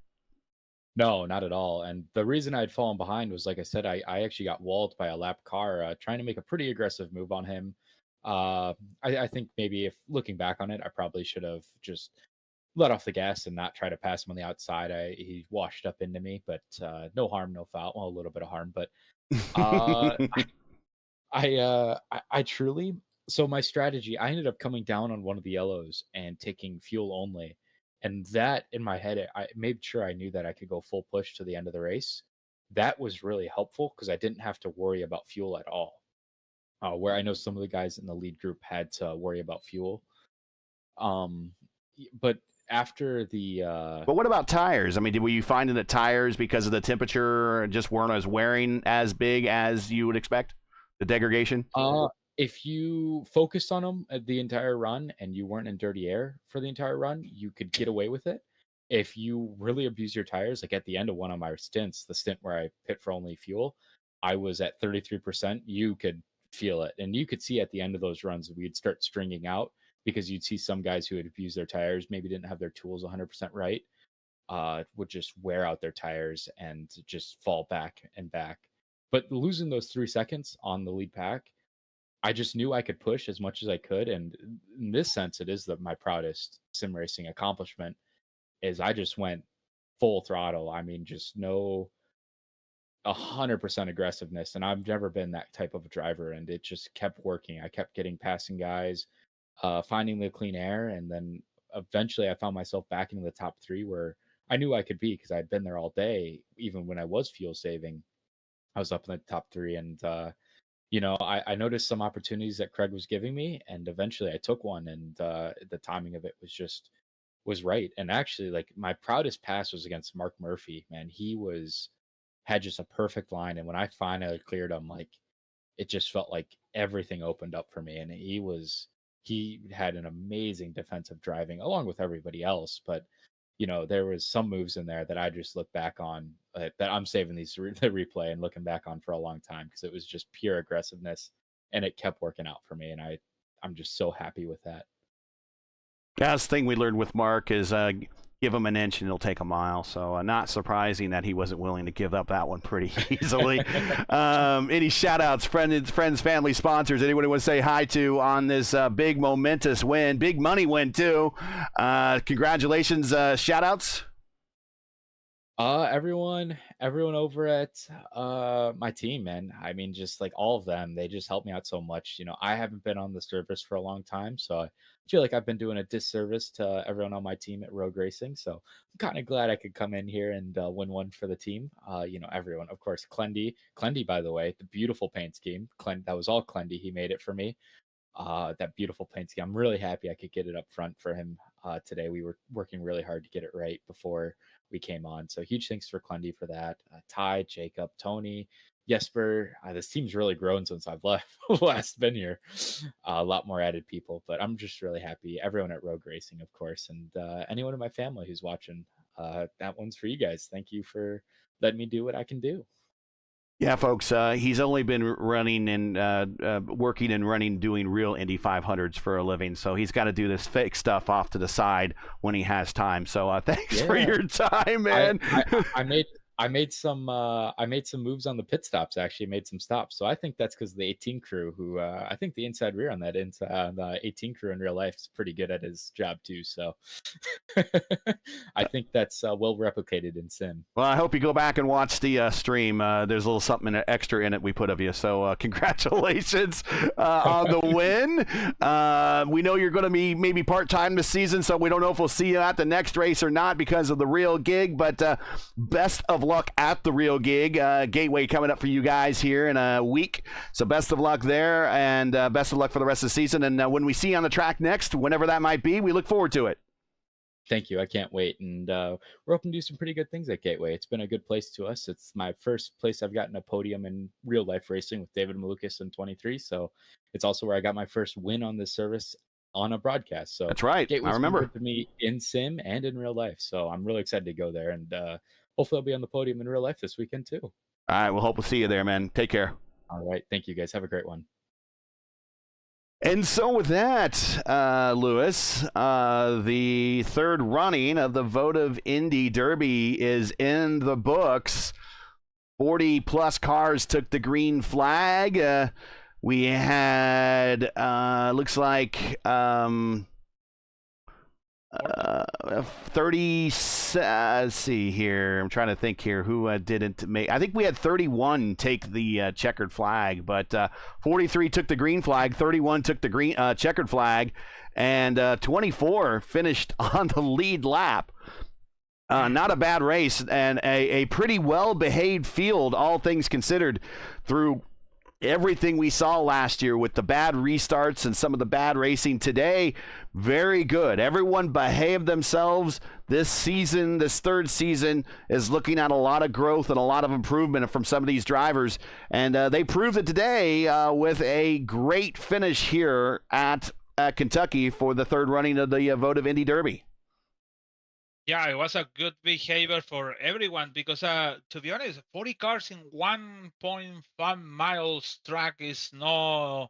No, not at all. And the reason I'd fallen behind was, like I said, I actually got walled by a lap car trying to make a pretty aggressive move on him. I think maybe if looking back on it, I probably should have just let off the gas and not try to pass him on the outside. He washed up into me, but no harm, no foul. Well, a little bit of harm, but I truly, so my strategy, I ended up coming down on one of the yellows and taking fuel only. And that in my head, I made sure I knew that I could go full push to the end of the race. That was really helpful because I didn't have to worry about fuel at all. Where I know some of the guys in the lead group had to worry about fuel. But after the but what about tires? I mean, were you finding that tires, because of the temperature, just weren't as wearing as big as you would expect, the degradation? If you focused on them the entire run and you weren't in dirty air for the entire run, you could get away with it. If you really abuse your tires, like at the end of one of my stints, the stint where I pit for only fuel, I was at 33%. You could feel it, and you could see at the end of those runs we'd start stringing out, because you'd see some guys who had abused their tires, maybe didn't have their tools 100% right, would just wear out their tires and just fall back and back. But losing those 3 seconds on the lead pack, I just knew I could push as much as I could. And in this sense, it is my proudest sim racing accomplishment, is I just went full throttle. I mean, just no 100% aggressiveness. And I've never been that type of a driver, and it just kept working. I kept getting passing guys, finding the clean air, and then eventually I found myself back into the top 3 where I knew I could be, because I'd been there all day. Even when I was fuel saving, I was up in the top 3, and I noticed some opportunities that Craig was giving me, and eventually I took one, and the timing of it was right. And actually, like, my proudest pass was against Mark Murphy. Man, he was had just a perfect line. And when I finally cleared him, like it just felt like everything opened up for me. And he had an amazing defensive driving along with everybody else. But there was some moves in there that I just look back on that I'm saving the replay and looking back on for a long time, because it was just pure aggressiveness and it kept working out for me. And I'm just so happy with that. Yeah, that's the thing we learned with Mark is give him an inch and he'll take a mile. So not surprising that he wasn't willing to give up that one pretty easily. Any shout outs, friends, family, sponsors, anyone who want to say hi to on this big momentous win, big money win too. Congratulations, shout outs. Everyone over at my team, man. I mean, just like all of them, they just helped me out so much. I haven't been on the service for a long time, so I feel like I've been doing a disservice to everyone on my team at Rogue Racing. So I'm kind of glad I could come in here and win one for the team. Everyone, of course, Clendy, by the way, the beautiful paint scheme. That was all Clendy. He made it for me. That beautiful paint scheme. I'm really happy I could get it up front for him today. We were working really hard to get it right before we came on. So huge thanks for Clendy for that. Ty, Jacob, Tony, Jesper. This team's really grown since I've last been here. A lot more added people, but I'm just really happy. Everyone at Rogue Racing, of course, and anyone in my family who's watching. That one's for you guys. Thank you for letting me do what I can do. Yeah, folks, he's only been running and working and running, doing real Indy 500s for a living. So he's got to do this fake stuff off to the side when he has time. So thanks for your time, man. I made some moves on the pit stops. Actually, made some stops. So I think that's because the 18 crew, who I think the inside rear on that the 18 crew in real life is pretty good at his job too. So I think that's well replicated in sim. Well, I hope you go back and watch the stream. There's a little something extra in it we put of you. So congratulations on the win. We know you're going to be maybe part-time this season, so we don't know if we'll see you at the next race or not because of the real gig. But best of luck at the real gig. Gateway coming up for you guys here in a week. So best of luck there, and best of luck for the rest of the season. And when we see you on the track next, whenever that might be, we look forward to it. Thank you. I can't wait. And we're hoping to do some pretty good things at Gateway. It's been a good place to us. It's my first place I've gotten a podium in real life racing with David Malukas in 23. So it's also where I got my first win on this service on a broadcast. So that's right. Gateway's I remember. been good to me in sim and in real life. So I'm really excited to go there, and hopefully I'll be on the podium in real life this weekend too. All right. We'll hope we'll see you there, man. Take care. All right. Thank you, guys. Have a great one. And so with that, Lewis, the third running of the Votive Indy Derby is in the books. 40-plus cars took the green flag. We had, looks like 30, let's see here. I'm trying to think here who didn't make. I think we had 31 take the checkered flag, but 43 took the green flag, 31 took the green checkered flag, and 24 finished on the lead lap. Not a bad race, and a pretty well-behaved field, all things considered, through everything we saw last year with the bad restarts and some of the bad racing. Today, very good. Everyone behaved themselves. This season, this third season, is looking at a lot of growth and a lot of improvement from some of these drivers. And they proved it today with a great finish here at Kentucky for the third running of the Votive Indy Derby. Yeah, it was a good behavior for everyone because, to be honest, 40 cars in 1.5 miles track is no,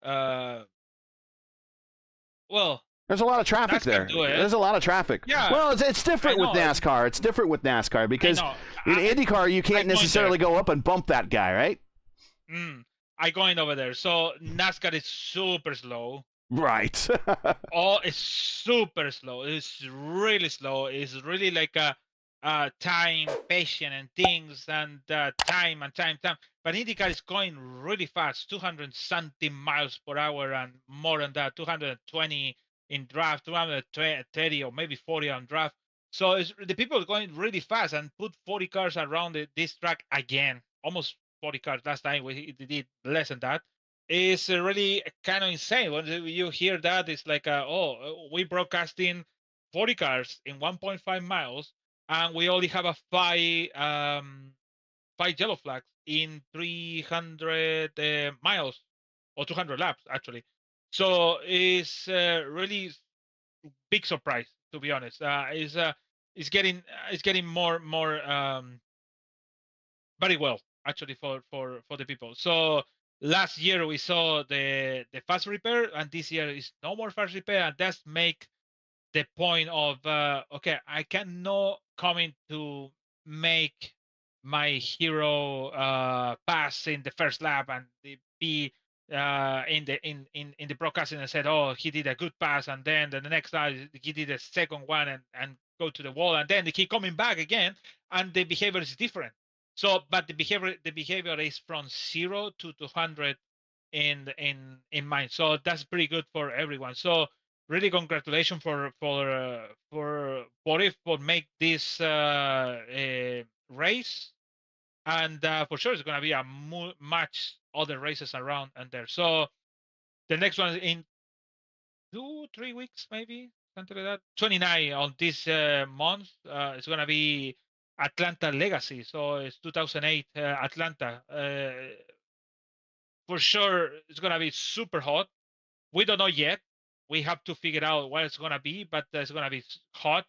well. There's a lot of traffic there. There's a lot of traffic. Yeah. Well, it's different with NASCAR. It's different with NASCAR because in INDYCAR, you can't necessarily go up and bump that guy, right? I'm going over there. So NASCAR is super slow. Right. It's super slow. It's really slow. It's really like a time, patient, and things, and time. But INDYCAR is going really fast, 200 miles per hour, and more than that, 220 in draft, 230 or maybe 40 on draft. So the people are going really fast and put 40 cars around this track again. Almost 40 cars. Last time we did less than that. It's really kind of insane. When you hear that, it's like, we broadcasting 40 cars in 1.5 miles, and we only have a 5 5 yellow flags in 300 miles or 200 laps actually. So it's really big surprise, to be honest. It's getting more very well actually for the people. So last year we saw the fast repair, and this year is no more fast repair, and that's make the point of okay, I cannot come in to make my hero pass in the first lap and be in the broadcasting and said, oh, he did a good pass, and then the next lap he did a second one and go to the wall, and then he coming back again, and the behavior is different. So, but the behavior is from 0 to 200 in mind. So that's pretty good for everyone. So really congratulations for Votive for make this race, and for sure it's gonna be a much other races around and there. So the next one is in 2-3 weeks, maybe something like that. 29 on this month. It's gonna be Atlanta Legacy. So it's 2008 Atlanta. For sure, it's gonna be super hot. We don't know yet. We have to figure out what it's gonna be, but it's gonna be hot,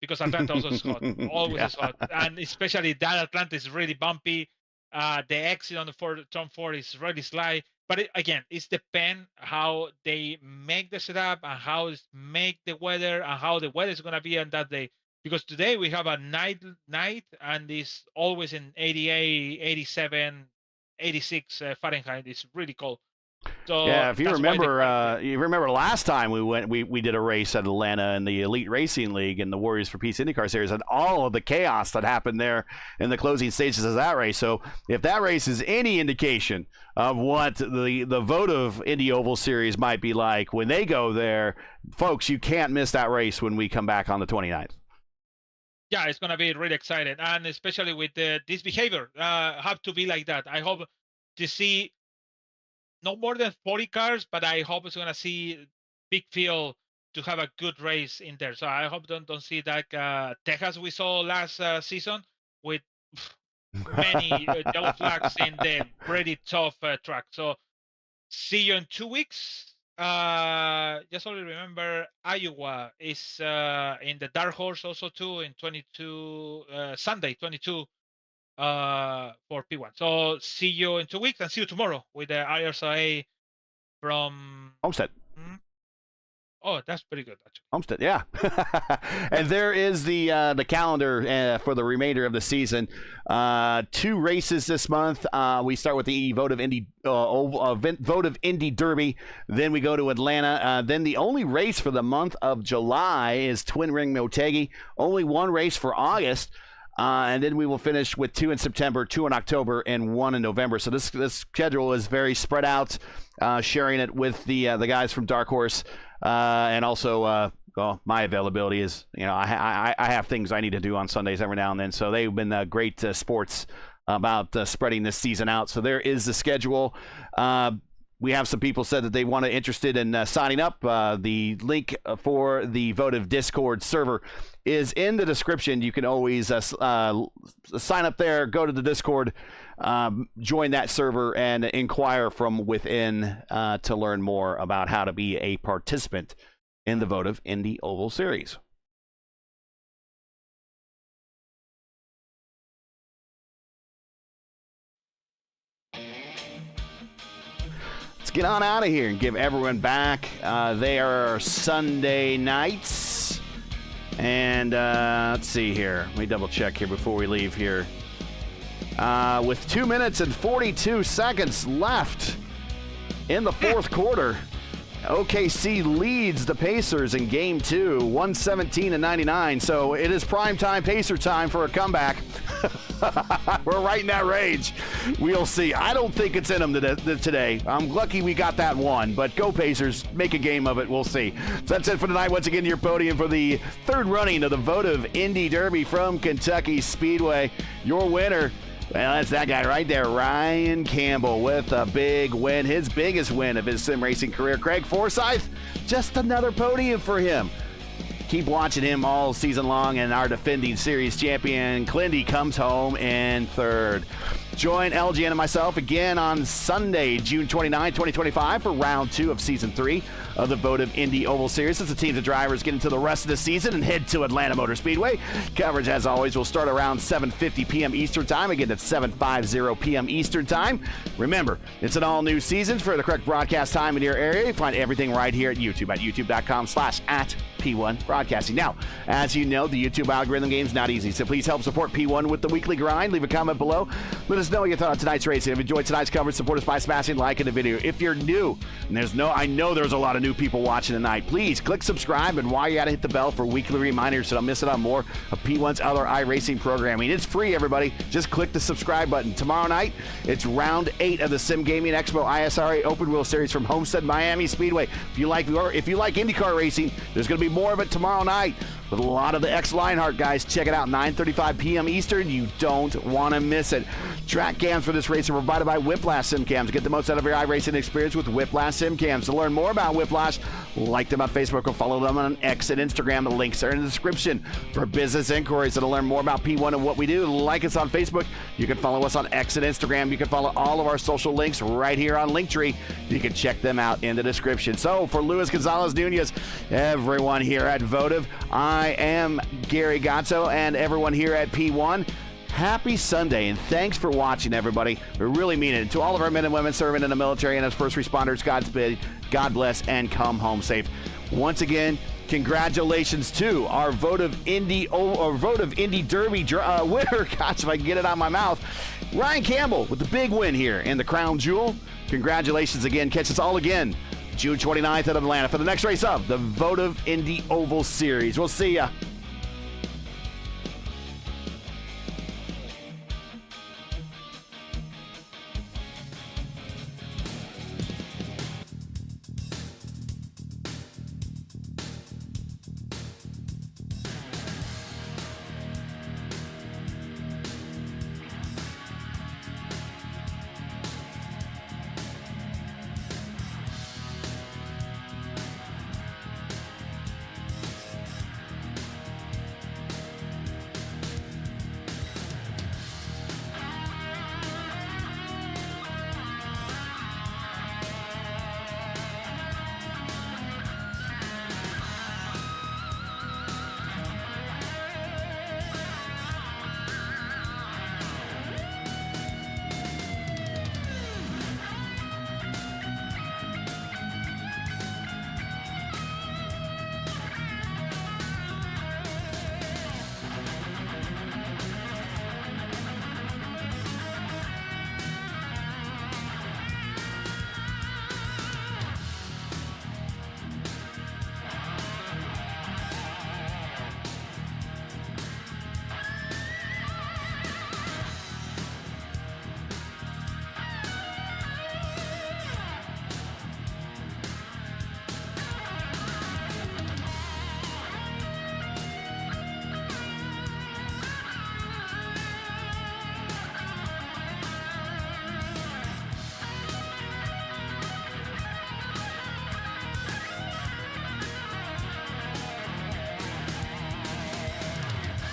because Atlanta also is hot. Always is hot, and especially that Atlanta is really bumpy. The exit on the turn 4 is really sly. But again, it's depend how they make the setup and how it's make the weather and how the weather is gonna be on that day. Because today we have a night and it's always in 88, 87, 86 Fahrenheit. It's really cold. So yeah, if you remember last time we did a race at Atlanta in the Elite Racing League in the Warriors for Peace INDYCAR Series, and all of the chaos that happened there in the closing stages of that race. So if that race is any indication of what the Votive Indy Oval Series might be like when they go there, folks, you can't miss that race when we come back on the 29th. Yeah, it's going to be really exciting, and especially with this behavior, have to be like that. I hope to see no more than 40 cars, but I hope it's going to see big field to have a good race in there. So I hope don't see that Texas we saw last season with many yellow flags in the pretty tough track. So see you in 2 weeks. Just only remember Iowa is in the Dark Horse also too in 22 Sunday 22 for P1. So see you in 2 weeks, and see you tomorrow with the IRSA from Homestead. Oh, that's pretty good actually. Homestead, yeah. And there is the calendar for the remainder of the season. 2 races this month. We start with the Votive Indy Derby. Then we go to Atlanta. Then the only race for the month of July is Twin Ring Motegi. Only 1 race for August. And then we will finish with 2 in September, 2 in October, and 1 in November. So this schedule is very spread out, sharing it with the guys from Dark Horse. And also, well, my availability is, I have things I need to do on Sundays every now and then. So they've been great sports about spreading this season out. So there is the schedule. We have some people said that they want to interested in signing up. The link for the Votive Discord server is in the description. You can always sign up there, go to the Discord, join that server, and inquire from within to learn more about how to be a participant in the Votive Indy Oval Series. Get on out of here and give everyone back. They are Sunday nights. And let's see here. Let me double check here before we leave here. With 2 minutes and 42 seconds left in the fourth quarter, OKC leads the Pacers in Game 2, 117-99. So it is primetime Pacer time for a comeback. We're right in that range. We'll see. I don't think it's in them today. I'm lucky we got that one, but go Pacers. Make a game of it. We'll see. So that's it for tonight. Once again, your podium for the 3rd running of the Votive Indy Derby from Kentucky Speedway. Your winner, well, that's that guy right there, Ryan Campbell, with a big win, his biggest win of his sim racing career. Craig Forsyth, just another podium for him. Keep watching him all season long, and our defending series champion, Clindy, comes home in third. Join LGN and myself again on Sunday, June 29, 2025 for round 2 of season 3 of the Votive Indy Oval Series as the teams of drivers get into the rest of the season and head to Atlanta Motor Speedway. Coverage, as always, will start around 7:50 p.m. Eastern Time. Again, that's 7:50 p.m. Eastern Time. Remember, it's an all-new season. For the correct broadcast time in your area, you find everything right here at YouTube at youtube.com/@P1 Broadcasting. Now, as you know, the YouTube algorithm game is not easy, so please help support P1 with the weekly grind. Leave a comment below. Let us know what you thought of tonight's racing. If you enjoyed tonight's coverage, support us by smashing like in the video. If you're new, and I know there's a lot of new people watching tonight, please click subscribe, and while you're at it, hit the bell for weekly reminders so don't miss it on more of P1's other iRacing programming. It's free, everybody. Just click the subscribe button. Tomorrow night, it's round 8 of the Sim Gaming Expo ISRA Open Wheel Series from Homestead Miami Speedway. If you like INDYCAR racing, there's going to be more of it tomorrow night with a lot of the X-Lionheart guys. Check it out, 9:35 p.m. Eastern. You don't want to miss it. Track cams for this race are provided by Whiplash Sim Cams. Get the most out of your iRacing experience with Whiplash Sim Cams. To learn more about Whiplash, like them on Facebook or follow them on X and Instagram. The links are in the description. For business inquiries and to learn more about P1 and what we do, like us on Facebook. You can follow us on X and Instagram. You can follow all of our social links right here on Linktree. You can check them out in the description. So for Luis Gonzalez Nunez, everyone here at Votive, I am Gary Gatto, and everyone here at P1, happy Sunday, and thanks for watching, everybody. We really mean it. And to all of our men and women serving in the military and as first responders, Godspeed, God bless, and come home safe. Once again, congratulations to our Votive Indy Derby winner. Gosh, if I can get it out of my mouth. Ryan Campbell with the big win here in the Crown Jewel. Congratulations again. Catch us all again June 29th at Atlanta for the next race of the Votive Indy Oval Series. We'll see ya.